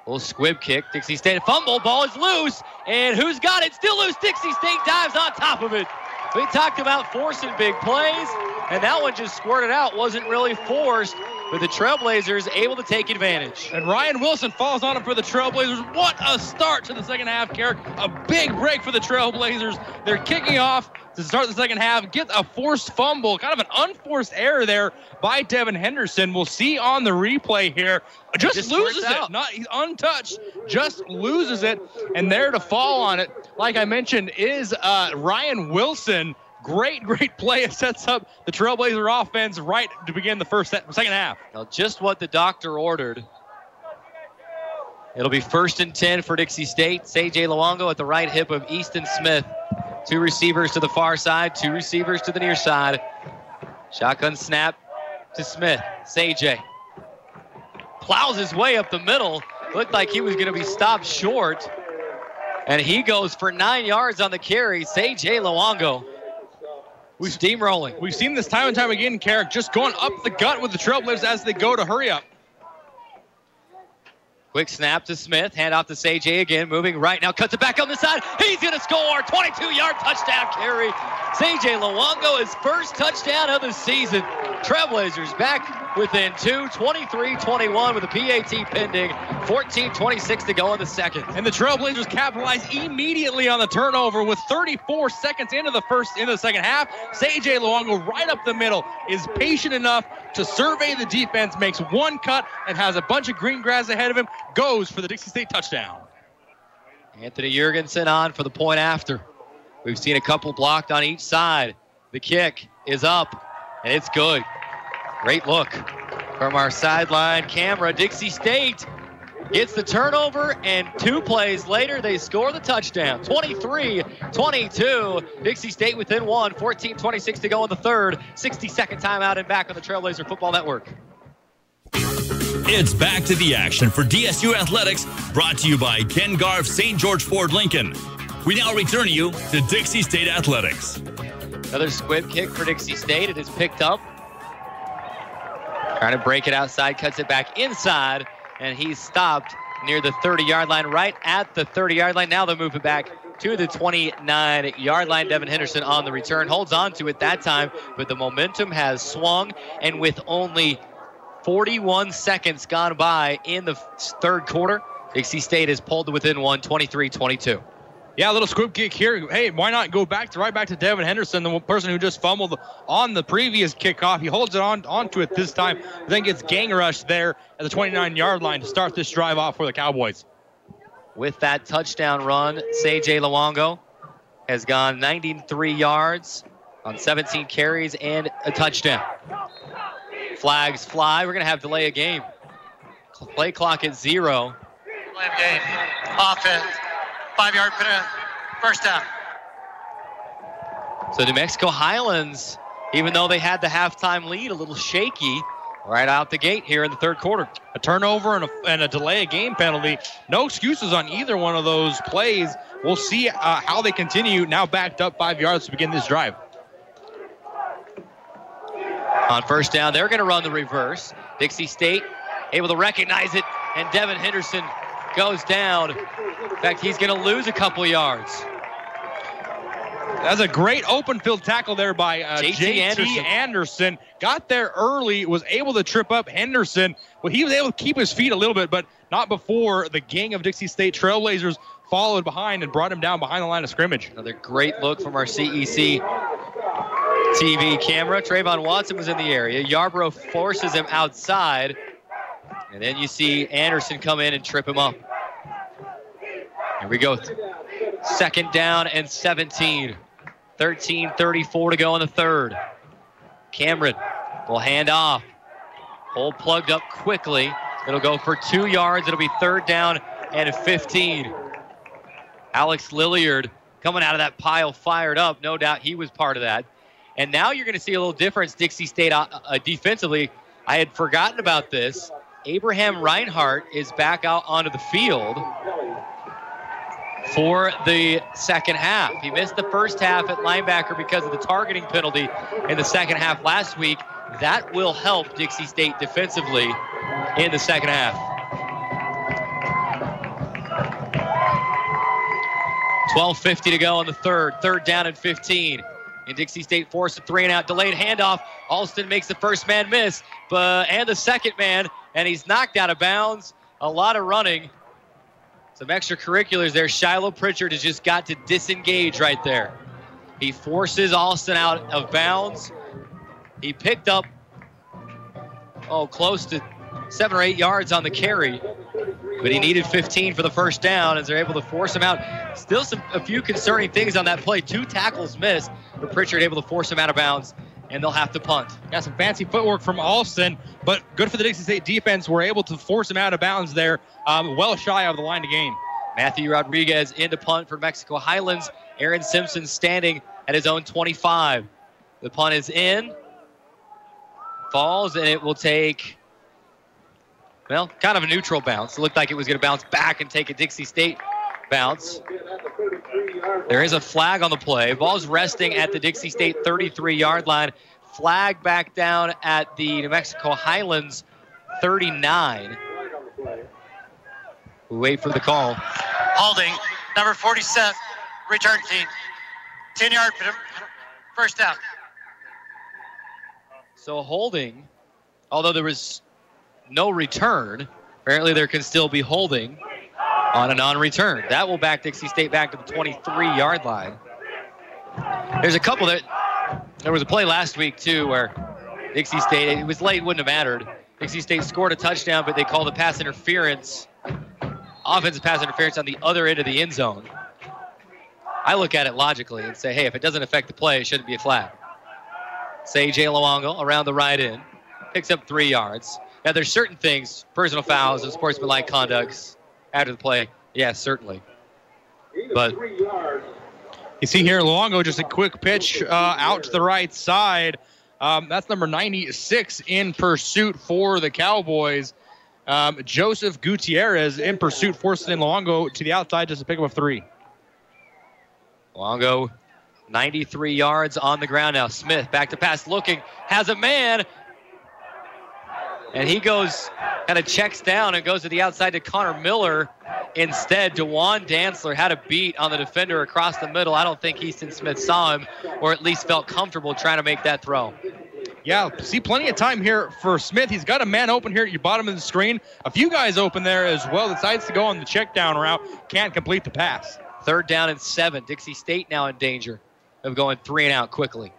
Little squib kick. Dixie State fumble. Ball is loose. And who's got it? Still loose. Dixie State dives on top of it. We talked about forcing big plays, and that one just squirted out. Wasn't really forced, but the Trailblazers able to take advantage. And Ryan Wilson falls on him for the Trailblazers. What a start to the second half, Carrick. A big break for the Trailblazers. They're kicking off to start the second half. Get a forced fumble, kind of an unforced error there by Devin Henderson. We'll see on the replay here. Just loses it. He's untouched. Just loses it. And there to fall on it, like I mentioned, is Ryan Wilson. Great play. It sets up the Trailblazer offense right to begin the second half. Now, just what the doctor ordered. It'll be 1st and 10 for Dixie State. Say-Jay Luongo at the right hip of Easton Smith. 2 receivers to the far side, 2 receivers to the near side. Shotgun snap to Smith. Say-Jay plows his way up the middle. Looked like he was going to be stopped short. And he goes for 9 yards on the carry. Say-Jay Luongo. We're steamrolling. We've seen this time and time again, Carrick, just going up the gut with the Trailblazers as they go to hurry up. Quick snap to Smith. Hand off to Say-Jay again. Moving right now. Cuts it back on the side. He's going to score. 22-yard touchdown carry. Say-Jay Luongo, his first touchdown of the season. Trailblazers back within 2, 23-21 with a PAT pending. 14:26 to go in the second. And the Trailblazers capitalize immediately on the turnover with 34 seconds into the second half. Say-Jay Luongo right up the middle is patient enough to survey the defense, makes one cut and has a bunch of green grass ahead of him, goes for the Dixie State touchdown. Anthony Jurgensen on for the point after. We've seen a couple blocked on each side. The kick is up, and it's good. Great look from our sideline camera. Dixie State gets the turnover, and 2 plays later, they score the touchdown. 23-22. Dixie State within 1. 14:26 to go in the third. 60-second timeout and back on the Trailblazer Football Network. It's back to the action for DSU Athletics, brought to you by Ken Garff St. George Ford Lincoln. We now return you to Dixie State Athletics. Another squib kick for Dixie State. It is picked up. Trying to break it outside, cuts it back inside, and he's stopped near the 30-yard line, right at the 30-yard line. Now they'll move it back to the 29-yard line. Devin Henderson on the return, holds on to it that time, but the momentum has swung, and with only 41 seconds gone by in the third quarter, Dixie State has pulled to within 1, 23-22. Yeah, a little squib kick here. Hey, why not go right back to Devin Henderson, the person who just fumbled on the previous kickoff. He holds it onto it this time, then gets gang rushed there at the 29-yard line to start this drive off for the Cowboys. With that touchdown run, Say-Jay Luongo has gone 93 yards on 17 carries and a touchdown. Flags fly. We're going to have delay of game. Play clock at 0. Delay of game. Offense. 5-yard first down. So New Mexico Highlands, even though they had the halftime lead, a little shaky right out the gate here in the third quarter. A turnover and a delay of game penalty. No excuses on either one of those plays. We'll see how they continue. Now backed up 5 yards to begin this drive. On first down, they're going to run the reverse. Dixie State able to recognize it, and Devin Henderson goes down. In fact, he's going to lose a couple yards. That's a great open field tackle there by JT Anderson. Got there early, was able to trip up Henderson. Well, he was able to keep his feet a little bit, but not before the gang of Dixie State Trailblazers followed behind and brought him down behind the line of scrimmage. Another great look from our CEC TV camera. Trayvon Watson was in the area. Yarborough forces him outside. And then you see Anderson come in and trip him up. Here we go. 2nd down and 17. 13:34 to go in the third. Cameron will hand off. Hole plugged up quickly. It'll go for 2 yards. It'll be 3rd down and 15. Alex Lilliard coming out of that pile fired up. No doubt he was part of that. And now you're going to see a little difference, Dixie State defensively. I had forgotten about this. Abraham Reinhart is back out onto the field for the second half. He missed the first half at linebacker because of the targeting penalty in the second half last week. That will help Dixie State defensively in the second half. 12:50 to go in the third. 3rd down and 15. And Dixie State forced a 3-and-out. Delayed handoff. Alston makes the first man miss, and the second man, and he's knocked out of bounds. A lot of running. Some extracurriculars there. Shiloh Pritchard has just got to disengage right there. He forces Alston out of bounds. He picked up, close to 7 or 8 yards on the carry, but he needed 15 for the first down as they're able to force him out. Still a few concerning things on that play. 2 tackles missed, but Pritchard able to force him out of bounds, and they'll have to punt. Got some fancy footwork from Alston, but good for the Dixie State defense. We're able to force him out of bounds there, well shy of the line to gain. Matthew Rodriguez into punt for Mexico Highlands. Aaron Simpson standing at his own 25. The punt is in. Falls, and it will take, kind of a neutral bounce. It looked like it was going to bounce back and take a Dixie State bounce. There is a flag on the play. Ball's resting at the Dixie State 33-yard line. Flag back down at the New Mexico Highlands 39. We wait for the call. Holding, number 47, return team. 10-yard first down. So holding, although there was no return, apparently there can still be holding on a non-return. That will back Dixie State back to the 23-yard line. There's a couple there was a play last week too where Dixie State, it was late, wouldn't have mattered. Dixie State scored a touchdown, but they called a pass interference, offensive pass interference on the other end of the end zone. I look at it logically and say, hey, if it doesn't affect the play, it shouldn't be a flag. Say-Jay Luongo around the right end, picks up 3 yards. Now, there's certain things, personal fouls and sportsmanlike conducts after the play. Yeah, certainly. But you see here, Luongo, just a quick pitch out to the right side. That's number 96 in pursuit for the Cowboys. Joseph Gutierrez in pursuit, forcing in Luongo to the outside just to pick up a 3. Luongo, 93 yards on the ground now. Smith back to pass, looking, has a man. And he goes, kind of checks down and goes to the outside to Connor Miller. Instead, DeJuan Dantzler had a beat on the defender across the middle. I don't think Easton Smith saw him, or at least felt comfortable trying to make that throw. Yeah, see plenty of time here for Smith. He's got a man open here at your bottom of the screen. A few guys open there as well. Decides to go on the check down route. Can't complete the pass. 3rd down and 7. Dixie State now in danger of going 3-and-out quickly.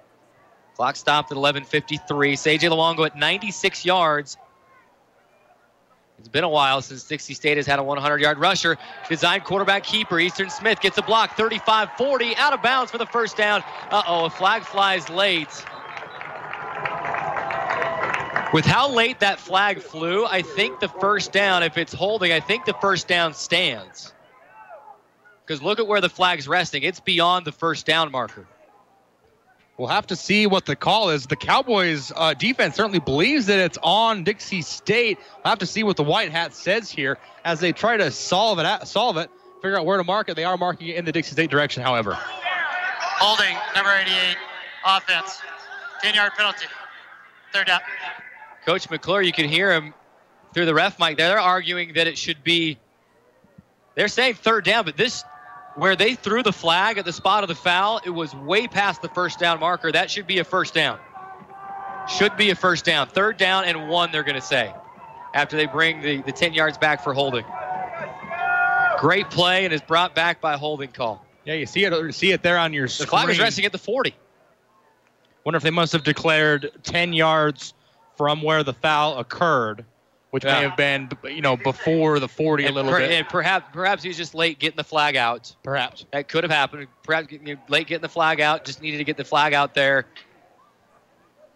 Clock stopped at 11:53. Say-Jay Luongo at 96 yards. It's been a while since Dixie State has had a 100-yard rusher. Designed quarterback keeper. Easton Smith gets a block. 35-40. Out of bounds for the first down. A flag flies late. With how late that flag flew, I think the first down, if it's holding, I think the first down stands. Because look at where the flag's resting. It's beyond the first down marker. We'll have to see what the call is. The Cowboys defense certainly believes that it's on Dixie State. We'll have to see what the white hat says here as they try to solve it, figure out where to mark it. They are marking it in the Dixie State direction, however. Holding, number 88, offense. 10-yard penalty. 3rd down. Coach McClure, you can hear him through the ref mic. They're arguing that it should be, they're saying 3rd down, but this, where they threw the flag at the spot of the foul, it was way past the first down marker. That should be a first down. Should be a first down. 3rd down and 1, they're going to say, after they bring the 10 yards back for holding. Great play and is brought back by a holding call. Yeah, you see it there on your screen. The flag is resting at the 40. Wonder if they must have declared 10 yards from where the foul occurred, which may have been, before the 40 a little bit. And perhaps he was just late getting the flag out. Perhaps. That could have happened. Perhaps late getting the flag out, just needed to get the flag out there.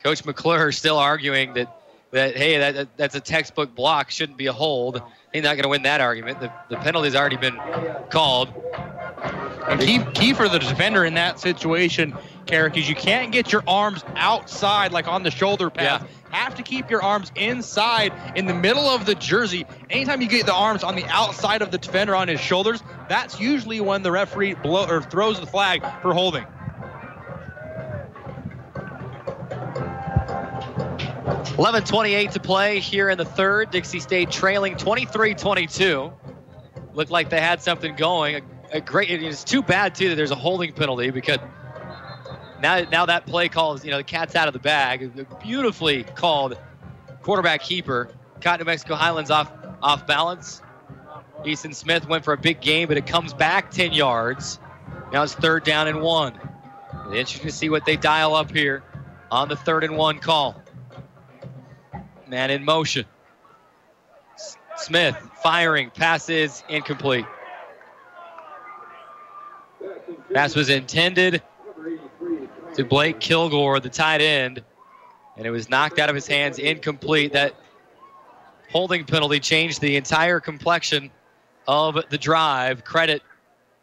Coach McClure still arguing that that's a textbook block, shouldn't be a hold. He's not going to win that argument. The penalty's already been called. And key for the defender in that situation, Carrick, is you can't get your arms outside like on the shoulder pads. Yeah. Have to keep your arms inside in the middle of the jersey. Anytime you get the arms on the outside of the defender on his shoulders, that's usually when the referee throws the flag for holding. 11:28 to play here in the third. Dixie State trailing 23-22. Looked like they had something going. It's too bad too that there's a holding penalty, because now that play call is, the cat's out of the bag. A beautifully called quarterback keeper caught New Mexico Highlands off balance. Easton Smith went for a big gain, but it comes back 10 yards. Now it's 3rd down and 1. Interesting to see what they dial up here on the 3rd and 1 call. Man in motion. Smith firing, pass is incomplete. Pass was intended to Blake Kilgore, the tight end, and it was knocked out of his hands, incomplete. That holding penalty changed the entire complexion of the drive. Credit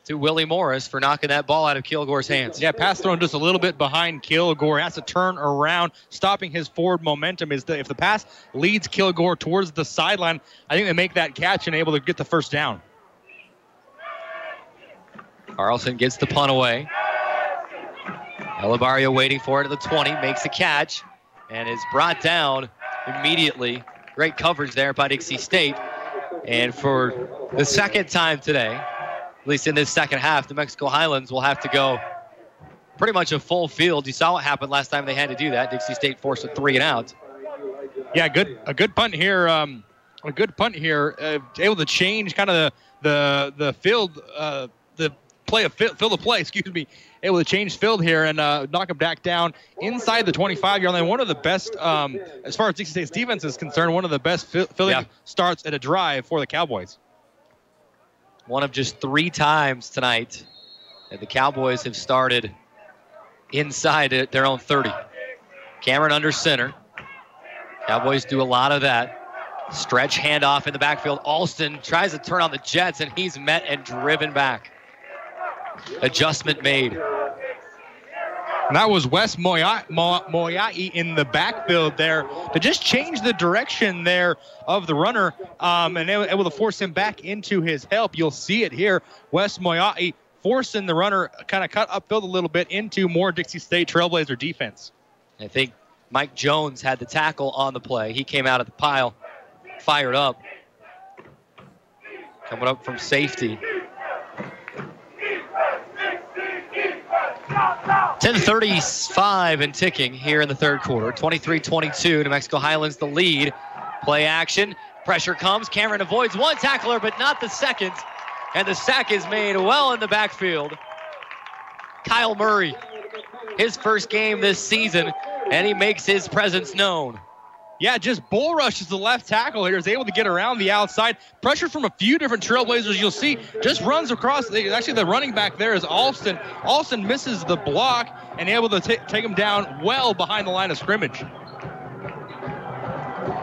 to Willie Morris for knocking that ball out of Kilgore's hands. Yeah, pass thrown just a little bit behind Kilgore. Has to turn around, stopping his forward momentum. If the pass leads Kilgore towards the sideline, I think they make that catch and able to get the first down. Carlson gets the punt away. Elibario waiting for it at the 20, makes a catch, and is brought down immediately. Great coverage there by Dixie State. And for the second time today, at least in this second half, the Mexico Highlands will have to go pretty much a full field. You saw what happened last time they had to do that. Dixie State forced a 3 and out. Yeah, a good punt here. Able to change kind of the field, fill the play. Excuse me. Able to change field here and knock him back down inside the 25-yard line. One of the best, as far as Dixie State's defense is concerned, one of the best filling starts at a drive for the Cowboys. One of just 3 times tonight that the Cowboys have started inside their own 30. Cameron under center. Cowboys do a lot of that. Stretch handoff in the backfield. Alston tries to turn on the Jets, and he's met and driven back. Adjustment made. And that was Wes Moyai in the backfield there to just change the direction there of the runner and able to force him back into his help. You'll see it here. Wes Moyai forcing the runner kind of cut upfield a little bit into more Dixie State Trailblazer defense. I think Mike Jones had the tackle on the play. He came out of the pile, fired up. Coming up from safety. 10:35 and ticking here in the third quarter. 23-22, New Mexico Highlands the lead. Play action, pressure comes. Cameron avoids one tackler, but not the second. And the sack is made well in the backfield. Kyle Murray, his first game this season, and he makes his presence known. Yeah, just bull rushes the left tackle here. Is able to get around the outside. Pressure from a few different Trailblazers. You'll see just runs across. Actually, the running back there is Alston. Alston misses the block and able to take him down well behind the line of scrimmage.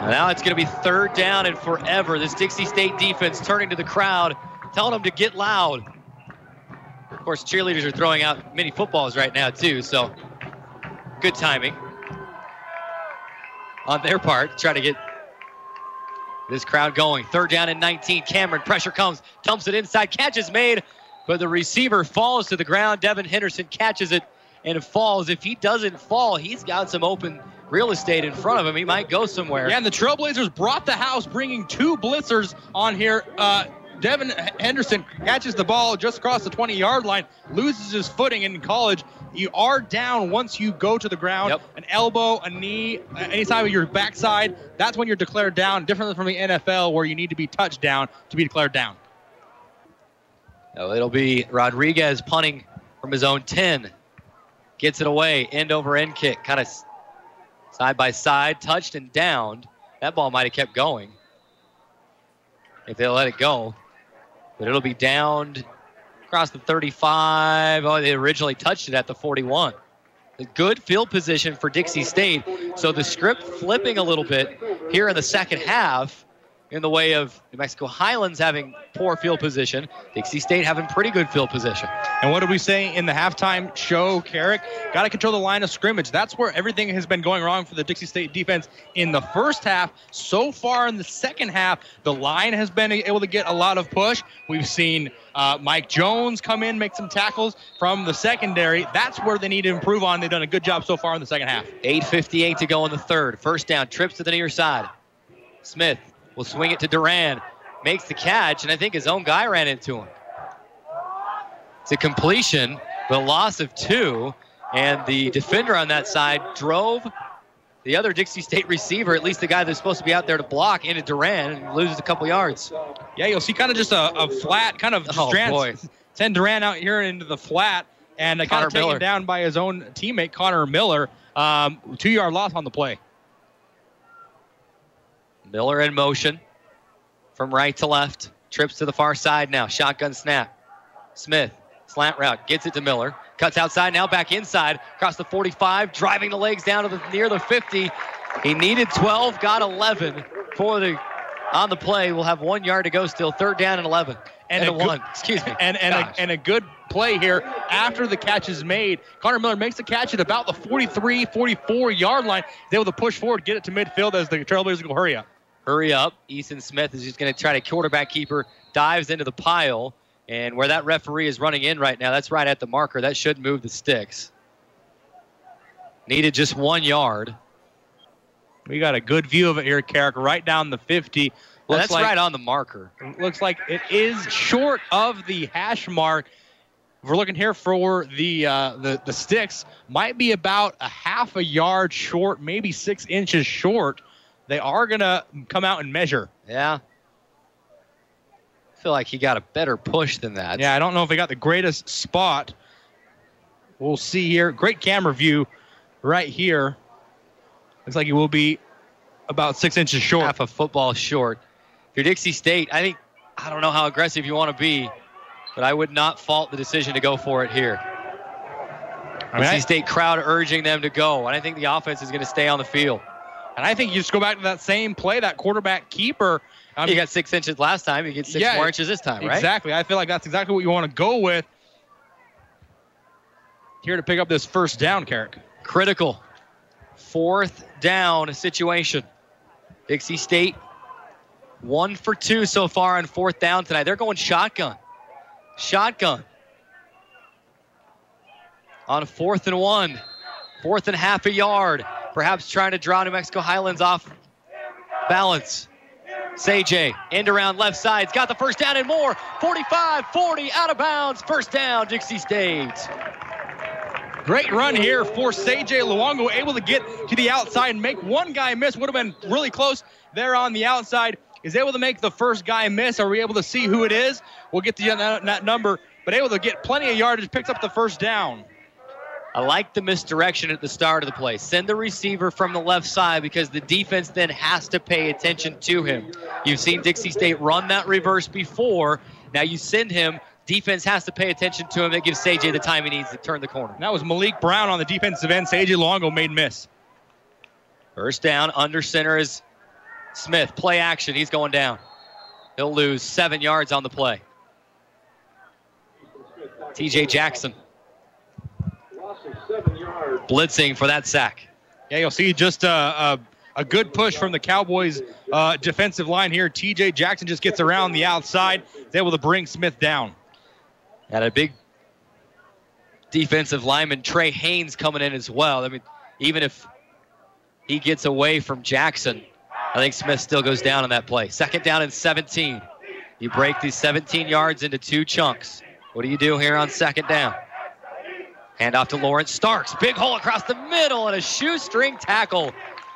Now it's going to be 3rd down and forever. This Dixie State defense turning to the crowd, telling them to get loud. Of course, cheerleaders are throwing out mini footballs right now, too, so good timing on their part, try to get this crowd going. 3rd down and 19. Cameron, pressure comes, dumps it inside, catch is made, but the receiver falls to the ground. Devin Henderson catches it and falls. If he doesn't fall, he's got some open real estate in front of him. He might go somewhere. Yeah, and the Trailblazers brought the house, bringing 2 blitzers on here. Devin Henderson catches the ball just across the 20-yard line, loses his footing. In college, you are down once you go to the ground. Yep. An elbow, a knee, anytime your backside, that's when you're declared down, differently from the NFL where you need to be touched down to be declared down. So it'll be Rodriguez punting from his own 10. Gets it away, end over end kick, kind of side by side, touched and downed. That ball might have kept going if they let it go. But it'll be downed across the 35. Oh, they originally touched it at the 41. A good field position for Dixie State. So the script flipping a little bit here in the second half in the way of New Mexico Highlands having poor field position, Dixie State having pretty good field position. And what did we say in the halftime show, Carrick? Got to control the line of scrimmage. That's where everything has been going wrong for the Dixie State defense in the first half. So far in the second half, the line has been able to get a lot of push. We've seen Mike Jones come in, make some tackles from the secondary. That's where they need to improve on. They've done a good job so far in the second half. 8:58 to go in the third. First down, trips to the near side. Smith will swing it to Duran. Makes the catch, and I think his own guy ran into him. It's a completion, but a loss of 2. And the defender on that side drove the other Dixie State receiver, at least the guy that's supposed to be out there to block, into Duran and loses a couple yards. Yeah, you'll see kind of just a flat, kind of send Duran out here into the flat, and kind of taken down by his own teammate, Connor Miller. 2-yard loss on the play. Miller in motion from right to left. Trips to the far side now. Shotgun snap. Smith, slant route, gets it to Miller. Cuts outside, now back inside. Across the 45, driving the legs down to near the 50. He needed 12, got 11 on the play. We'll have 1 yard to go still. Third down and 11. And a good play here after the catch is made. Connor Miller makes the catch at about the 43, 44-yard line. He's able to push forward, get it to midfield as the Trailblazers go hurry up. Hurry up. Easton Smith is just going to try to quarterback keeper, dives into the pile. And where that referee is running in right now, that's right at the marker. That should move the sticks. Needed just 1 yard. We got a good view of it here, Carrick, right down the 50. Well, that's right on the marker. Looks like it is short of the hash mark. If we're looking here for the sticks, might be about a half a yard short, maybe 6 inches short. They are going to come out and measure. Yeah. I feel like he got a better push than that. Yeah, I don't know if he got the greatest spot. We'll see here. Great camera view right here. Looks like he will be about 6 inches short. Half a football short. If you're Dixie State, I don't know how aggressive you want to be, but I would not fault the decision to go for it here. Dixie State crowd urging them to go, and I think the offense is going to stay on the field. And I think you just go back to that same play, that quarterback keeper. You got 6 inches last time. You get 6 more inches this time, right? Exactly. I feel like that's exactly what you want to go with here to pick up this first down, Carrick. Critical. 4th down situation. Dixie State 1 for 2 so far on 4th down tonight. They're going shotgun. Shotgun. On 4th and 1. 4th and half a yard. Perhaps trying to draw New Mexico Highlands off balance. Sajay, end around left side. He's got the first down and more. 45, 40, out of bounds. First down, Dixie State. Great run here for Sajay Luongo, able to get to the outside and make one guy miss. Would have been really close there on the outside. Is able to make the first guy miss. Are we able to see who it is? We'll get to that number, but able to get plenty of yardage, picks up the first down. I like the misdirection at the start of the play. Send the receiver from the left side because the defense then has to pay attention to him. You've seen Dixie State run that reverse before. Now you send him. Defense has to pay attention to him. That gives Sajay the time he needs to turn the corner. And that was Malik Brown on the defensive end. Sajay Luongo made miss. First down, under center is Smith. Play action. He's going down. He'll lose 7 yards on the play. TJ Jackson blitzing for that sack. Yeah, you'll see just a good push from the Cowboys defensive line here. TJ Jackson just gets around the outside. He's able to bring Smith down. And a big defensive lineman, Trey Haynes, coming in as well. I mean, even if he gets away from Jackson, I think Smith still goes down on that play. 2nd down and 17. You break these 17 yards into 2 chunks. What do you do here on 2nd down? Hand off to Lawrence Starks. Big hole across the middle and a shoestring tackle.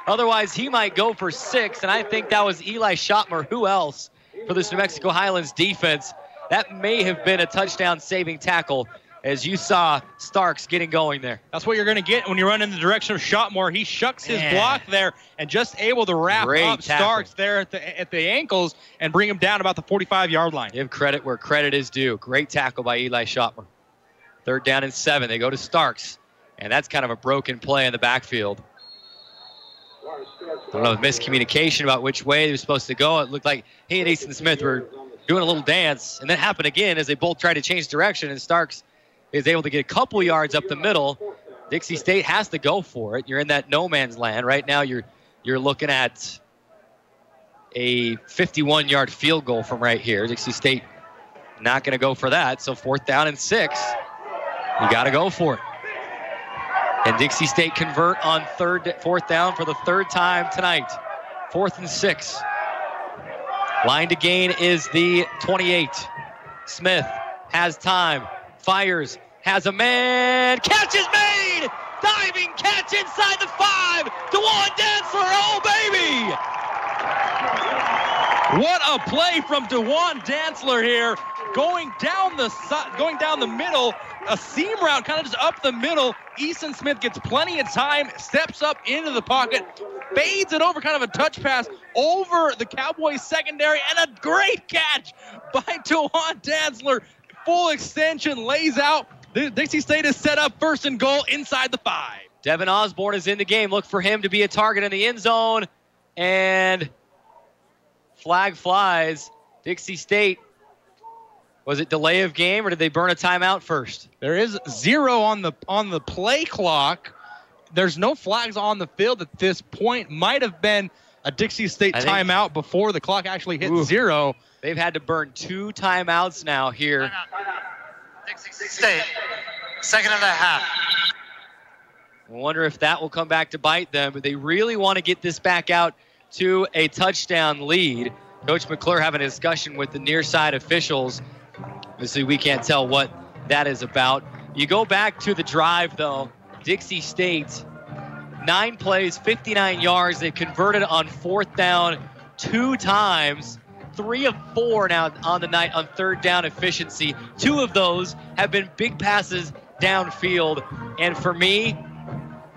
Otherwise, he might go for 6, and I think that was Eli Schottmer. Who else for this New Mexico Highlands defense? That may have been a touchdown-saving tackle, as you saw Starks getting going there. That's what you're going to get when you run in the direction of Shotmore. He shucks his block there and just able to wrap up Starks there at the ankles and bring him down about the 45-yard line. Give credit where credit is due. Great tackle by Eli Shotmore. 3rd down and 7. They go to Starks, and that's kind of a broken play in the backfield. I don't know, miscommunication about which way they were supposed to go. It looked like he and Easton Smith were doing a little dance, and that happened again as they both tried to change direction, and Starks is able to get a couple yards up the middle. Dixie State has to go for it. You're in that no man's land. Right now you're looking at a 51-yard field goal from right here. Dixie State not going to go for that, so 4th down and 6. You got to go for it. And Dixie State convert on 4th down for the 3rd time tonight. 4th and 6. Line to gain is the 28. Smith has time. Fires, has a man, catch is made! Diving catch inside the 5, DeJuan Dantzler, oh baby! What a play from DeJuan Dantzler here, going down the middle, a seam route kind of just up the middle. Easton Smith gets plenty of time, steps up into the pocket, fades it over, kind of a touch pass over the Cowboys secondary, and a great catch by DeJuan Dantzler. Full extension, lays out. Dixie State is set up 1st and goal inside the 5. Devin Osborne is in the game. Look for him to be a target in the end zone. And flag flies. Dixie State, was it delay of game or did they burn a timeout first? There is 0 on the play clock. There's no flags on the field at this point. Might have been a Dixie State timeout before the clock actually hit 0. They've had to burn 2 timeouts now here. Dixie State, 2nd and a half. I wonder if that will come back to bite them, but they really want to get this back out to a touchdown lead. Coach McClure having a discussion with the near side officials. Obviously, we can't tell what that is about. You go back to the drive, though. Dixie State, 9 plays, 59 yards. They've converted on 4th down 2 times. 3 of 4 now on the night on 3rd down efficiency. 2 of those have been big passes downfield. And for me,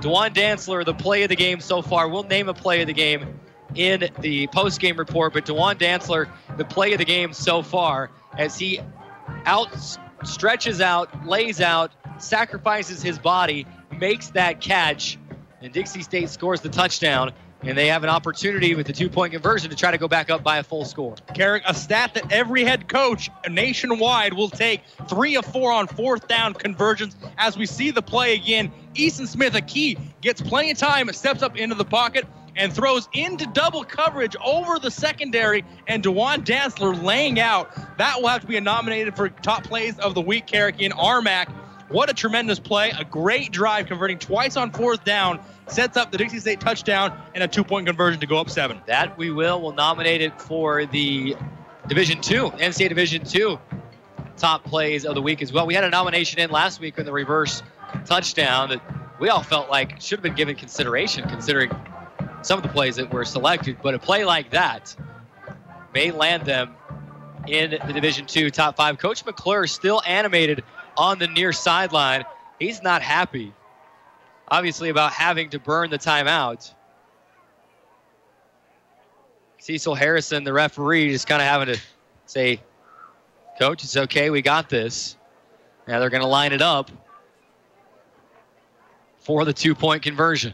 DeJuan Dantzler, the play of the game so far. We'll name a play of the game in the post-game report, but DeJuan Dantzler, the play of the game so far, as he stretches out, lays out, sacrifices his body, makes that catch, and Dixie State scores the touchdown. And they have an opportunity with the 2-point conversion to try to go back up by a full score. Carrick, a stat that every head coach nationwide will take. 3 of 4 on 4th down conversions. As we see the play again, Easton Smith, a key, gets plenty of time, steps up into the pocket, and throws into double coverage over the secondary, and DeJuan Dantzler laying out. That will have to be nominated for top plays of the week, Carrick, in RMAC. What a tremendous play. A great drive, converting twice on 4th down. Sets up the Dixie State touchdown and a 2-point conversion to go up 7. That we will. We'll nominate it for the Division II, NCAA Division II top plays of the week as well. We had a nomination in last week in the reverse touchdown that we all felt like should have been given consideration considering some of the plays that were selected. But a play like that may land them in the Division II top 5. Coach McClure still animated on the near sideline. He's not happy, obviously, about having to burn the timeout. Cecil Harrison, the referee, just kind of having to say, Coach, it's okay, we got this. Now they're going to line it up for the 2-point conversion.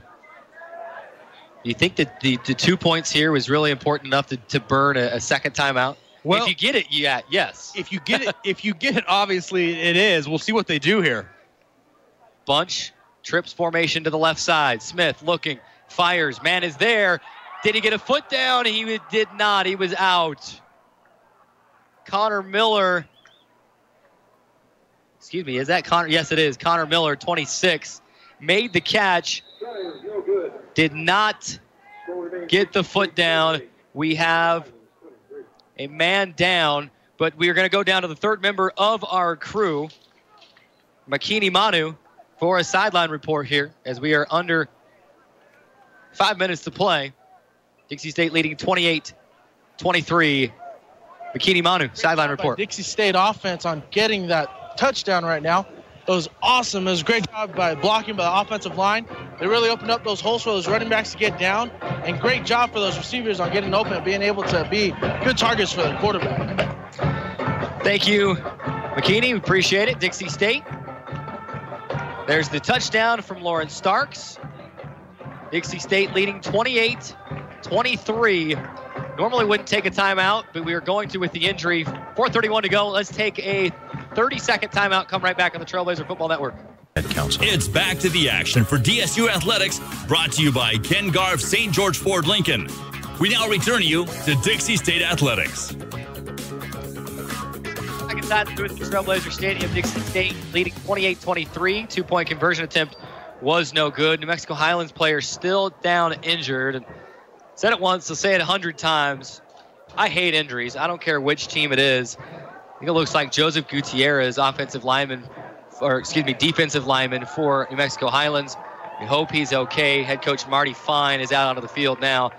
Do you think that the 2 points here was really important enough to burn a second timeout? Well, if you get it, yes. If you get it, obviously it is. We'll see what they do here. Bunch, trips formation to the left side. Smith looking, fires, man is there. Did he get a foot down? He did not. He was out. Connor Miller. Excuse me, is that Connor? Yes, it is. Connor Miller, 26, made the catch. Did not get the foot down. We have a man down, but we are going to go down to the 3rd member of our crew, Makini Manu, for a sideline report here as we are under 5 minutes to play. Dixie State leading 28-23 Bikini Manu, sideline report. Dixie State offense on getting that touchdown right now. It was awesome. It was a great job by blocking by the offensive line. They really opened up those holes for those running backs to get down. And great job for those receivers on getting open and being able to be good targets for the quarterback. Thank you, McKinney. We appreciate it. Dixie State. There's the touchdown from Lauren Starks. Dixie State leading 28-23. Normally wouldn't take a timeout, but we are going to with the injury. 4:31 to go. Let's take a 30-second timeout. Come right back on the Trailblazer Football Network. It's back to the action for DSU Athletics, brought to you by Ken Garff St. George Ford Lincoln. We now return you to Dixie State Athletics. Second time through the Trailblazer Stadium, Dixie State leading 28-23. Two-point conversion attempt was no good. New Mexico Highlands player still down injured. Said it once, I'll say it 100 times. I hate injuries. I don't care which team it is. I think it looks like Joseph Gutierrez, defensive lineman for New Mexico Highlands. We hope he's okay. Head coach Marty Fine is out onto the field now.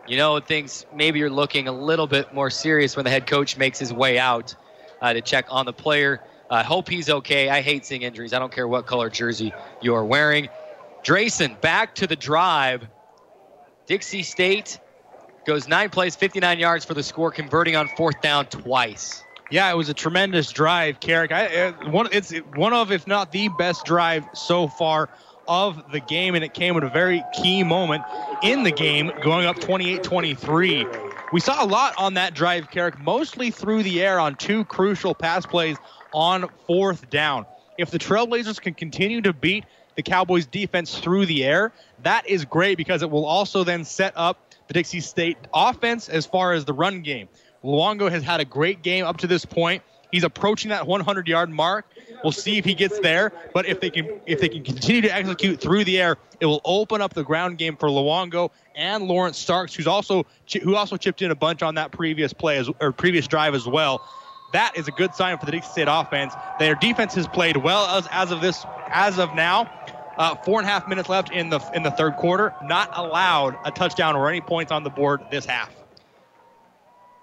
You know, things maybe you're looking a little bit more serious when the head coach makes his way out to check on the player. I hope he's okay. I hate seeing injuries. I don't care what color jersey you are wearing. Drayson back to the drive. Dixie State goes 9 plays, 59 yards for the score, converting on 4th down twice. Yeah, it was a tremendous drive, Carrick. It's one of, if not the best drive so far of the game, and it came at a very key moment in the game, going up 28-23. We saw a lot on that drive, Carrick, mostly through the air on 2 crucial pass plays on 4th down. If the Trailblazers can continue to beat the Cowboys defense through the air, that is great because it will also then set up the Dixie State offense as far as the run game. Luongo has had a great game up to this point. He's approaching that 100-yard mark. We'll see if he gets there, but if they can continue to execute through the air, it will open up the ground game for Luongo and Lawrence Starks, who also chipped in a bunch on that previous drive as well. That is a good sign for the Dixie State offense. Their defense has played well as of now. 4.5 minutes left in the third quarter. Not allowed a touchdown or any points on the board this half.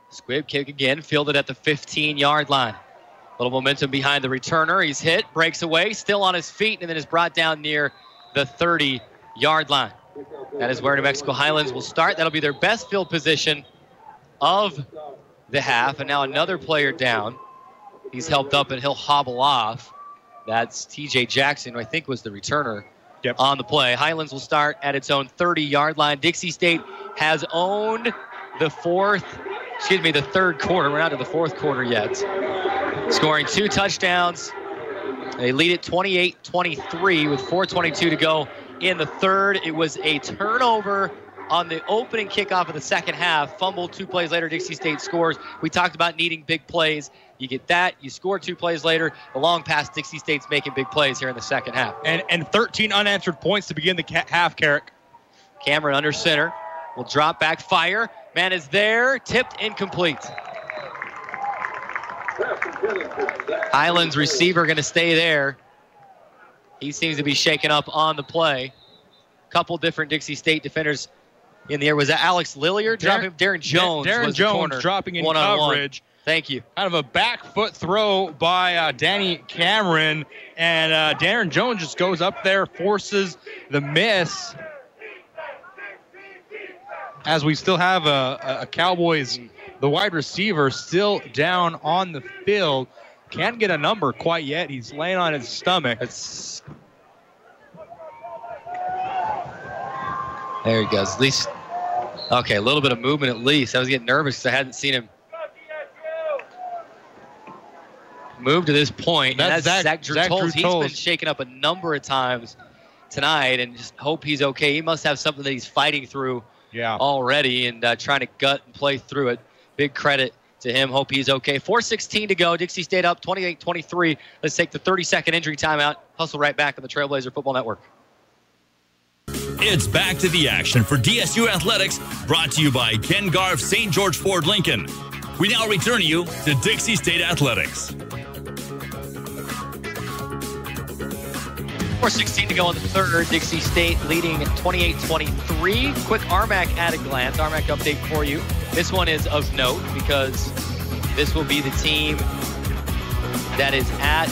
Squib kick again, fielded at the 15-yard line. A little momentum behind the returner. He's hit, breaks away, still on his feet, and then is brought down near the 30-yard line. That is where New Mexico Highlands will start. That'll be their best field position of the half. And now another player down. He's helped up and he'll hobble off. That's TJ Jackson, who I think was the returner on the play. Highlands will start at its own 30-yard line. Dixie State has owned the third quarter. We're not to the fourth quarter yet. Scoring 2 touchdowns. They lead it 28-23 with 4:22 to go in the third. It was a turnover on the opening kickoff of the second half. Fumbled 2 plays later, Dixie State scores. We talked about needing big plays. You get that, you score 2 plays later. The long pass, Dixie State's making big plays here in the second half. And 13 unanswered points to begin the half, Carrick. Cameron under center. Will drop back, fire. Man is there, tipped, incomplete. Highlands receiver going to stay there. He seems to be shaken up on the play. Couple different Dixie State defenders in the air. Was that Alex Lilliard? Darren Jones. Darren Jones dropping in coverage. Thank you. Kind of a back foot throw by Danny Cameron. And Darren Jones just goes up there, forces the miss. As we still have a Cowboys, the wide receiver still down on the field. Can't get a number quite yet. He's laying on his stomach. There he goes. At least, okay, a little bit of movement at least. I was getting nervous because I hadn't seen him move to this point. That's Zach Drutolz. He's been shaken up a number of times tonight, and just hope he's okay. He must have something that he's fighting through already and trying to gut and play through it. Big credit to him. Hope he's okay. 4:16 to go. Dixie State up 28-23. Let's take the 30-second injury timeout. Hustle right back on the Trailblazer Football Network. It's back to the action for DSU Athletics, brought to you by Ken Garff St. George Ford Lincoln. We now return you to Dixie State Athletics. 4:16 to go in the third. Dixie State leading 28-23. Quick RMAC at a glance. RMAC update for you. This one is of note because This will be the team that is at.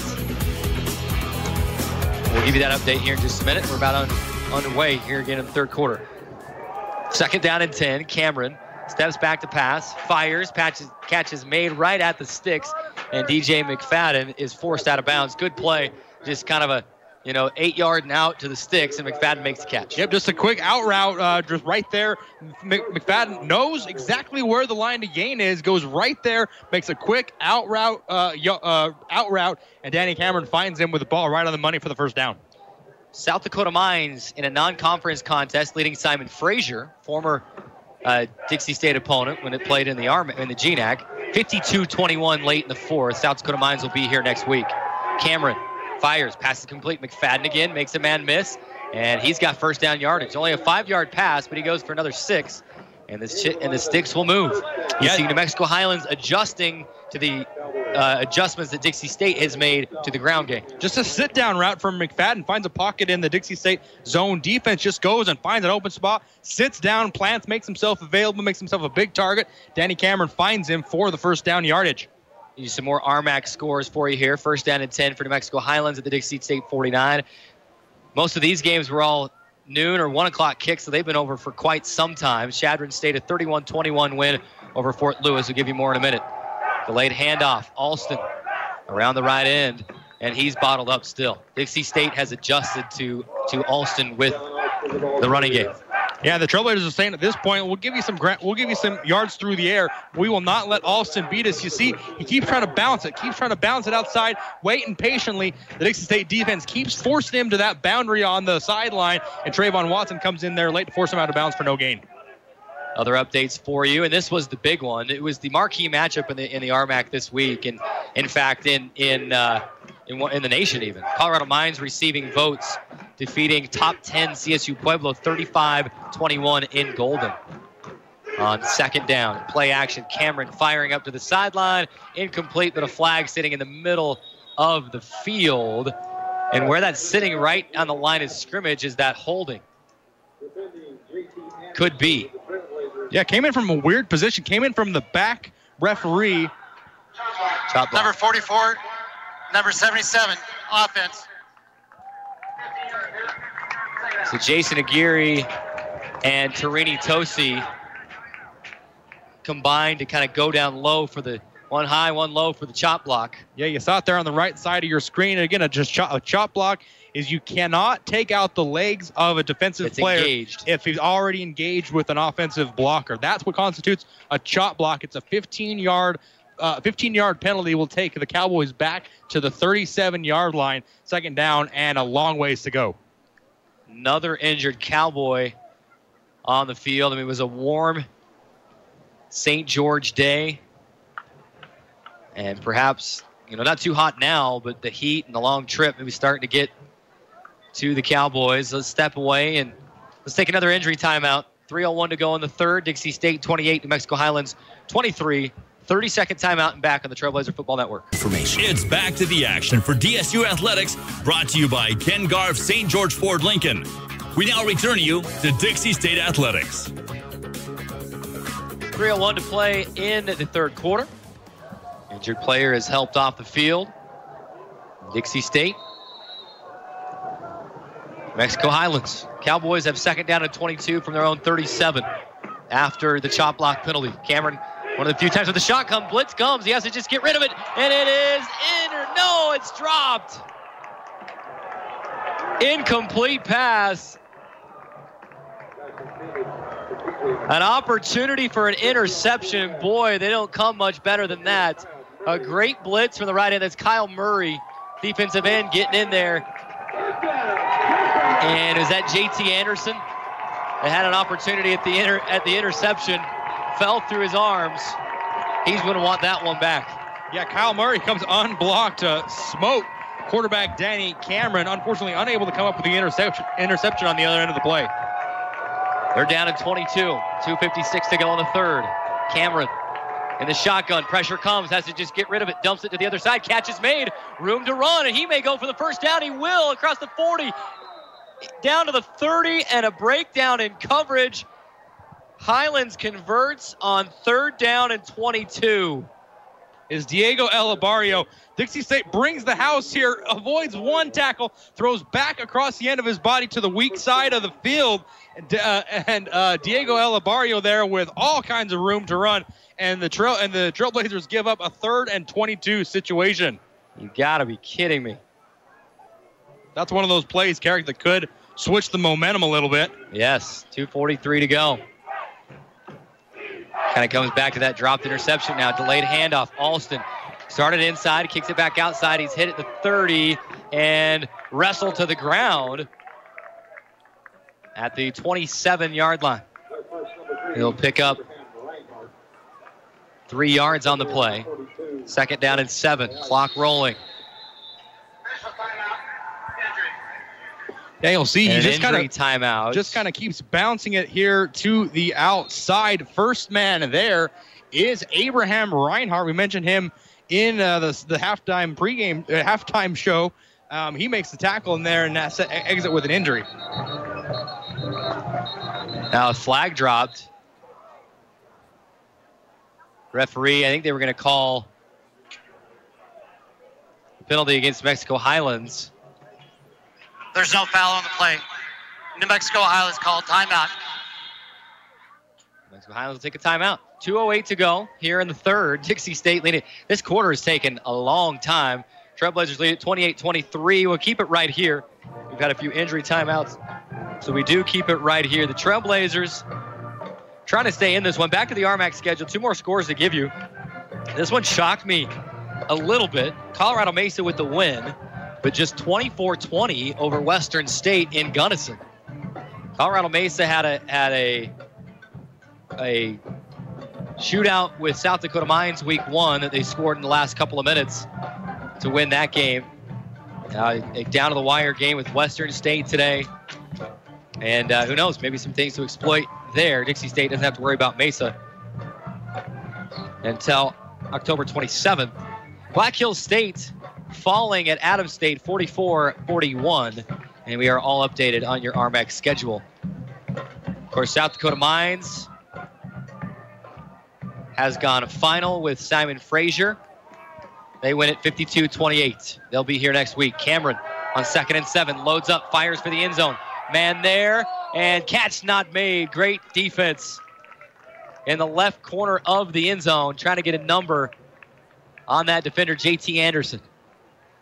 We'll give you that update here in just a minute. We're about underway here again in the third quarter. Second down and 10. Cameron steps back to pass, fires, catches made right at the sticks, and DJ McFadden is forced out of bounds. Good play, just kind of a 8-yard and out to the sticks, and McFadden makes the catch. Yep, just a quick out route, just right there. McFadden knows exactly where the line to gain is, goes right there, makes a quick out route, and Danny Cameron finds him with the ball right on the money for the first down. South Dakota Mines in a non-conference contest leading Simon Frazier, former Dixie State opponent when it played in the GNAC. 52-21 late in the fourth. South Dakota Mines will be here next week. Cameron fires, passes complete. McFadden again makes a man miss, and he's got first down yardage. Only a 5-yard pass, but he goes for another 6, and the sticks will move. You see New Mexico Highlands adjusting to the adjustments that Dixie State has made to the ground game. Just a sit-down route from McFadden, finds a pocket in the Dixie State zone. Defense just goes and finds an open spot, sits down, plants, makes himself available, makes himself a big target. Danny Cameron finds him for the first down yardage. Use some more RMAC scores for you here. First down and 10 for New Mexico Highlands at the Dixie State 49. Most of these games were all noon or 1 o'clock kicks, so they've been over for quite some time. Chadron State a 31-21 win over Fort Lewis. We'll give you more in a minute. Delayed handoff. Alston around the right end, and he's bottled up still. Dixie State has adjusted to Alston with the running game. Yeah, the Trailblazers are saying at this point, we'll give you some yards through the air. We will not let Alston beat us. You see, he keeps trying to bounce it outside, waiting patiently. The Dixie State defense keeps forcing him to that boundary on the sideline, and Trayvon Watson comes in there late to force him out of bounds for no gain. Other updates for you, and this was the big one. It was the marquee matchup in the RMAC this week, and in fact in the nation even. Colorado Mines receiving votes, defeating top 10 CSU Pueblo 35-21 in Golden. On second down, play action, Cameron firing up to the sideline, incomplete, but a flag sitting in the middle of the field. And where that's sitting right on the line of scrimmage is that holding. Could be. Yeah, came in from a weird position, came in from the back referee. Number 44, number 77, offense. So Jason Aguirre and Tarini Tosi combined to kind of go down low for the one high, one low for the chop block. Yeah, you saw it there on the right side of your screen. And again, a chop block is you cannot take out the legs of a defensive player engaged. If he's already engaged with an offensive blocker. That's what constitutes a chop block. It's a 15-yard penalty. Will take the Cowboys back to the 37-yard line. Second down and a long ways to go. Another injured Cowboy on the field. I mean, it was a warm St. George day. And perhaps, not too hot now, but the heat and the long trip maybe starting to get to the Cowboys. Let's step away and let's take another injury timeout. 3:01 to go in the third. Dixie State 28, New Mexico Highlands 23. 30-second timeout and back on the Trailblazer Football Network. It's back to the action for DSU Athletics, brought to you by Ken Garff St. George Ford Lincoln. We now return you to Dixie State Athletics. 3:01 to play in the third quarter. Injured player is helped off the field. Dixie State. Mexico Highlands. Cowboys have second down and 22 from their own 37 after the chop block penalty. Cameron, one of the few times with the shotgun blitz comes. He has to just get rid of it, and it is in or no, it's dropped. Incomplete pass. An opportunity for an interception. Boy, they don't come much better than that. A great blitz from the right end. That's Kyle Murray, defensive end, getting in there. And is that JT Anderson? They had an opportunity at the interception. Fell through his arms. He's going to want that one back. Yeah, Kyle Murray comes unblocked to smoke quarterback Danny Cameron. Unfortunately, unable to come up with the interception on the other end of the play. They're down at 22. 2:56 to go in the third. Cameron in the shotgun. Pressure comes. Has to just get rid of it. Dumps it to the other side. Catch is made. Room to run. And he may go for the first down. He will across the 40. Down to the 30 and a breakdown in coverage. Highlands converts on third down and 22. is Diego Elibario. Dixie State brings the house here, avoids one tackle, throws back across the end of his body to the weak side of the field. And Diego Elibario there with all kinds of room to run. And the Trailblazers give up a 3rd and 22 situation. You got to be kidding me. That's one of those plays, Carrick, that could switch the momentum a little bit. Yes, 2:43 to go. Kind of comes back to that dropped interception now. Delayed handoff. Alston started inside, kicks it back outside. He's hit at the 30 and wrestled to the ground at the 27-yard line. He'll pick up 3 yards on the play. 2nd down and 7. Clock rolling. Yeah, you'll see he just kind of timeout. Just kind of keeps bouncing it here to the outside. First man there is Abraham Reinhardt. We mentioned him in the halftime pregame halftime show. He makes the tackle in there and exit with an injury. Now a flag dropped. Referee, I think they were going to call a penalty against Mexico Highlands. There's no foul on the play. New Mexico Highlands called timeout. Mexico Highlands will take a timeout. 2:08 to go here in the 3rd. Dixie State leading. This quarter has taken a long time. Trailblazers lead at 28-23. We'll keep it right here. We've had a few injury timeouts, so we do keep it right here. The Trailblazers trying to stay in this one. Back to the RMAC schedule. 2 more scores to give you. This one shocked me a little bit. Colorado Mesa with the win, but just 24-20 over Western State in Gunnison. Colorado Mesa had a shootout with South Dakota Mines week 1 that they scored in the last couple of minutes to win that game. A down-to-the-wire game with Western State today. And who knows, maybe some things to exploit there. Dixie State doesn't have to worry about Mesa until October 27th. Black Hills State falling at Adams State 44-41. And we are all updated on your RMAC schedule. Of course, South Dakota Mines has gone final with Simon Frazier. They win at 52-28. They'll be here next week. Cameron on 2nd and 7. Loads up, fires for the end zone. Man there, and catch not made. Great defense in the left corner of the end zone. Trying to get a number on that defender, JT Anderson.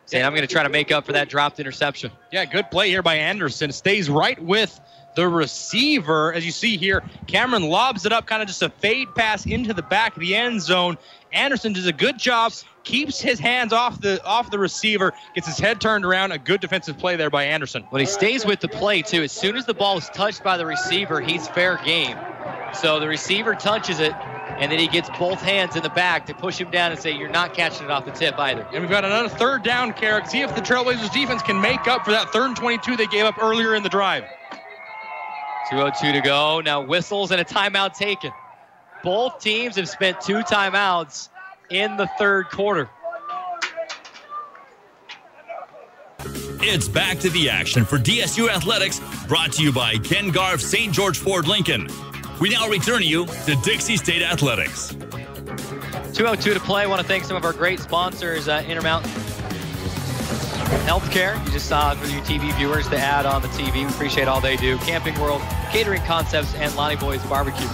Saying, I'm going to try to make up for that dropped interception. Yeah, good play here by Anderson. Stays right with the receiver. As you see here, Cameron lobs it up, kind of just a fade pass into the back of the end zone. Anderson does a good job, keeps his hands off the receiver, gets his head turned around. A good defensive play there by Anderson. Well, he stays with the play, too. As soon as the ball is touched by the receiver, he's fair game. So the receiver touches it, and then he gets both hands in the back to push him down and say, you're not catching it off the tip either. And we've got another 3rd down, Carrick. See if the Trailblazers defense can make up for that 3rd and 22 they gave up earlier in the drive. 2:02 to go. Now whistles and a timeout taken. Both teams have spent 2 timeouts in the 3rd quarter. It's back to the action for DSU Athletics, brought to you by Ken Garff St. George Ford Lincoln. We now return you to Dixie State Athletics. 2:02 to play. I want to thank some of our great sponsors, Intermountain Healthcare. You just saw for you TV viewers the ad on the TV. We appreciate all they do. Camping World, Catering Concepts, and Lonnie Boy's Barbecue.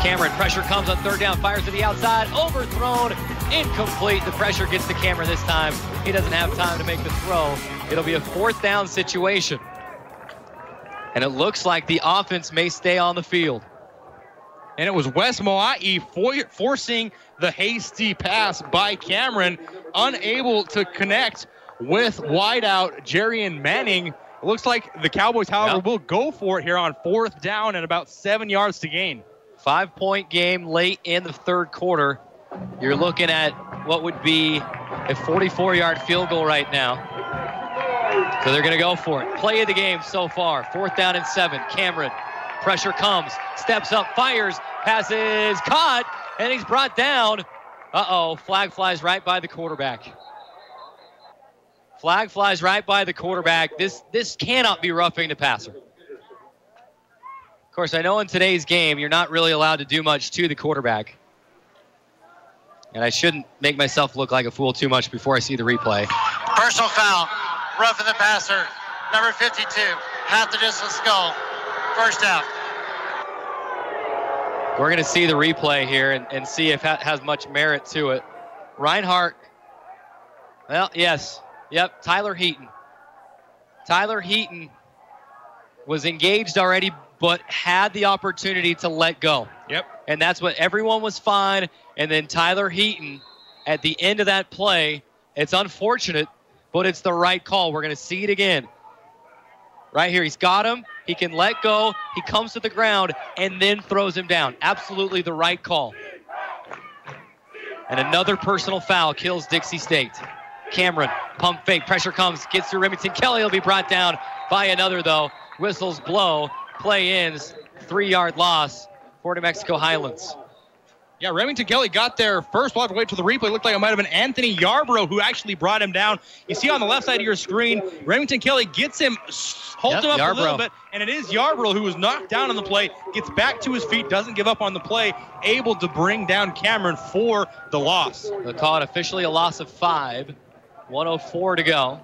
Cameron, pressure comes on 3rd down, fires to the outside, overthrown, incomplete. The pressure gets to Cameron this time. He doesn't have time to make the throw. It'll be a 4th down situation. And it looks like the offense may stay on the field. And it was Wes Moai forcing the hasty pass by Cameron, unable to connect with wideout Jerian Manning. It looks like the Cowboys, however, will go for it here on 4th down and about 7 yards to gain. 5-point game late in the 3rd quarter. You're looking at what would be a 44-yard field goal right now. So they're going to go for it. Play of the game so far. 4th down and 7. Cameron, pressure comes, steps up, fires, passes, caught, and he's brought down. Flag flies right by the quarterback. Flag flies right by the quarterback. This cannot be roughing the passer. Of course, I know in today's game, you're not really allowed to do much to the quarterback. And I shouldn't make myself look like a fool too much before I see the replay. Personal foul, roughing the passer, number 52, half the distance goal, first out. We're going to see the replay here and see if that has much merit to it. Reinhardt, well, yes, yep, Tyler Heaton. Tyler Heaton was engaged already, but had the opportunity to let go. Yep. And that's what everyone was fine. And then Tyler Heaton, at the end of that play, it's unfortunate, but it's the right call. We're going to see it again. Right here, he's got him. He can let go. He comes to the ground and then throws him down. Absolutely the right call. And another personal foul kills Dixie State. Cameron, pump fake, pressure comes, gets through Remington. Kelly will be brought down by another, though. Whistles blow, play ends, 3-yard loss for New Mexico Highlands. Yeah, Remington Kelly got there first. We'll have to wait till the replay. It looked like it might have been Anthony Yarbrough who actually brought him down. You see on the left side of your screen, Remington Kelly gets him, holds him up a little bit, and it is Yarbrough who was knocked down on the play, gets back to his feet, doesn't give up on the play, able to bring down Cameron for the loss. They'll call it officially a loss of 5. 1:04 to go.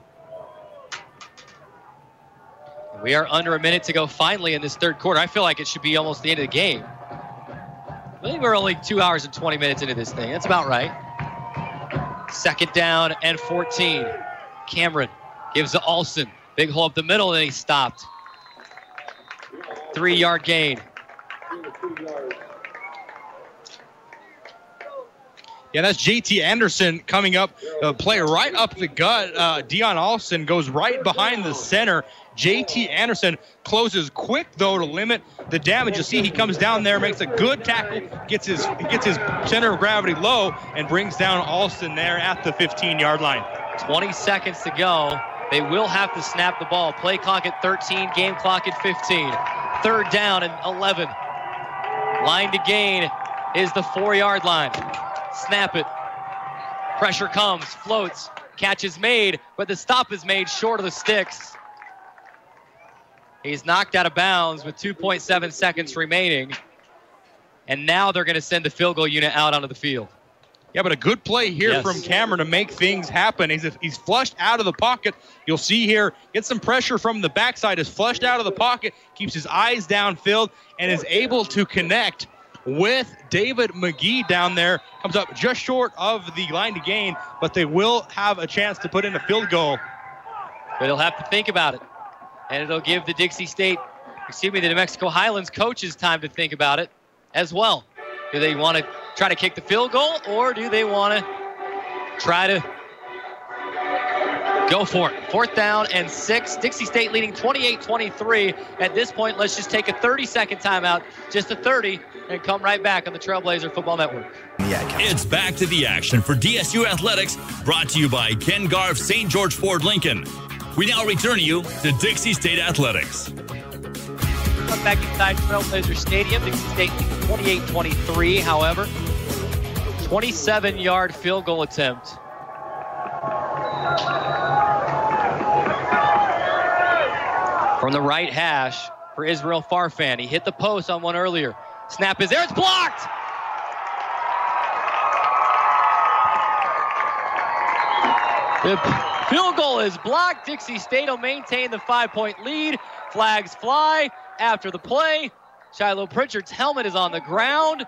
We are under a minute to go finally in this third quarter. I feel like it should be almost the end of the game. I think we're only 2 hours and 20 minutes into this thing. That's about right. Second down and 14. Cameron gives to Alston. Big hole up the middle, and he stopped. 3-yard gain. Yeah, that's JT Anderson coming up. Play right up the gut. Dion Alston goes right behind the center. JT Anderson closes quick, though, to limit the damage. You see he comes down there, makes a good tackle, gets his center of gravity low, and brings down Alston there at the 15-yard line. 20 seconds to go. They will have to snap the ball. Play clock at 13, game clock at 15. Third down and 11. Line to gain is the 4-yard line. Snap it. Pressure comes, floats, catch is made, but the stop is made short of the sticks. He's knocked out of bounds with 2.7 seconds remaining. And now they're going to send the field goal unit out onto the field. Yeah, but a good play here from Cameron to make things happen. He's flushed out of the pocket. You'll see here, gets some pressure from the backside, is flushed out of the pocket, keeps his eyes downfield, and is able to connect with David McGee down there. Comes up just short of the line to gain, but they will have a chance to put in a field goal. But he'll have to think about it. And it'll give the the New Mexico Highlands coaches time to think about it as well. Do they want to try to kick the field goal, or do they want to try to go for it? 4th down and 6. Dixie State leading 28-23. At this point, let's just take a 30-second timeout, just a 30, and come right back on the Trailblazer Football Network. It's back to the action for DSU Athletics, brought to you by Ken Garff St. George Ford Lincoln. We now return you to Dixie State Athletics. Come back inside Trailblazer Stadium. Dixie State 28-23, however. 27-yard field goal attempt. From the right hash for Israel Farfan. He hit the post on one earlier. Snap is there. It's blocked! The field goal is blocked. Dixie State will maintain the 5-point lead. Flags fly after the play. Shiloh Pritchard's helmet is on the ground.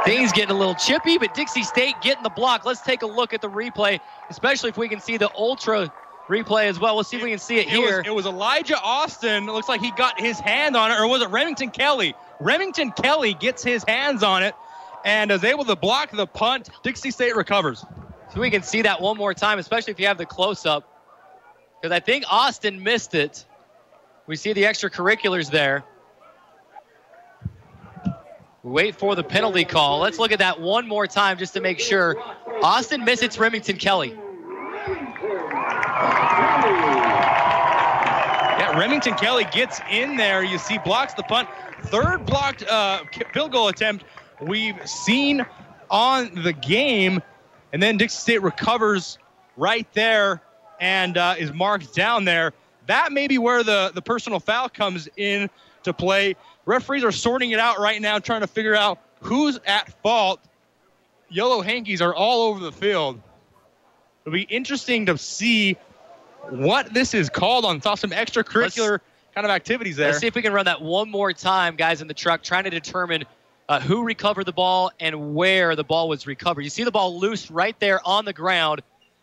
Things getting a little chippy, but Dixie State getting the block. Let's take a look at the replay, especially if we can see the ultra replay as well. We'll see if we can see it here. It was Elijah Austin. It looks like he got his hand on it, or was it Remington Kelly? Remington Kelly gets his hands on it and is able to block the punt. Dixie State recovers. So we can see that one more time, especially if you have the close-up, because I think Austin missed it. We see the extracurriculars there. We wait for the penalty call. Let's look at that one more time just to make sure. Austin missed it. It's Remington Kelly. Yeah, Remington Kelly gets in there. You see, blocks the punt. Third blocked field goal attempt we've seen on the game. And then Dixie State recovers right there and is marked down there. That may be where the personal foul comes in to play. Referees are sorting it out right now, trying to figure out who's at fault? Yellow hankies are all over the field. It'll be interesting to see what this is called on. Saw some extracurricular kind of activities there. Let's see if we can run that one more time, guys in the truck, trying to determine who recovered the ball and where the ball was recovered. You see the ball loose right there on the ground,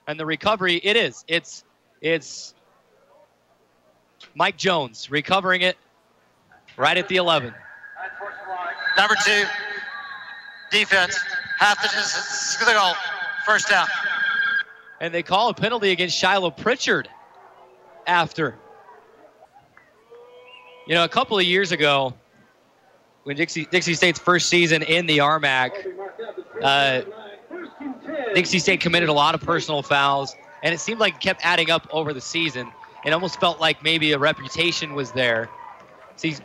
and the recovery, it's Mike Jones recovering it right at the 11. Number 2, defense. Half the distance to the goal. First down. And they call a penalty against Shiloh Pritchard after. You know, a couple of years ago, when Dixie State's first season in the RMAC, Dixie State committed a lot of personal fouls, and it seemed like it kept adding up over the season. It almost felt like maybe a reputation was there. See,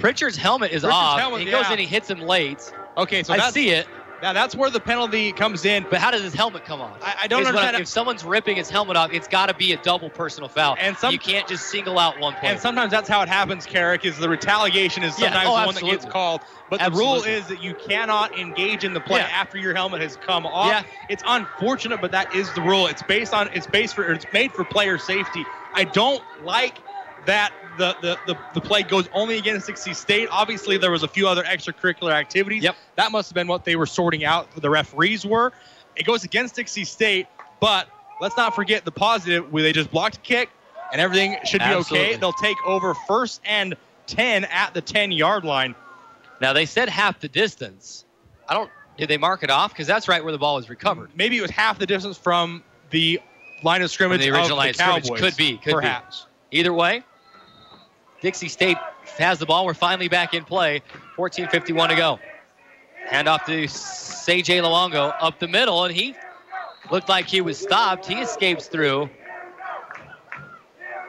Pritchard's helmet is off. He goes in, he hits him late. Okay, so I see it. Now that's where the penalty comes in. But how does his helmet come off? I don't understand. If someone's ripping his helmet off, it's got to be a double personal foul. And you can't just single out one player. And sometimes that's how it happens, Carrick, is the retaliation is sometimes the one that gets called. But the rule is that you cannot engage in the play after your helmet has come off. Yeah. It's unfortunate, but that is the rule. It's made for player safety. I don't like that the play goes only against Dixie State. Obviously, there was a few other extracurricular activities. Yep. That must have been what they were sorting out, the referees were. It goes against Dixie State, but let's not forget the positive where they just blocked a kick and everything should be okay. They'll take over 1st and 10 at the 10-yard line. Now, they said half the distance. Did they mark it off? Because that's right where the ball was recovered. Maybe it was half the distance from the line of scrimmage the original line of Cowboys. Scrimmage. Could be. Perhaps. Either way, Dixie State has the ball. We're finally back in play. 14:51 to go. Hand off to C.J. Luongo up the middle, and he looked like he was stopped. He escapes through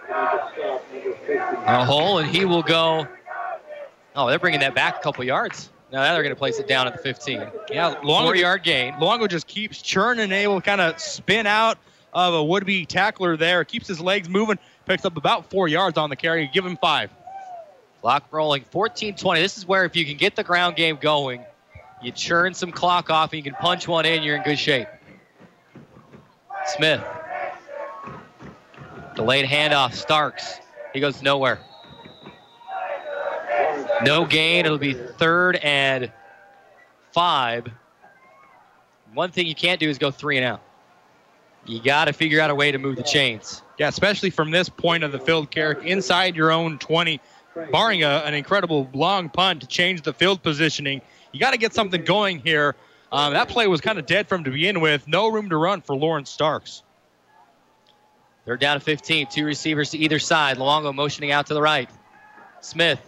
a hole, and he will go. Oh, they're bringing that back a couple yards. Now they're going to place it down at the 15. Yeah, 4-yard gain. Luongo just keeps churning and able to kind of spin out of a would-be tackler there. Keeps his legs moving. Picks up about 4 yards on the carry. Give him 5. Clock rolling, 14:20. This is where if you can get the ground game going, you churn some clock off and you can punch one in, you're in good shape. Smith. Delayed handoff, Starks. He goes nowhere. No gain. It'll be 3rd and 5. One thing you can't do is go 3 and out. You got to figure out a way to move the chains. Yeah, especially from this point of the field, Carrick, inside your own 20, barring an incredible long punt to change the field positioning. You got to get something going here. That play was kind of dead from to begin with. No room to run for Lawrence Starks. They're down to 15. 2 receivers to either side. Luongo motioning out to the right. Smith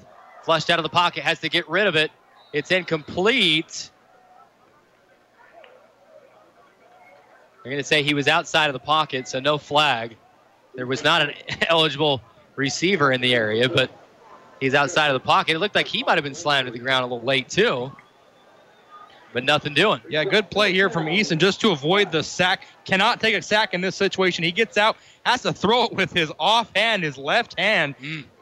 flushed out of the pocket, has to get rid of it. It's incomplete. They're going to say he was outside of the pocket, so no flag. There was not an eligible receiver in the area, but he's outside of the pocket. It looked like he might have been slammed to the ground a little late, too. But nothing doing. Yeah, good play here from Easton just to avoid the sack. Cannot take a sack in this situation. He gets out, has to throw it with his offhand, his left hand.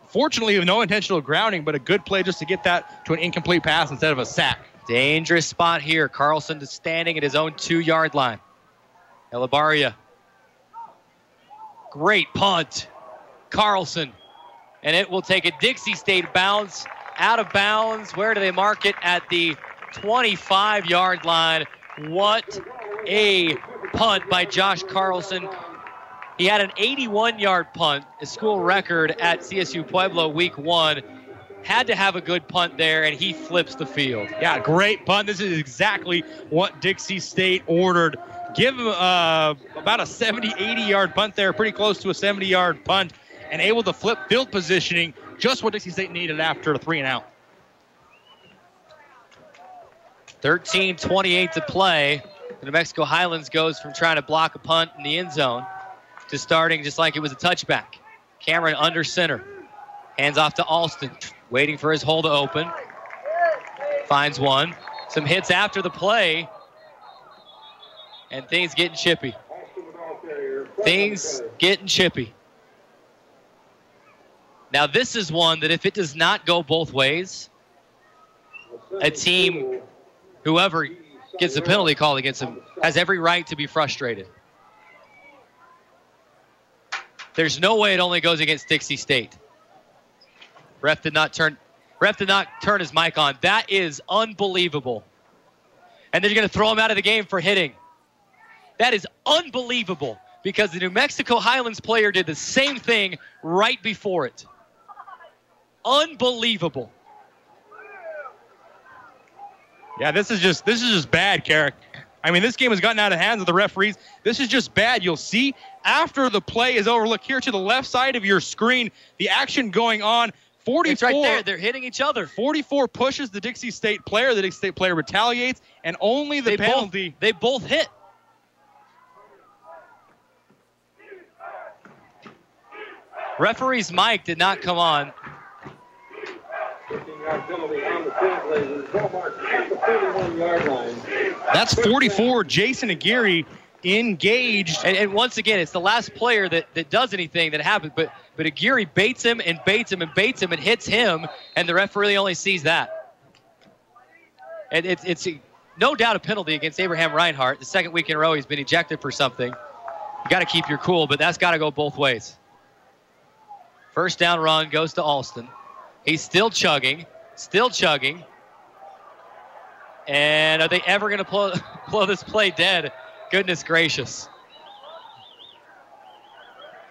Fortunately, with no intentional grounding, but a good play just to get that to an incomplete pass instead of a sack. Dangerous spot here. Carlson is standing at his own 2-yard line. Elabaria. Great punt. Carlson. And it will take a Dixie State bounce. Out of bounds. Where do they mark it? At the 25-yard line. What a punt by Josh Carlson. He had an 81-yard punt, a school record at CSU Pueblo week 1. Had to have a good punt there, and he flips the field. Yeah, great punt. This is exactly what Dixie State ordered. Give him about a 70, 80-yard punt there, pretty close to a 70-yard punt, and able to flip field positioning, just what Dixie State needed after a 3 and out. 13:28 to play. The New Mexico Highlands goes from trying to block a punt in the end zone to starting just like it was a touchback. Cameron under center. Hands off to Alston, waiting for his hole to open. Finds one. Some hits after the play. And things getting chippy. Things getting chippy. Now this is one that if it does not go both ways, a team whoever gets the penalty called against him has every right to be frustrated. There's no way it only goes against Dixie State. Ref did not turn his mic on. That is unbelievable. And they're going to throw him out of the game for hitting. That is unbelievable because the New Mexico Highlands player did the same thing right before it. Unbelievable. Yeah, this is just bad, Carrick. I mean, this game has gotten out of hands of the referees. This is just bad. You'll see after the play is over. Look here to the left side of your screen, the action going on. 44. It's right there. They're hitting each other. 44 pushes the Dixie State player. The Dixie State player retaliates, and only the penalty. They both hit. Referee's mic did not come on. That's 44. Jason Aguirre engaged. And once again, it's the last player that does anything that happens. But Aguirre baits him and baits him and baits him and hits him, and the referee only sees that. And it's no doubt a penalty against Abraham Reinhardt. The second week in a row he's been ejected for something. You got to keep your cool, but that's got to go both ways. First down run goes to Alston. He's still chugging. And are they ever going to blow this play dead? Goodness gracious.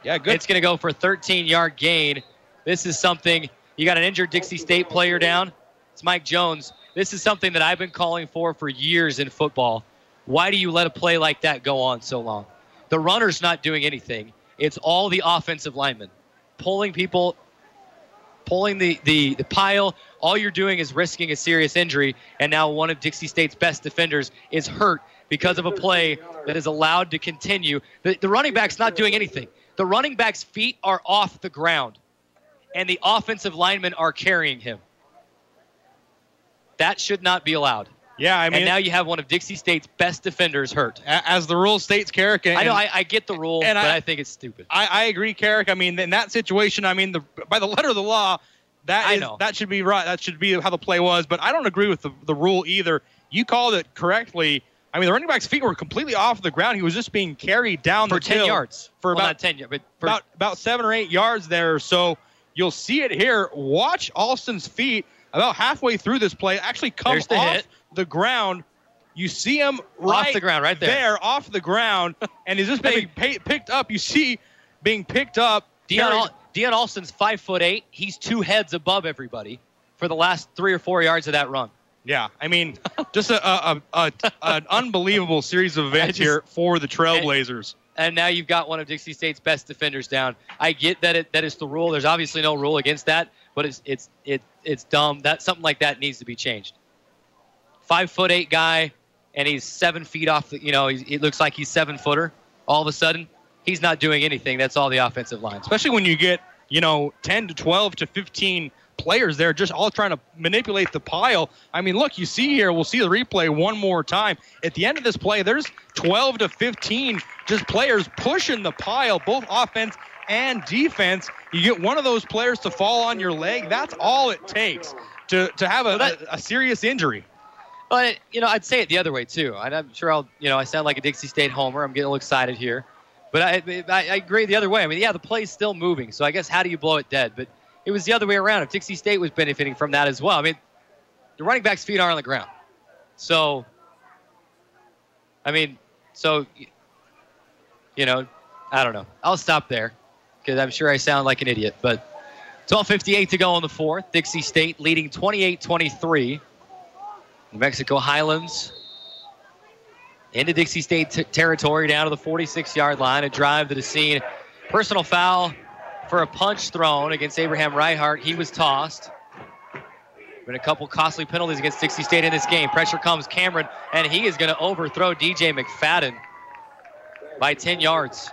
Yeah, good. It's going to go for a 13-yard gain. This is something, you got an injured Dixie State player down. It's Mike Jones. This is something that I've been calling for years in football. Why do you let a play like that go on so long? The runner's not doing anything. It's all the offensive linemen. Pulling people, pulling the pile. All you're doing is risking a serious injury, and now one of Dixie State's best defenders is hurt because of a play that is allowed to continue. The running back's not doing anything. The running back's feet are off the ground, and the offensive linemen are carrying him. That should not be allowed. Yeah, I mean, and now you have one of Dixie State's best defenders hurt. As the rule states, Carrick. I know, I get the rule, but I think it's stupid. I agree, Carrick. I mean, in that situation, I mean, by the letter of the law, that should be right. That should be how the play was. But I don't agree with the rule either. You called it correctly. I mean, the running back's feet were completely off the ground. He was just being carried down for 10 yards. For about 10 yards, but about 7 or 8 yards there. So you'll see it here. Watch Alston's feet about halfway through this play actually come off the ground. You see him off the ground, right there. Off the ground, and he's just being picked up. You see being picked up. Deion Alston's 5'8". He's 2 heads above everybody for the last 3 or 4 yards of that run. Yeah, I mean, just an unbelievable series of events here for the Trailblazers. And now you've got one of Dixie State's best defenders down. I get that is the rule. There's obviously no rule against that, but it's dumb. That something like that needs to be changed. 5'8" guy, and he's 7 feet off. It looks like he's 7-footer. All of a sudden, he's not doing anything. That's all the offensive line. Especially when you get 10 to 12 to 15 players there, just all trying to manipulate the pile. I mean, look, you see here. We'll see the replay one more time. At the end of this play, there's 12 to 15 just players pushing the pile, both offense and defense. You get one of those players to fall on your leg. That's all it takes to have a serious injury. But, I'd say it the other way, too. I'm sure I sound like a Dixie State homer. I'm getting a little excited here. But I agree the other way. I mean, yeah, the play's still moving. So I guess how do you blow it dead? But it was the other way around. If Dixie State was benefiting from that as well. I mean, the running back's feet are on the ground. So, I don't know. I'll stop there because I'm sure I sound like an idiot. But 12:58 to go in the fourth. Dixie State leading 28-23. New Mexico Highlands into Dixie State territory down to the 46-yard line. A drive to the scene. Personal foul for a punch thrown against Abraham Reinhardt. He was tossed. Been a couple costly penalties against Dixie State in this game. Pressure comes Cameron, and he is going to overthrow DJ McFadden by 10 yards.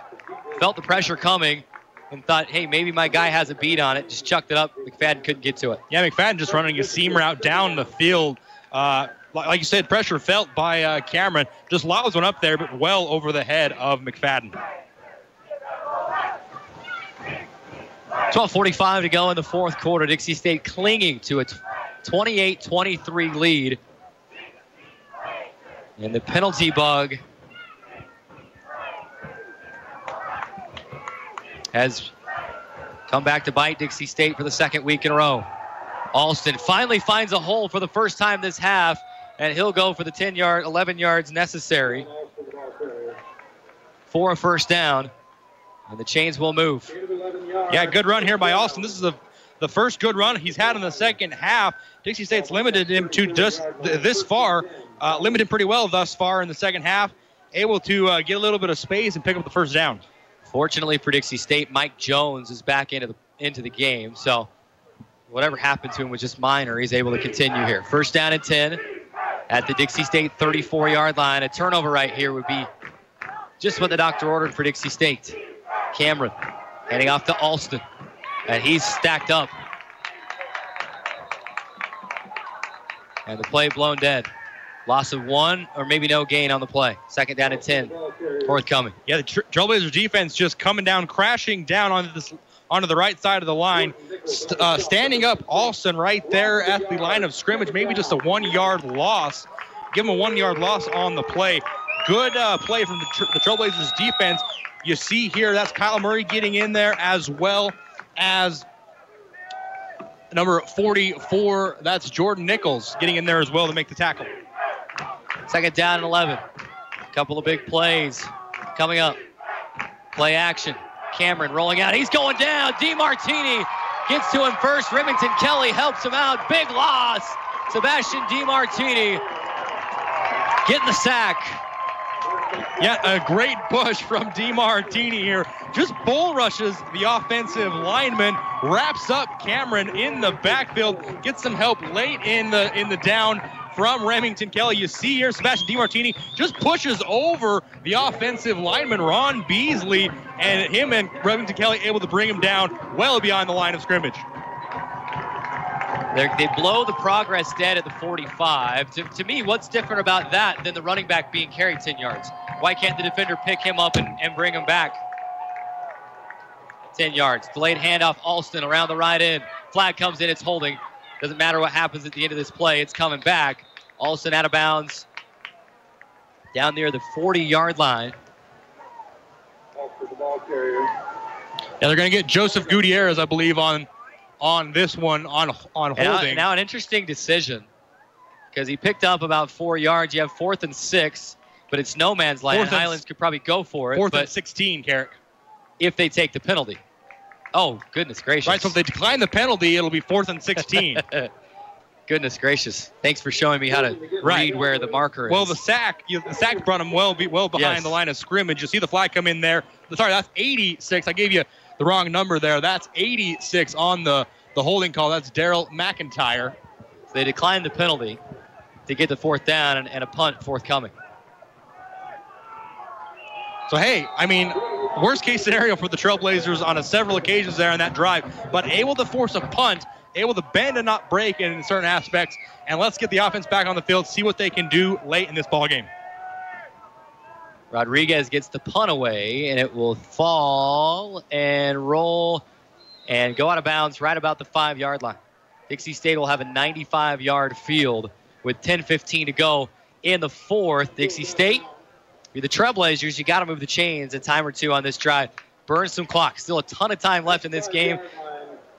Felt the pressure coming and thought, hey, maybe my guy has a beat on it. Just chucked it up. McFadden couldn't get to it. Yeah, McFadden just running a seam route down the field. Like you said, pressure felt by Cameron. Just lobs one up there, but well over the head of McFadden. 12:45 to go in the fourth quarter. Dixie State clinging to its 28-23 lead. And the penalty bug has come back to bite Dixie State for the second week in a row. Alston finally finds a hole for the first time this half, and he'll go for the 11 yards necessary for a first down, and the chains will move. Yeah, good run here by Alston. This is the first good run he's had in the second half. Dixie State's limited him to just this far, limited pretty well thus far in the second half, able to get a little bit of space and pick up the first down. Fortunately for Dixie State, Mike Jones is back into the game, so whatever happened to him was just minor. He's able to continue here. First down and 10 at the Dixie State 34-yard line. A turnover right here would be just what the doctor ordered for Dixie State. Cameron handing off to Alston, and he's stacked up. And the play blown dead. Loss of 1 or maybe no gain on the play. Second down and 10. Forthcoming. Yeah, the Trailblazers defense just coming down, crashing down onto the right side of the line. Standing up Alston right there at the line of scrimmage. Maybe just a 1-yard loss. Give him a 1-yard loss on the play. Good play from the Trailblazers defense. You see here, that's Kyle Murray getting in there, as well as number 44. That's Jordan Nichols getting in there as well to make the tackle. Second down and 11. A couple of big plays coming up. Play action. Cameron rolling out. He's going down. DeMartini gets to him first. Remington Kelly helps him out. Big loss. Sebastian DeMartini getting the sack. Yeah, a great push from DeMartini here. Just bull rushes the offensive lineman, wraps up Cameron in the backfield, gets some help late in the down from Remington Kelly. You see here, Sebastian DeMartini just pushes over the offensive lineman, Ron Beasley, and him and Remington Kelly able to bring him down well beyond the line of scrimmage. They blow the progress dead at the 45. To me, what's different about that than the running back being carried 10 yards? Why can't the defender pick him up and bring him back? 10 yards. Delayed handoff, Alston around the right end. Flag comes in, it's holding. Doesn't matter what happens at the end of this play, it's coming back. Alston out of bounds down near the 40-yard line. Yeah, they're going to get Joseph Gutierrez, I believe, on this one, on holding. Now an interesting decision, because he picked up about 4 yards. You have 4th and 6, but it's no man's land. Highlands could probably go for it. 4th and 16, Carrick. If they take the penalty. Oh, goodness gracious. Right, so if they decline the penalty, it'll be 4th and 16. Goodness gracious. Thanks for showing me how to read where the marker is. Well, the sack brought him well behind the line of scrimmage. You see the flag come in there. Sorry, that's 86. I gave you the wrong number there. That's 86 on the holding call. That's Daryl McIntyre. So they declined the penalty to get the 4th down and a punt forthcoming. So, hey, I mean, worst case scenario for the Trailblazers on several occasions there on that drive, but able to force a punt, able to bend and not break in certain aspects, and let's get the offense back on the field, see what they can do late in this ball game. Rodriguez gets the punt away, and it will fall and roll and go out of bounds right about the 5-yard line. Dixie State will have a 95-yard field with 10:15 to go in the 4th. Dixie State, you're the Trailblazers, you got to move the chains a time or two on this drive. Burn some clock. Still a ton of time left in this game.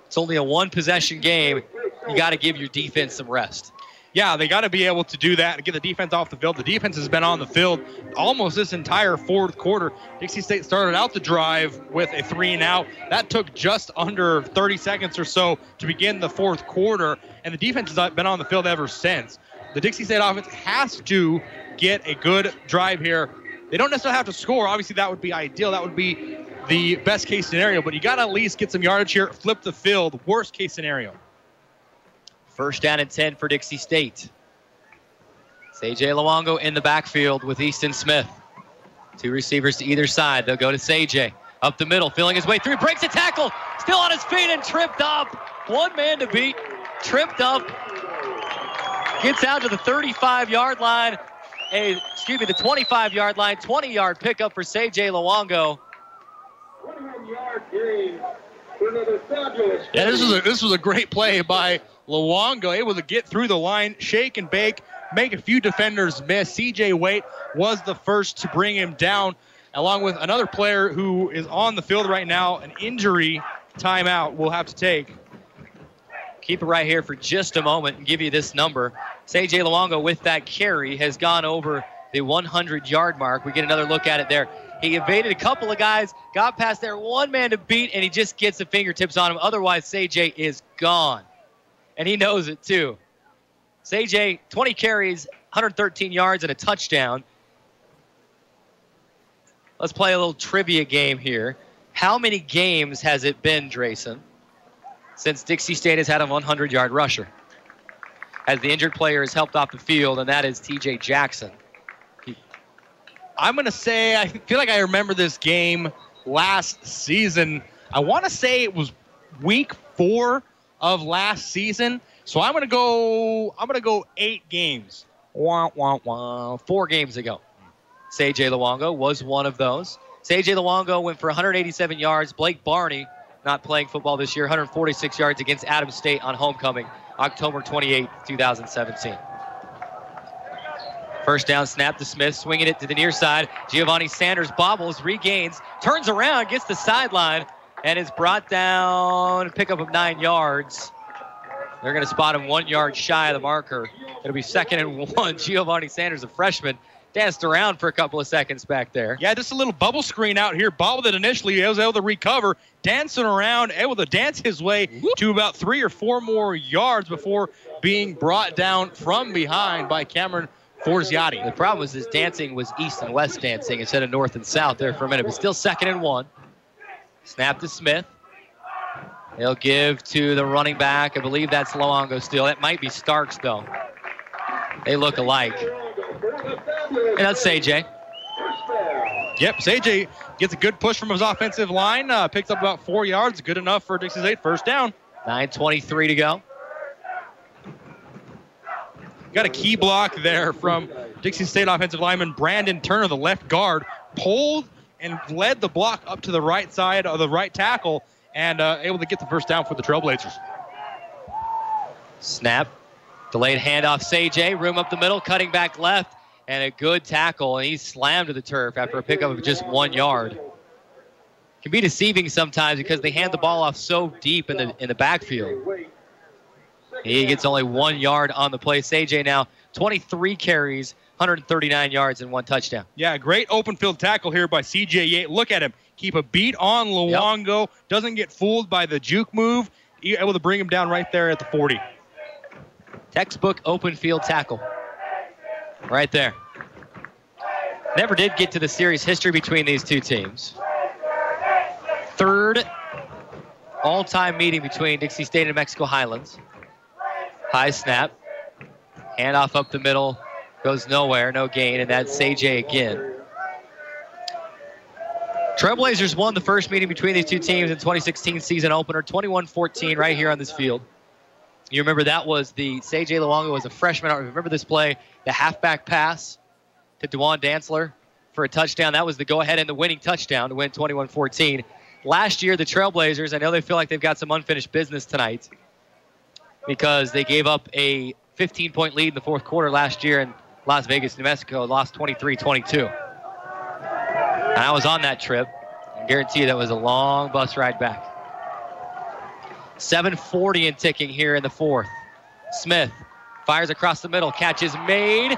It's only a 1-possession game. You got to give your defense some rest. Yeah, they got to be able to do that and get the defense off the field. The defense has been on the field almost this entire 4th quarter. Dixie State started out the drive with a 3-and-out. That took just under 30 seconds or so to begin the 4th quarter, and the defense has been on the field ever since. The Dixie State offense has to get a good drive here. They don't necessarily have to score. Obviously, that would be ideal. That would be the best case scenario, but you got to at least get some yardage here, flip the field, worst case scenario. First down and 10 for Dixie State. C.J. Luongo in the backfield with Easton Smith. 2 receivers to either side. They'll go to C.J. Up the middle, feeling his way through, breaks a tackle, still on his feet and tripped up. One man to beat, tripped up. Gets out to the 35-yard line. The 25-yard line, 20-yard pickup for C.J. Luongo. 21-yard gain for another fabulous. Yeah, this was a great play by Luongo, able to get through the line, shake and bake, make a few defenders miss. C.J. Waite was the first to bring him down, along with another player who is on the field right now. An injury timeout we'll have to take. Keep it right here for just a moment and give you this number. C.J. Luongo with that carry has gone over the 100-yard mark. We get another look at it there. He evaded a couple of guys, got past there, one man to beat, and he just gets the fingertips on him. Otherwise, C.J. is gone. And he knows it, too. C.J., 20 carries, 113 yards, and a touchdown. Let's play a little trivia game here. How many games has it been, Drayson, since Dixie State has had a 100-yard rusher? As the injured player is helped off the field, and that is T.J. Jackson. I'm going to say, I feel like I remember this game last season. I want to say it was week 4 of last season. So I'm going to go 8 games. Wah, wah, wah. 4 games ago. C.J. Luongo was one of those. C.J. Luongo went for 187 yards. Blake Barney, not playing football this year, 146 yards against Adams State on homecoming, October 28, 2017. First down snap to Smith, swinging it to the near side. Giovanni Sanders bobbles, regains, turns around, gets the sideline, and is brought down, pick up of 9 yards. They're going to spot him 1 yard shy of the marker. It'll be 2nd and 1. Giovanni Sanders, a freshman, danced around for a couple of seconds back there. Yeah, just a little bubble screen out here. Bobbled it initially. He was able to recover, dancing around, able to dance his way to about 3 or 4 more yards before being brought down from behind by Cameron Forziati. The problem was his dancing was east and west dancing instead of north and south there for a minute, but still 2nd and 1. Snap to Smith. He'll give to the running back. I believe that's Luongo still. That might be Starks, though. They look alike. And that's C.J. Yep, C.J. gets a good push from his offensive line. Picks up about 4 yards. Good enough for Dixie State. First down. 9:23 to go. Got a key block there from Dixie State offensive lineman Brandon Turner, the left guard. Pulled and led the block up to the right side of the right tackle and able to get the first down for the Trailblazers. Snap. Delayed handoff, C.J. Room up the middle, cutting back left, and a good tackle. And he's slammed to the turf after a pickup of just 1 yard. Can be deceiving sometimes because they hand the ball off so deep in the backfield. He gets only 1 yard on the play. C.J. now 23 carries, 139 yards, and 1 touchdown. Yeah, great open field tackle here by C.J. Yates. Look at him. Keep a beat on Luongo. Yep. Doesn't get fooled by the juke move. Able to bring him down right there at the 40. Textbook open field tackle. Right there. Never did get to the series history between these two teams. 3rd all-time meeting between Dixie State and Mexico Highlands. High snap. Handoff up the middle. Goes nowhere. No gain. And that's C.J. again. Trailblazers won the first meeting between these two teams in 2016 season opener. 21-14 right here on this field. You remember that was the C.J. Luongo was a freshman. I remember this play, the halfback pass to Dewan Dantzler for a touchdown. That was the go-ahead and the winning touchdown to win 21-14. Last year, the Trailblazers, I know they feel like they've got some unfinished business tonight because they gave up a 15-point lead in the 4th quarter last year in Las Vegas, New Mexico, lost 23-22. And I was on that trip. I guarantee you that was a long bus ride back. 7:40 and ticking here in the 4th. Smith fires across the middle. Catch is made.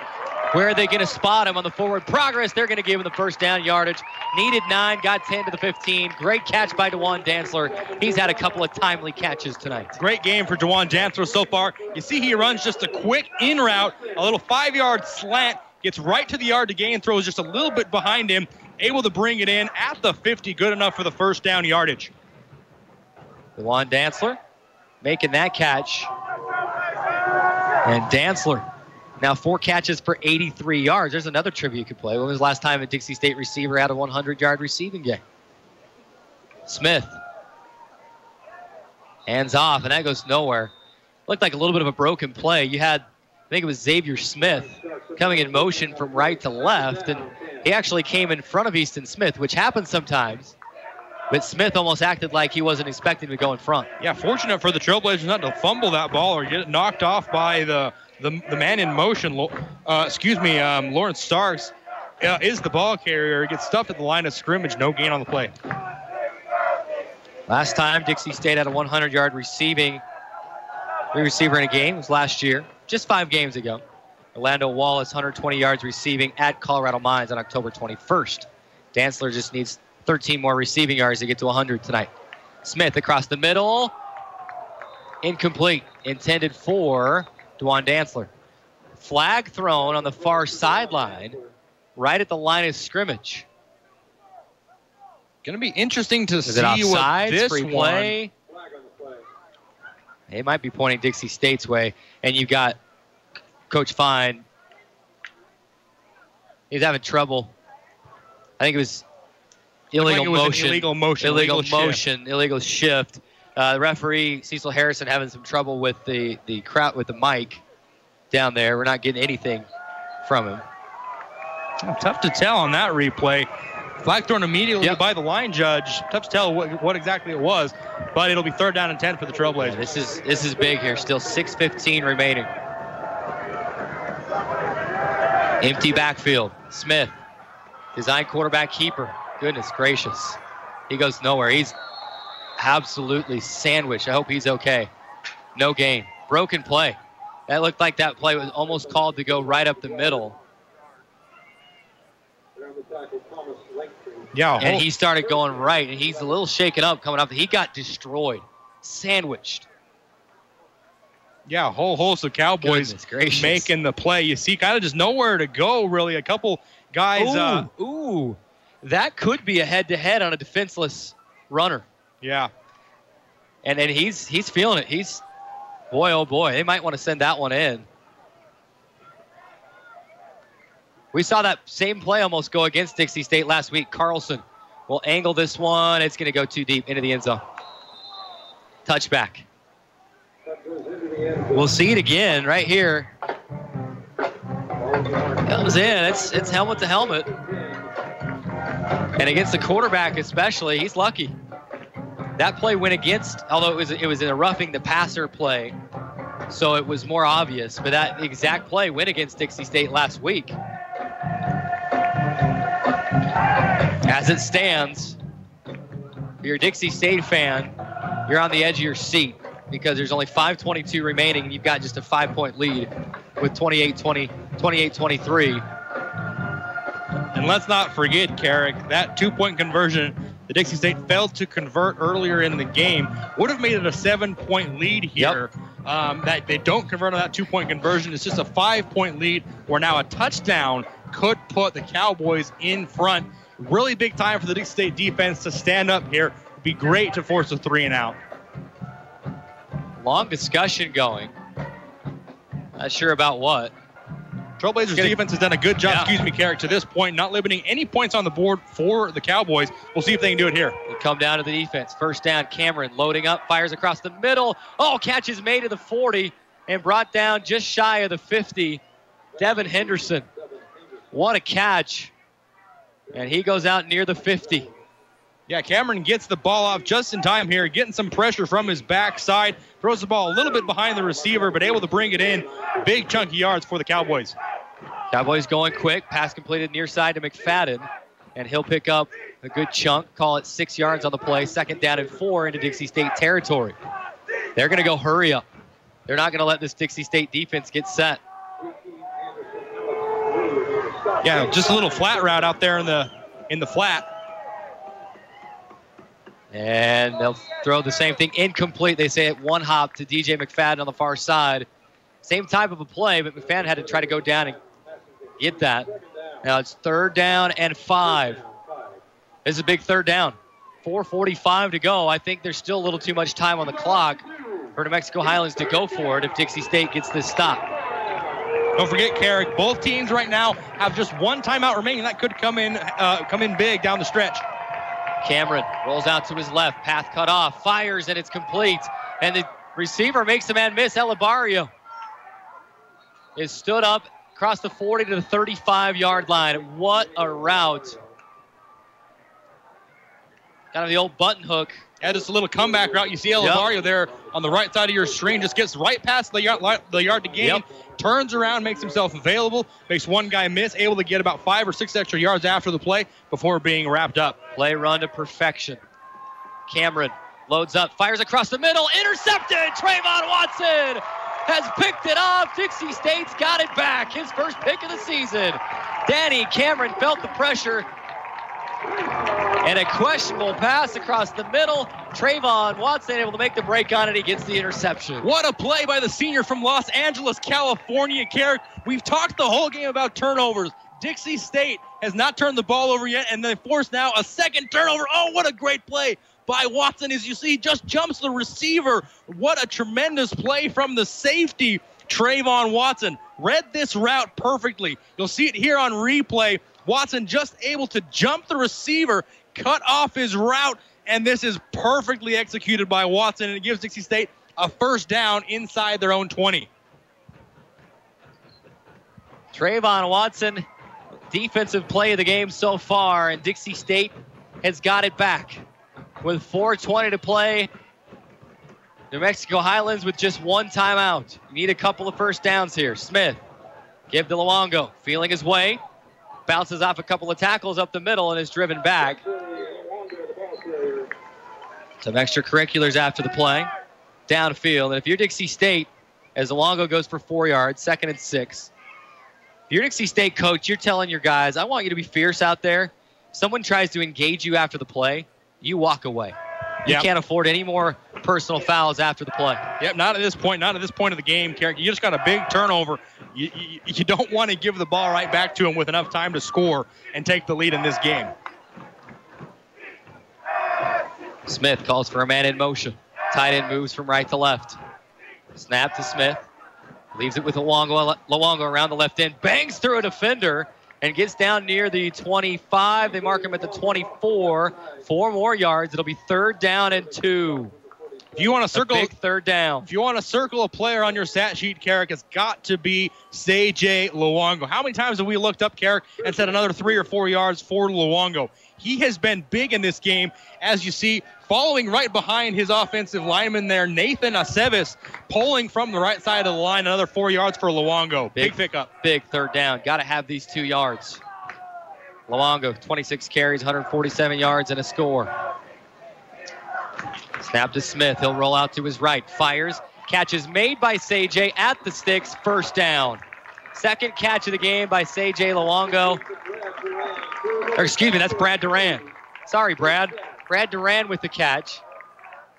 Where are they going to spot him on the forward progress? They're going to give him the first down yardage. Needed 9, got 10 to the 15. Great catch by Dewan Dantzler. He's had a couple of timely catches tonight. Great game for Dewan Dantzler so far. You see he runs just a quick in route, a little 5-yard slant, gets right to the yard to gain, throws just a little bit behind him, able to bring it in at the 50, good enough for the first down yardage. Dewan Dantzler making that catch. And Dantzler now 4 catches for 83 yards. There's another trivia you could play. When was the last time a Dixie State receiver had a 100-yard receiving game? Smith. Hands off, and that goes nowhere. Looked like a little bit of a broken play. You had, I think it was Xavier Smith coming in motion from right to left, and he actually came in front of Easton Smith, which happens sometimes. But Smith almost acted like he wasn't expecting to go in front. Yeah, fortunate for the Trailblazers not to fumble that ball or get it knocked off by the man in motion. Lawrence Starks is the ball carrier. He gets stuffed at the line of scrimmage. No gain on the play. Last time Dixie State had a 100-yard receiver in a game was last year, just 5 games ago. Orlando Wallace, 120 yards receiving at Colorado Mines on October 21st. Dantzler just needs 13 more receiving yards to get to 100 tonight. Smith across the middle. Incomplete. Intended for DeJuan Dantzler. Flag thrown on the far sideline, right at the line of scrimmage. Going to be interesting to see what this free play. They might be pointing Dixie State's way, and you got Coach Fine. He's having trouble. I think it was illegal motion. Illegal shift. The referee, Cecil Harrison, having some trouble with the crowd with the mic down there. We're not getting anything from him. Tough to tell on that replay. Flag thrown immediately by the line judge. Tough to tell what exactly it was, but it'll be 3rd down and 10 for the Trailblazers. This is big here. Still 6:15 remaining. Empty backfield. Smith, design quarterback keeper. Goodness gracious. He goes nowhere. He's absolutely sandwiched. I hope he's okay. No gain. Broken play. That looked like that play was almost called to go right up the middle. Yeah, and he started going right, and he's a little shaken up coming up. He got destroyed, sandwiched. Yeah, a whole host of Cowboys making the play. You see kind of just nowhere to go, really. A couple guys. That could be a head-to-head on a defenseless runner. Yeah. And he's feeling it. Boy, oh boy, they might want to send that one in. We saw that same play almost go against Dixie State last week. Carlson will angle this one. It's going to go too deep into the end zone. Touchback. We'll see it again right here. Comes in. It's helmet to helmet. And against the quarterback especially, he's lucky. That play went against, although it was in a roughing the passer play, so it was more obvious. But that exact play went against Dixie State last week. As it stands, if you're a Dixie State fan, you're on the edge of your seat because there's only 5:22 remaining and you've got just a 5-point lead with 28-23. And let's not forget, Carrick, that 2-point conversion the Dixie State failed to convert earlier in the game would have made it a 7-point lead here. That they don't convert on that 2-point conversion. It's just a 5-point lead where now a touchdown could put the Cowboys in front. Really big time for the Dixie State defense to stand up here. It'd be great to force a 3-and-out. Long discussion going. Not sure about what. Trailblazers defense has done a good job, Carrick, to this point, not limiting any points on the board for the Cowboys. We'll see if they can do it here. We'll come down to the defense. First down, Cameron loading up, fires across the middle. Oh, catch is made to the 40 and brought down just shy of the 50. Devin Henderson. What a catch. And he goes out near the 50. Yeah, Cameron gets the ball off just in time here, getting some pressure from his backside. Throws the ball a little bit behind the receiver, but able to bring it in. Big chunky yards for the Cowboys. Cowboys going quick. Pass completed near side to McFadden. And he'll pick up a good chunk. Call it 6 yards on the play. 2nd down and 4 into Dixie State territory. They're going to go hurry up. They're not going to let this Dixie State defense get set. Yeah, just a little flat route out there in the flat. And they'll throw the same thing. Incomplete. They say it one hop to DJ McFadden on the far side. Same type of a play, but McFadden had to try to go down and get that. Now it's 3rd down and 5. This is a big 3rd down. 4:45 to go. I think there's still a little too much time on the clock for New Mexico Highlands to go for it if Dixie State gets this stop. Don't forget, Carrick, both teams right now have just one timeout remaining. That could come in big down the stretch. Cameron rolls out to his left. Path cut off. Fires, and it's complete. And the receiver makes the man miss. Elibario is stood up across the 40 to the 35-yard line. What a route. Kind of the old button hook. Yeah, just a little comeback route. You see Elivario there on the right side of your screen, just gets right past the yard to gain, turns around, makes himself available, makes one guy miss, able to get about 5 or 6 extra yards after the play before being wrapped up. Play run to perfection. Cameron loads up, fires across the middle, intercepted! Trayvon Watson has picked it off. Dixie State's got it back. His first pick of the season. Danny Cameron felt the pressure. And a questionable pass across the middle. Trayvon Watson able to make the break on it. He gets the interception. What a play by the senior from Los Angeles, California, Carrick. We've talked the whole game about turnovers. Dixie State has not turned the ball over yet, and they force now a second turnover. Oh, what a great play by Watson. As you see, just jumps the receiver. What a tremendous play from the safety, Trayvon Watson. Read this route perfectly. You'll see it here on replay. Watson just able to jump the receiver, cut off his route, and this is perfectly executed by Watson, and it gives Dixie State a first down inside their own 20. Trayvon Watson, defensive play of the game so far, and Dixie State has got it back. With 4:20 to play, New Mexico Highlands with just one timeout. You need a couple of first downs here. Smith, give to Luongo, feeling his way. Bounces off a couple of tackles up the middle and is driven back. Some extracurriculars after the play. Downfield. And if you're Dixie State, as Luongo goes for 4 yards, 2nd and 6. If you're Dixie State coach, you're telling your guys, I want you to be fierce out there. If someone tries to engage you after the play, you walk away. You can't afford any more personal fouls after the play. Yep, not at this point. Not at this point of the game, Carrick. You just got a big turnover. You don't want to give the ball right back to him with enough time to score and take the lead in this game. Smith calls for a man in motion. Tight end moves from right to left. Snap to Smith. Leaves it with Luongo around the left end. Bangs through a defender and gets down near the 25. They mark him at the 24. 4 more yards. It'll be 3rd down and 2. If you want to circle a big 3rd down. If you want to circle a player on your stat sheet, Carrick, it's got to be C.J. Luongo. How many times have we looked up Carrick and said another 3 or 4 yards for Luongo? He has been big in this game, as you see, following right behind his offensive lineman there, Nathan Aceves, pulling from the right side of the line, another 4 yards for Luongo. Big pickup. Big 3rd down. Got to have these 2 yards. Luongo, 26 carries, 147 yards, and a score. Snap to Smith. He'll roll out to his right. Fires. Catch is made by C.J. at the sticks. 1st down. 2nd catch of the game by C.J. Luongo. Or excuse me, that's Brad Duran. Sorry, Brad. Brad Duran with the catch.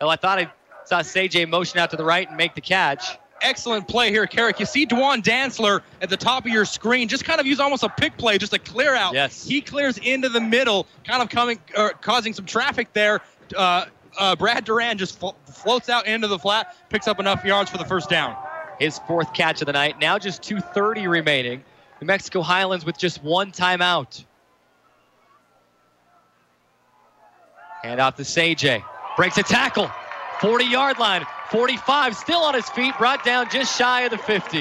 Oh, I thought I saw C.J. motion out to the right and make the catch. Excellent play here, Carrick. You see Dwan Dantzler at the top of your screen. Just kind of use almost a pick play, just a clear out. Yes. He clears into the middle, kind of causing some traffic there. Brad Duran just floats out into the flat, picks up enough yards for the 1st down. His 4th catch of the night. Now just 2:30 remaining. New Mexico Highlands with just 1 timeout. Hand off to C.J. Breaks a tackle. 40-yard line. 45, still on his feet. Brought down just shy of the 50.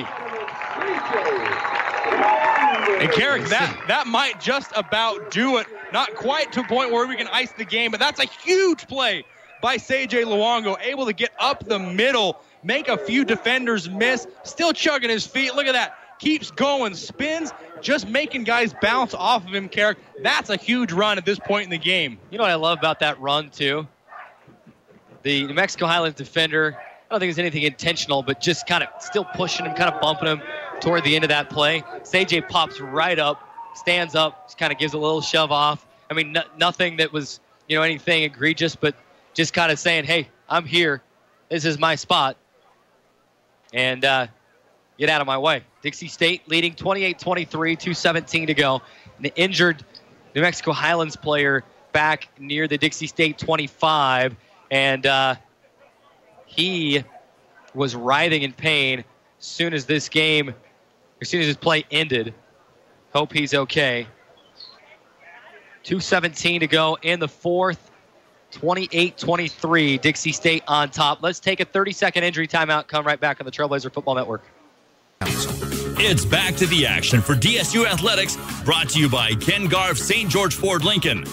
And Carrick, that might just about do it. Not quite to a point where we can ice the game, but that's a huge play by C.J. Luongo. Able to get up the middle, make a few defenders miss. Still chugging his feet. Look at that. Keeps going, spins, just making guys bounce off of him, Carrick. That's a huge run at this point in the game. You know what I love about that run, too? The New Mexico Highlands defender, I don't think it's anything intentional, but just kind of still pushing him, kind of bumping him toward the end of that play. C.J. pops right up, stands up, just kind of gives a little shove off. I mean, nothing that was, anything egregious, but just kind of saying, hey, I'm here. This is my spot. And get out of my way. Dixie State leading 28-23, 2:17 to go. The injured New Mexico Highlands player back near the Dixie State 25, and he was writhing in pain as soon as this play ended. Hope he's okay. 2:17 to go in the 4th. 28-23, Dixie State on top. Let's take a 30-second injury timeout. Come right back on the Trailblazer Football Network. It's back to the action for DSU Athletics, brought to you by Ken Garff St. George Ford Lincoln.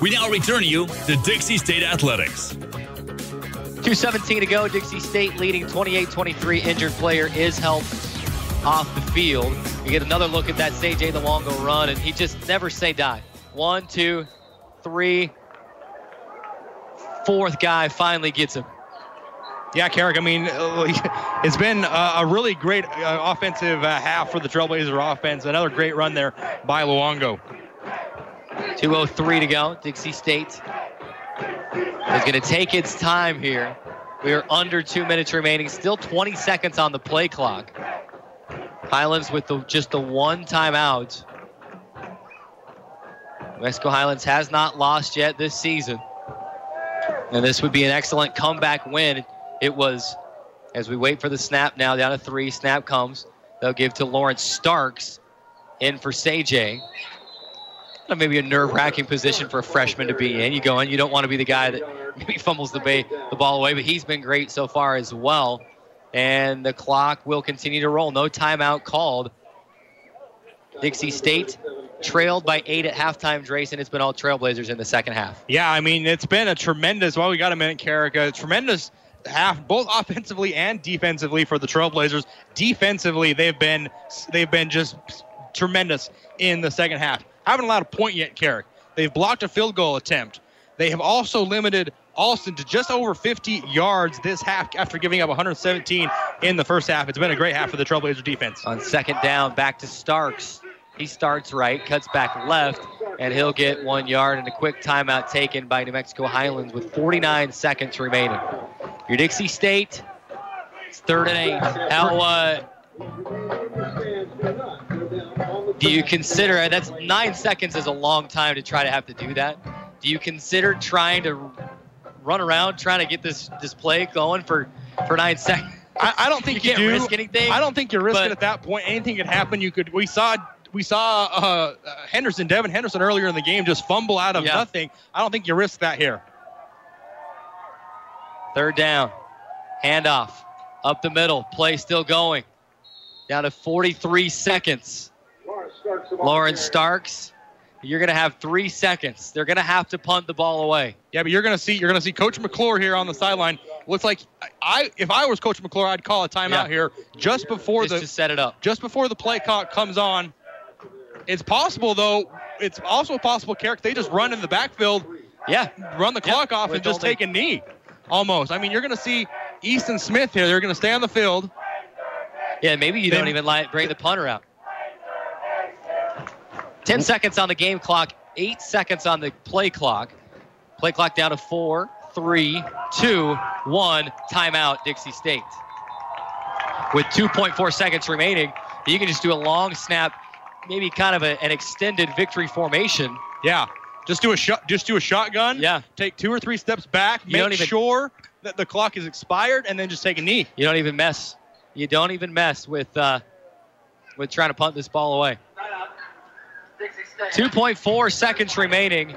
We now return you to Dixie State Athletics. 2:17 to go. Dixie State leading 28-23. Injured player is helped off the field. You get another look at that J. Luongo run, and he just never say die. 1, 2, 3. Fourth guy finally gets him. Yeah, Carrick, I mean, it's been a really great offensive half for the Trailblazer offense. Another great run there by Luongo. 2:03 to go. Dixie State is going to take its time here. We are under 2 minutes remaining. Still 20 seconds on the play clock. Highlands with just the one timeout. Mexico Highlands has not lost yet this season. And this would be an excellent comeback win. It was, as we wait for the snap now, down to 3. Snap comes. They'll give to Lawrence Starks in for J. Maybe a nerve-wracking position for a freshman to be in. You go in, you don't want to be the guy that maybe fumbles the ball away, but he's been great so far as well. And the clock will continue to roll. No timeout called. Dixie State trailed by 8 at halftime, Drayson. It's been all Trailblazers in the second half. Yeah, I mean, it's been a tremendous, well, we got a minute, Carrick, a tremendous half, both offensively and defensively for the Trailblazers. Defensively, they've been just tremendous in the second half. Haven't allowed a point yet, Carrick. They've blocked a field goal attempt. They have also limited Alston to just over 50 yards this half after giving up 117 in the first half. It's been a great half for the Trailblazer defense. On second down, back to Starks. He starts right, cuts back left, and he'll get 1 yard, and a quick timeout taken by New Mexico Highlands with 49 seconds remaining. Your Dixie State, it's 3rd and 8. How do you consider, that's 9 seconds is a long time to try to have to do that. Do you consider trying to run around, trying to get this play going for 9 seconds? I don't think you can't risk anything. I don't think you risk it at that point. Anything could happen. We saw Devin Henderson earlier in the game just fumble out of nothing. I don't think you risk that here. 3rd down, handoff, up the middle, play still going. Down to 43 seconds. Lawrence Starks, you're going to have 3 seconds. They're going to have to punt the ball away. Yeah, but you're going to see Coach McClure here on the sideline. Looks like if I was Coach McClure, I'd call a timeout here just before to set it up. Just before the play clock comes on. It's possible though. It's also possible, Carrick, they just run in the backfield. Yeah, run the clock off and just take a knee. Almost. I mean, you're going to see Easton Smith here. They're going to stay on the field. Yeah, maybe you don't even bring the punter out. 10 seconds on the game clock, 8 seconds on the play clock. Play clock down to 4, 3, 2, 1. Timeout, Dixie State. With 2.4 seconds remaining, you can just do a long snap, maybe kind of an extended victory formation. Yeah, just do a shotgun. Yeah, take 2 or 3 steps back. Make sure that the clock is expired, and then just take a knee. You don't even mess. You don't even mess with trying to punt this ball away. 2.4 seconds remaining.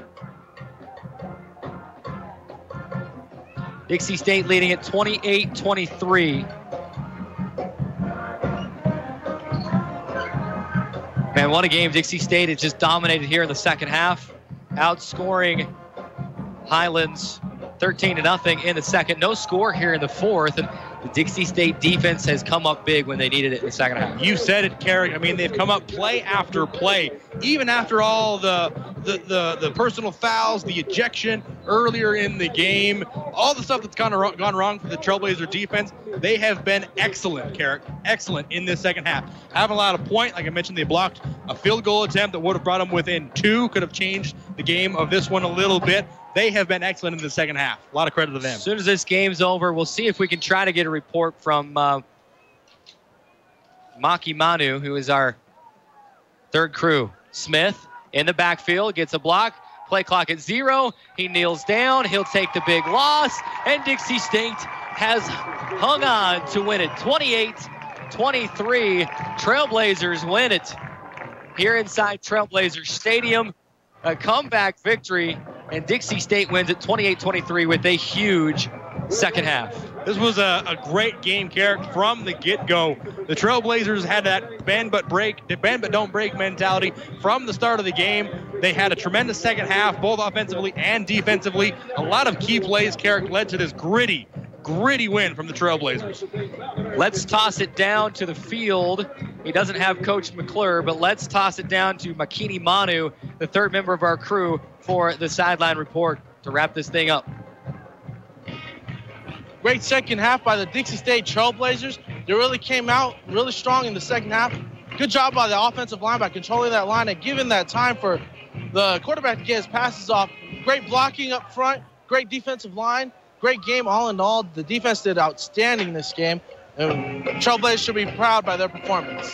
Dixie State leading at 28-23. Man, what a game. Dixie State has just dominated here in the second half, outscoring Highlands 13-0 in the second. No score here in the fourth, and the Dixie State defense has come up big when they needed it in the second half. You said it, Carrick. I mean, they've come up play after play, even after all the personal fouls, the ejection earlier in the game, all the stuff that's gone wrong for the Trailblazer defense. They have been excellent, Carrick, excellent in this second half. Haven't allowed a point. Like I mentioned, they blocked a field goal attempt that would have brought them within 2, could have changed the game of this one a little bit. They have been excellent in the second half. A lot of credit to them. As soon as this game's over, we'll see if we can try to get a report from Maki Manu, who is our third crew. Smith in the backfield, gets a block. Play clock at 0. He kneels down. He'll take the big loss. And Dixie State has hung on to win it. 28-23. Trailblazers win it here inside Trailblazer Stadium. A comeback victory. And Dixie State wins at 28-23 with a huge second half. This was a great game, Carrick, from the get-go. The Trailblazers had that bend but don't break mentality from the start of the game. They had a tremendous second half, both offensively and defensively. A lot of key plays, Carrick, led to this gritty win from the Trailblazers. Let's toss it down to the field. He doesn't have Coach McClure, but let's toss it down to Makini Manu, the third member of our crew, for the sideline report to wrap this thing up. Great second half by the Dixie State Trailblazers. They really came out really strong in the second half. Good job by the offensive line by controlling that line and giving that time for the quarterback to get his passes off. Great blocking up front, great defensive line, great game all in all. The defense did outstanding this game, and Trailblazers should be proud by their performance.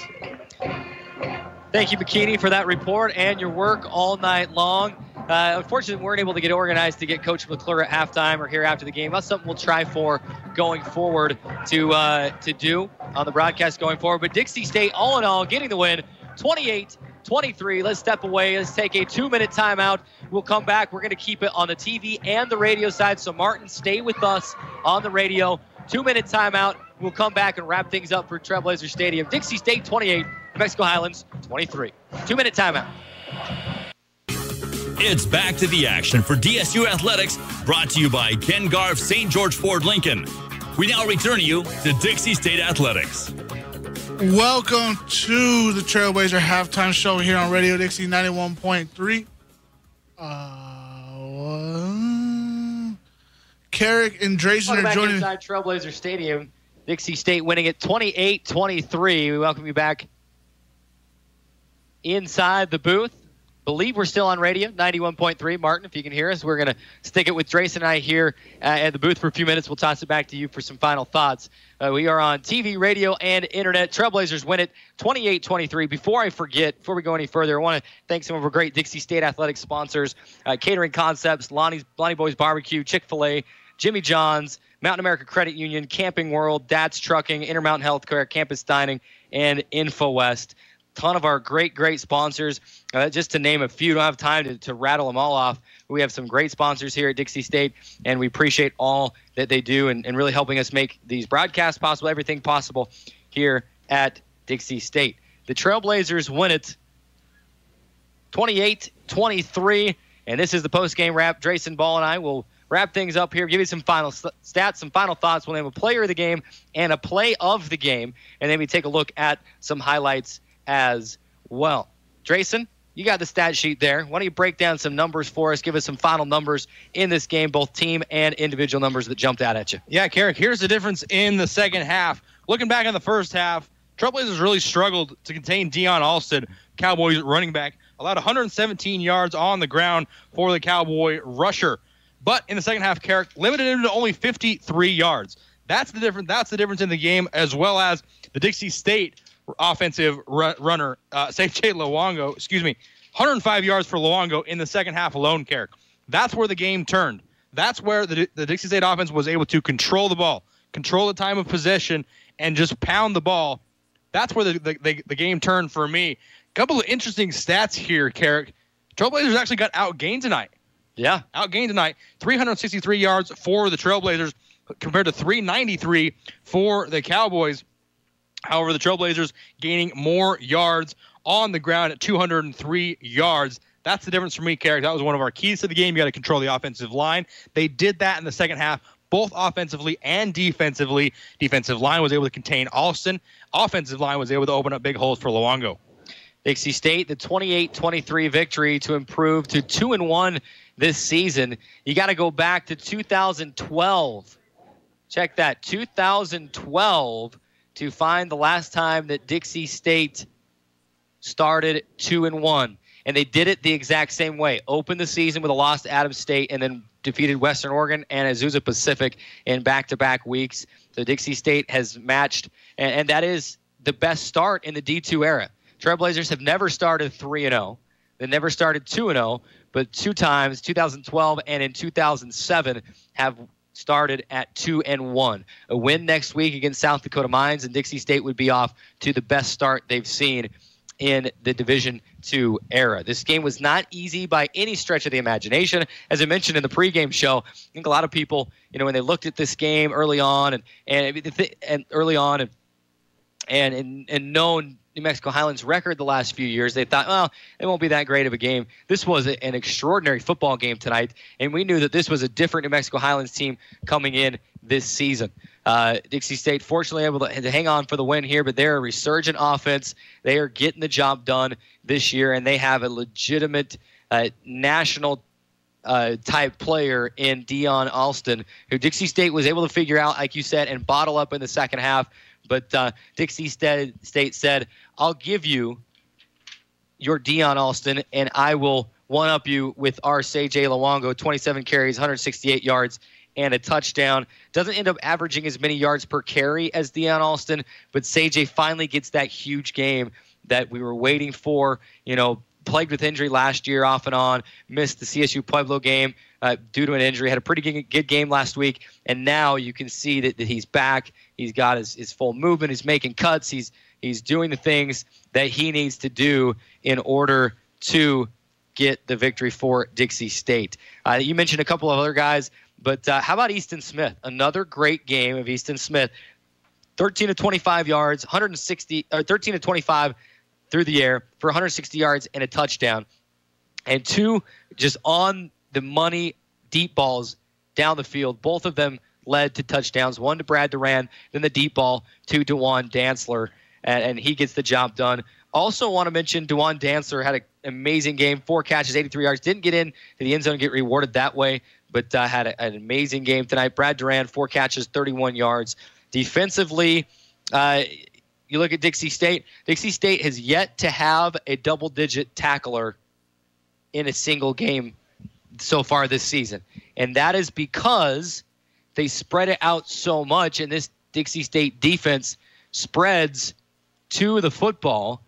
Thank you, Bikini, for that report and your work all night long. Unfortunately, we weren't able to get organized to get Coach McClure at halftime or here after the game. That's something we'll try for going forward to do on the broadcast going forward. But Dixie State, all in all, getting the win, 28-23. Let's step away. Let's take a 2-minute timeout. We'll come back. We're going to keep it on the TV and the radio side. So, Martin, stay with us on the radio. 2-minute timeout. We'll come back and wrap things up for Trailblazer Stadium. Dixie State 28, Mexico Highlands 23. 2-minute timeout. It's back to the action for DSU Athletics, brought to you by Ken Garff St. George Ford Lincoln. We now return you to Dixie State Athletics. Welcome to the Trailblazer halftime show here on Radio Dixie 91.3. Carrick and Drayson are joining inside Trailblazer Stadium. Dixie State winning it 28-23. We welcome you back inside the booth. Believe we're still on radio, 91.3. Martin, if you can hear us, we're going to stick it with Drayson and I here at the booth for a few minutes. We'll toss it back to you for some final thoughts. We are on TV, radio, and internet. Trailblazers win it 28-23. Before I forget, before we go any further, I want to thank some of our great Dixie State Athletics sponsors, Catering Concepts, Lonnie Boy's Barbecue, Chick-fil-A, Jimmy John's, Mountain America Credit Union, Camping World, Dad's Trucking, Intermountain Healthcare, Campus Dining, and InfoWest. Ton of our great sponsors. Just to name a few, don't have time to rattle them all off. We have some great sponsors here at Dixie State, and we appreciate all that they do and really helping us make these broadcasts possible, everything possible here at Dixie State. The Trailblazers win it 28-23, and this is the post-game wrap. Drayson Ball and I will wrap things up here, give you some final stats, some final thoughts. We'll name a player of the game and a play of the game, and then we take a look at some highlights as well. Drayson, you got the stat sheet there. Why don't you break down some numbers for us? Give us some final numbers in this game, both team and individual numbers that jumped out at you. Yeah, Carrick, here's the difference in the second half. Looking back on the first half, Trailblazers really struggled to contain Dion Alston, Cowboys running back. Allowed 117 yards on the ground for the Cowboy rusher. But in the second half, Carrick limited him to only 53 yards. That's the difference. That's the difference in the game, as well as the Dixie State offensive runner, J. Luongo, 105 yards for Luongo in the second half alone, Carrick. That's where the game turned. That's where the Dixie State offense was able to control the ball, control the time of possession, and just pound the ball. That's where the game turned for me. A couple of interesting stats here, Carrick. Trailblazers actually got outgained tonight. Yeah. Outgained tonight. 363 yards for the Trailblazers compared to 393 for the Cowboys. However, the Trailblazers gaining more yards on the ground at 203 yards. That's the difference for me, Carrick. That was one of our keys to the game. You got to control the offensive line. They did that in the second half, both offensively and defensively. Defensive line was able to contain Alston. Offensive line was able to open up big holes for Luongo. Dixie State, the 28-23 victory to improve to 2-1 this season. You got to go back to 2012. Check that, 2012. To find the last time that Dixie State started 2-1. And they did it the exact same way. Opened the season with a loss to Adams State and then defeated Western Oregon and Azusa Pacific in back-to-back weeks. So Dixie State has matched, and that is the best start in the D2 era. Trailblazers have never started 3-0. They never started 2-0, but two times, 2012 and in 2007, have started at 2-1. A win next week against South Dakota Mines, and Dixie State would be off to the best start they've seen in the Division II era. This game was not easy by any stretch of the imagination. As I mentioned in the pregame show, I think a lot of people, when they looked at this game early on and known New Mexico Highlands' record the last few years, they thought, well, it won't be that great of a game. This was an extraordinary football game tonight, and we knew that this was a different New Mexico Highlands team coming in this season. Dixie State fortunately able to hang on for the win here, but they're a resurgent offense. They are getting the job done this year, and they have a legitimate national type player in Dion Alston, who Dixie State was able to figure out, like you said, and bottle up in the second half. But Dixie State said, I'll give you your Dion Alston, and I will one-up you with our Seijay Luongo, 27 carries, 168 yards, and a touchdown. Doesn't end up averaging as many yards per carry as Dion Alston, but Seijay finally gets that huge game that we were waiting for. Plagued with injury last year off and on, missed the CSU Pueblo game due to an injury, had a pretty good game last week, and now you can see that he's back. He's got his full movement. He's making cuts. He's doing the things that he needs to do in order to get the victory for Dixie State. You mentioned a couple of other guys, but how about Easton Smith? Another great game of Easton Smith. 13 to 25 yards, 13 to 25 through the air for 160 yards and a touchdown, and 2 just on the money deep balls down the field. Both of them led to touchdowns. 1 to Brad Duran, then the deep ball to DeJuan Dantzler, and he gets the job done. Also want to mention DeJuan Dantzler had an amazing game, 4 catches, 83 yards. Didn't get in to the end zone and get rewarded that way, but had an amazing game tonight. Brad Duran, 4 catches, 31 yards. Defensively, you look at Dixie State. Dixie State has yet to have a double-digit tackler in a single game so far this season. And that is because they spread it out so much, and this Dixie State defense spreads to the football.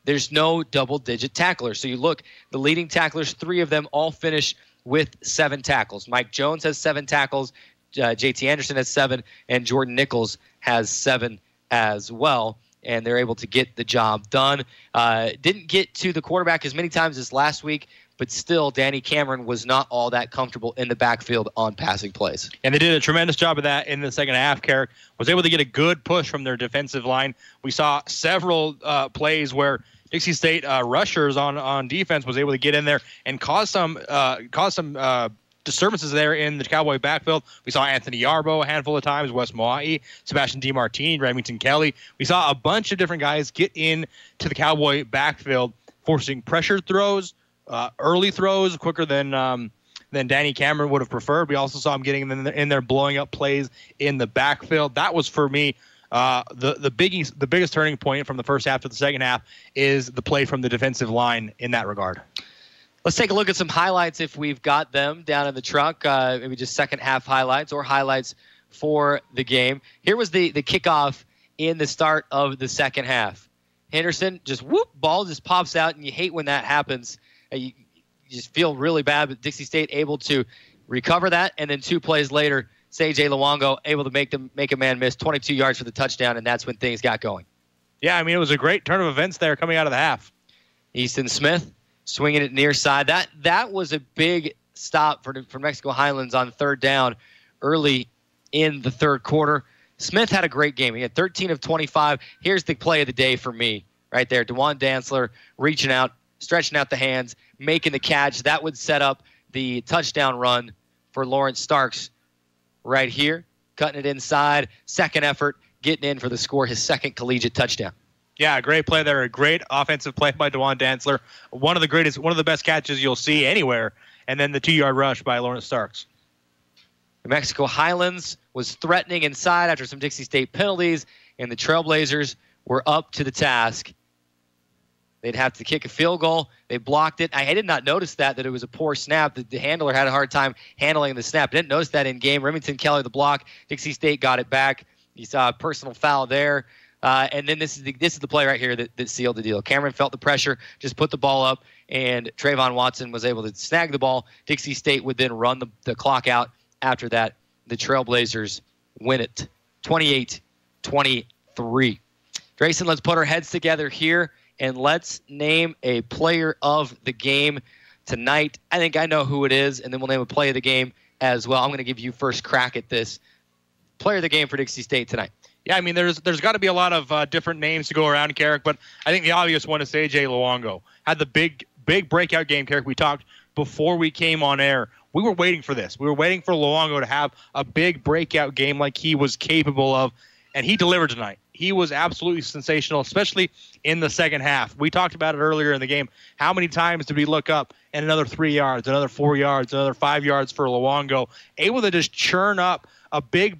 There's no double-digit tacklers. So you look, the leading tacklers, 3 of them all finish with 7 tackles. Mike Jones has 7 tackles, JT Anderson has 7, and Jordan Nichols has 7 as well, and they're able to get the job done. Didn't get to the quarterback as many times as last week, but still, Danny Cameron was not all that comfortable in the backfield on passing plays. And they did a tremendous job of that in the second half. Carrick was able to get a good push from their defensive line. We saw several plays where Dixie State rushers on defense was able to get in there and cause some disturbances there in the Cowboy backfield. We saw Anthony Yarbo a handful of times, Wes Moai, Sebastian DeMartini, Remington Kelly. We saw a bunch of different guys get in to the Cowboy backfield, forcing pressure throws, early throws quicker than Danny Cameron would have preferred. We also saw him getting in there blowing up plays in the backfield. That was, for me, the biggest turning point from the first half to the second half is the play from the defensive line in that regard. Let's take a look at some highlights if we've got them down in the truck, maybe just second half highlights or highlights for the game. Here was the kickoff in the start of the second half. Henderson just ball just pops out, and you hate when that happens. You just feel really bad, but Dixie State able to recover that, and then 2 plays later, Seijay Luongo able to make a man miss, 22 yards for the touchdown, and that's when things got going. Yeah, I mean, it was a great turn of events there coming out of the half. Easton Smith swinging it near side. That was a big stop for Mexico Highlands on 3rd down early in the 3rd quarter. Smith had a great game. He had 13 of 25. Here's the play of the day for me right there. DeJuan Dantzler reaching out, stretching out the hands, making the catch. That would set up the touchdown run for Lawrence Starks right here. Cutting it inside. Second effort, getting in for the score, his 2nd collegiate touchdown. Yeah, great play there. A great offensive play by DeJuan Dantzler. One of the best catches you'll see anywhere. And then the 2-yard rush by Lawrence Starks. New Mexico Highlands was threatening inside after some Dixie State penalties, and the Trailblazers were up to the task. They'd have to kick a field goal. They blocked it. I did not notice that it was a poor snap. The handler had a hard time handling the snap. Didn't notice that in game. Remington Kelly, the block. Dixie State got it back. You saw a personal foul there. And then this is the play right here that sealed the deal. Cameron felt the pressure, just put the ball up, and Trayvon Watson was able to snag the ball. Dixie State would then run the clock out. After that, the Trailblazers win it 28-23. Grayson, let's put our heads together here and let's name a player of the game tonight. I think I know who it is, and then we'll name a play of the game as well. I'm going to give you first crack at this. Player of the game for Dixie State tonight. Yeah, I mean, there's got to be a lot of different names to go around, Carrick, but I think the obvious one is AJ Luongo. Had the big breakout game, Carrick. We talked before we came on air. We were waiting for this. We were waiting for Luongo to have a big breakout game like he was capable of, and he delivered tonight. He was absolutely sensational, especially in the second half. We talked about it earlier in the game. How many times did we look up and another 3 yards, another 4 yards, another 5 yards for Luongo, able to just churn up a big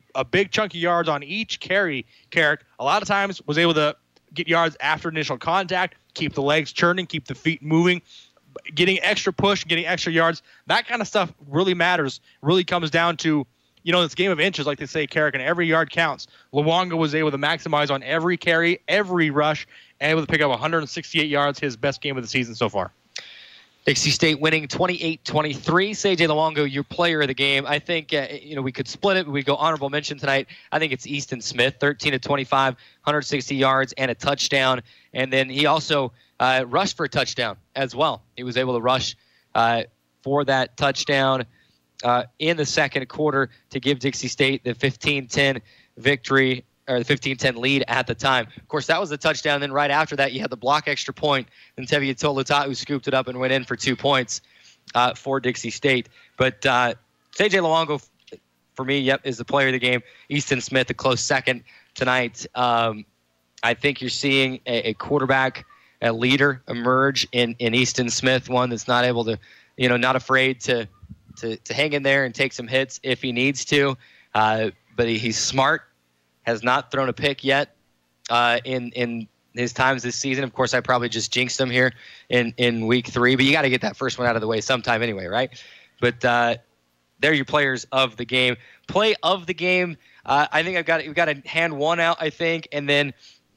chunk of yards on each carry. Carrick, a lot of times, was able to get yards after initial contact, keep the legs churning, keep the feet moving, getting extra push, getting extra yards. That kind of stuff really matters, really comes down to, this game of inches, like they say, Carrick, and every yard counts. Luongo was able to maximize on every carry, every rush, and able to pick up 168 yards, his best game of the season so far. Dixie State winning 28-23. CJ Luongo, your player of the game. I think we could split it. We go honorable mention tonight. I think it's Easton Smith, 13-25, 160 yards and a touchdown. And then he also rushed for a touchdown as well. He was able to rush for that touchdown in the second quarter to give Dixie State the 15-10 victory, or the 15-10 lead at the time. Of course, that was the touchdown. Then right after that, you had the block extra point, and Tevye Tolutau, who scooped it up and went in for 2 points for Dixie State. But CJ Luongo, for me, is the player of the game. Easton Smith, a close second tonight. I think you're seeing a quarterback, a leader emerge in Easton Smith, one that's not able to, not afraid to hang in there and take some hits if he needs to. But he's smart. Has not thrown a pick yet in his times this season. Of course, I probably just jinxed him here in week 3, but you got to get that first one out of the way sometime anyway, right? But they're your players of the game. Play of the game. I think we've got to hand one out, I think, and then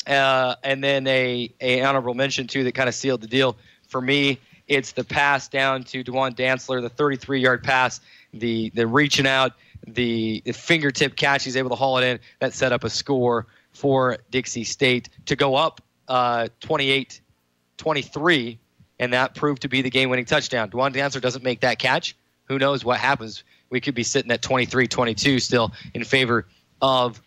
a honorable mention too that kind of sealed the deal for me. It's the pass down to DeJuan Dantzler, the 33-yard pass, the reaching out, the fingertip catch. He's able to haul it in. That set up a score for Dixie State to go up 28-23, and that proved to be the game-winning touchdown. DeJuan Dantzler doesn't make that catch. Who knows what happens? We could be sitting at 23-22 still in favor of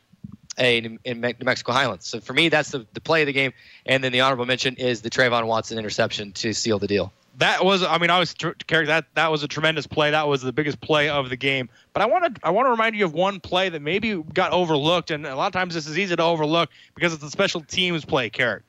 in New Mexico Highlands. So for me, that's the play of the game. And then the honorable mention is the Trayvon Watson interception to seal the deal. That was, that was a tremendous play. That was the biggest play of the game. But I want to remind you of one play that maybe got overlooked, and a lot of times this is easy to overlook because it's a special teams play, Carrick.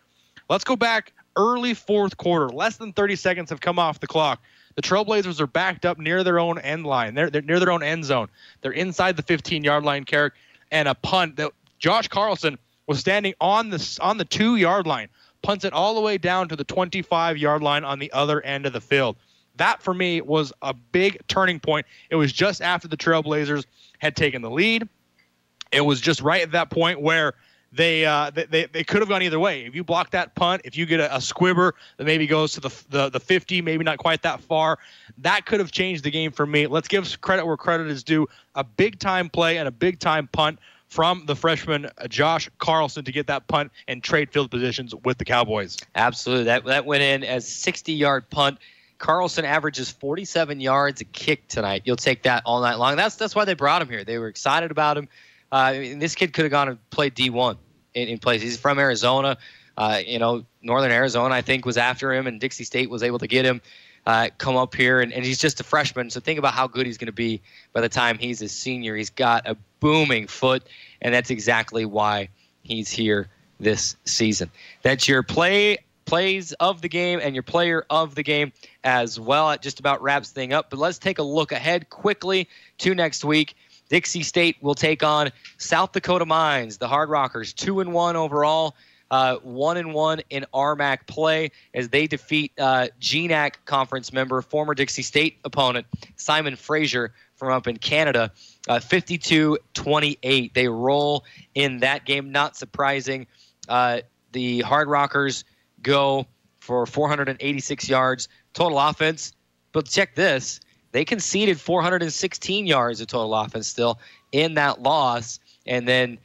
Let's go back early fourth quarter. Less than 30 seconds have come off the clock. The Trailblazers are backed up near their own end line. They're near their own end zone. They're inside the 15-yard line, Carrick, and a punt that Josh Carlson was standing on the 2-yard line. Punts it all the way down to the 25-yard line on the other end of the field. That, for me, was a big turning point. It was just after the Trailblazers had taken the lead. It was just right at that point where they could have gone either way. If you block that punt, if you get a squibber that maybe goes to the 50, maybe not quite that far, that could have changed the game for me. Let's give credit where credit is due. A big-time play and a big-time punt from the freshman Josh Carlson to get that punt and trade field positions with the Cowboys. Absolutely. That went in as 60-yard punt. Carlson averages 47 yards a kick tonight. You'll take that all night long. That's why they brought him here. They were excited about him. This kid could have gone and played D1 in place. He's from Arizona. Northern Arizona, I think, was after him, and Dixie State was able to get him come up here, and he's just a freshman. So think about how good he's going to be by the time he's a senior. He's got a booming foot, and that's exactly why he's here this season. That's your plays of the game and your player of the game as well. It just about wraps thing up. But let's take a look ahead quickly to next week. Dixie State will take on South Dakota Mines, the Hard Rockers, 2-1 overall. 1-1 in RMAC play as they defeat GNAC conference member, former Dixie State opponent Simon Fraser from up in Canada, 52-28. They roll in that game. Not surprising. The Hard Rockers go for 486 yards total offense. But check this. They conceded 416 yards of total offense still in that loss. And then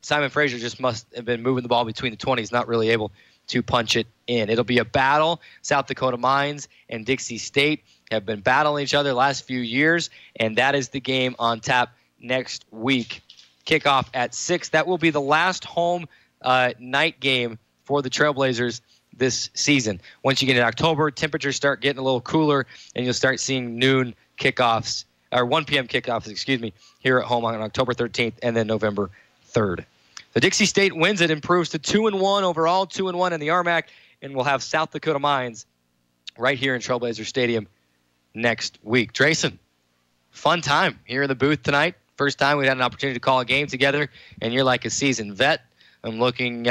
Simon Fraser just must have been moving the ball between the 20s, not really able to punch it in. It'll be a battle. South Dakota Mines and Dixie State have been battling each other the last few years, and that is the game on tap next week. Kickoff at 6. That will be the last home night game for the Trailblazers this season. Once you get in October, temperatures start getting a little cooler, and you'll start seeing noon kickoffs, or 1 p.m. kickoffs, here at home on October 13th and then November 3rd. The Dixie State wins it, improves to 2-1 overall, 2-1 in the RMAC, and we'll have South Dakota Mines right here in Trailblazer Stadium next week. Drayson, fun time here in the booth tonight. First time we've had an opportunity to call a game together, and you're like a seasoned vet. I'm looking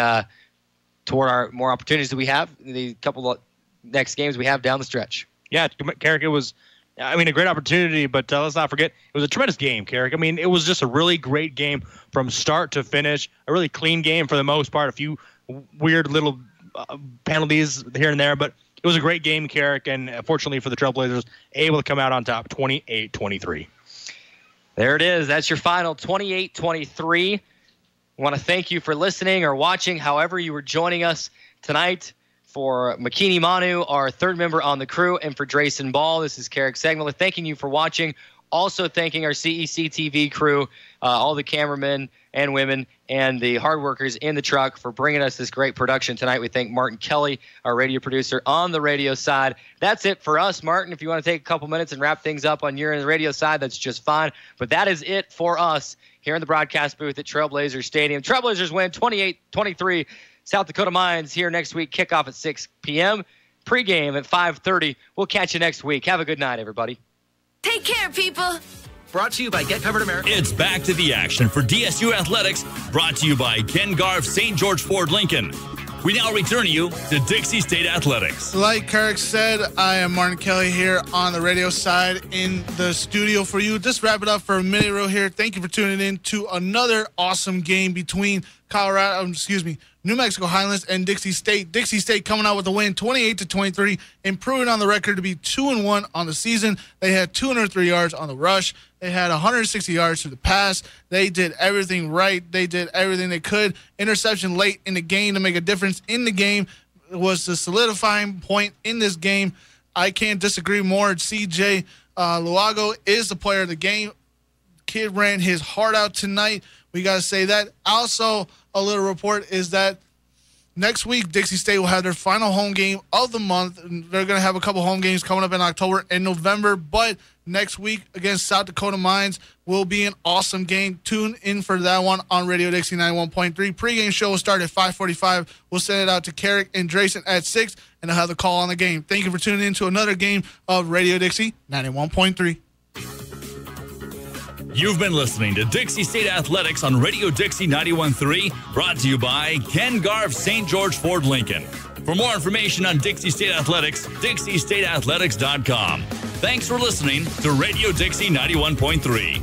toward our more opportunities that we have, the couple of next games we have down the stretch. Yeah, Carrick, it was, a great opportunity, but let's not forget, it was a tremendous game, Carrick. It was just a really great game from start to finish, a really clean game for the most part, a few weird little penalties here and there, but it was a great game, Carrick, and fortunately for the Trailblazers, able to come out on top 28-23. There it is. That's your final, 28-23. I want to thank you for listening or watching, however you were joining us tonight. For McKinney Manu, our third member on the crew, and for Drayson Ball, this is Carrick Segmiller thanking you for watching. Also thanking our CEC TV crew, all the cameramen and women, and the hard workers in the truck for bringing us this great production tonight. We thank Martin Kelly, our radio producer on the radio side. That's it for us, Martin. If you want to take a couple minutes and wrap things up on your radio side, that's just fine. But that is it for us here in the broadcast booth at Trailblazer Stadium. Trailblazers win 28-23. South Dakota Mines here next week. Kickoff at 6 p.m. Pregame at 5:30. We'll catch you next week. Have a good night, everybody. Take care, people. Brought to you by Get Covered America. It's back to the action for DSU Athletics, brought to you by Ken Garff, St. George Ford Lincoln. We now return you to Dixie State Athletics. Like Carrick said, I am Martin Kelly here on the radio side in the studio for you. Just wrap it up for a minute real here. Thank you for tuning in to another awesome game between New Mexico Highlands and Dixie State. Dixie State coming out with a win, 28-23, improving on the record to be 2-1 on the season. They had 203 yards on the rush. They had 160 yards to the pass. They did everything right. They did everything they could. Interception late in the game to make a difference in the game was the solidifying point in this game. I can't disagree more. CJ Luago is the player of the game. Kid ran his heart out tonight. We got to say that. Also, a little report is that next week, Dixie State will have their final home game of the month. They're going to have a couple home games coming up in October and November, but next week against South Dakota Mines will be an awesome game. Tune in for that one on Radio Dixie 91.3. Pre-game show will start at 5:45. We'll send it out to Carrick and Drayson at 6, and they'll have the call on the game. Thank you for tuning in to another game of Radio Dixie 91.3. You've been listening to Dixie State Athletics on Radio Dixie 91.3, brought to you by Ken Garff, St. George Ford Lincoln. For more information on Dixie State Athletics, DixieStateAthletics.com. Thanks for listening to Radio Dixie 91.3.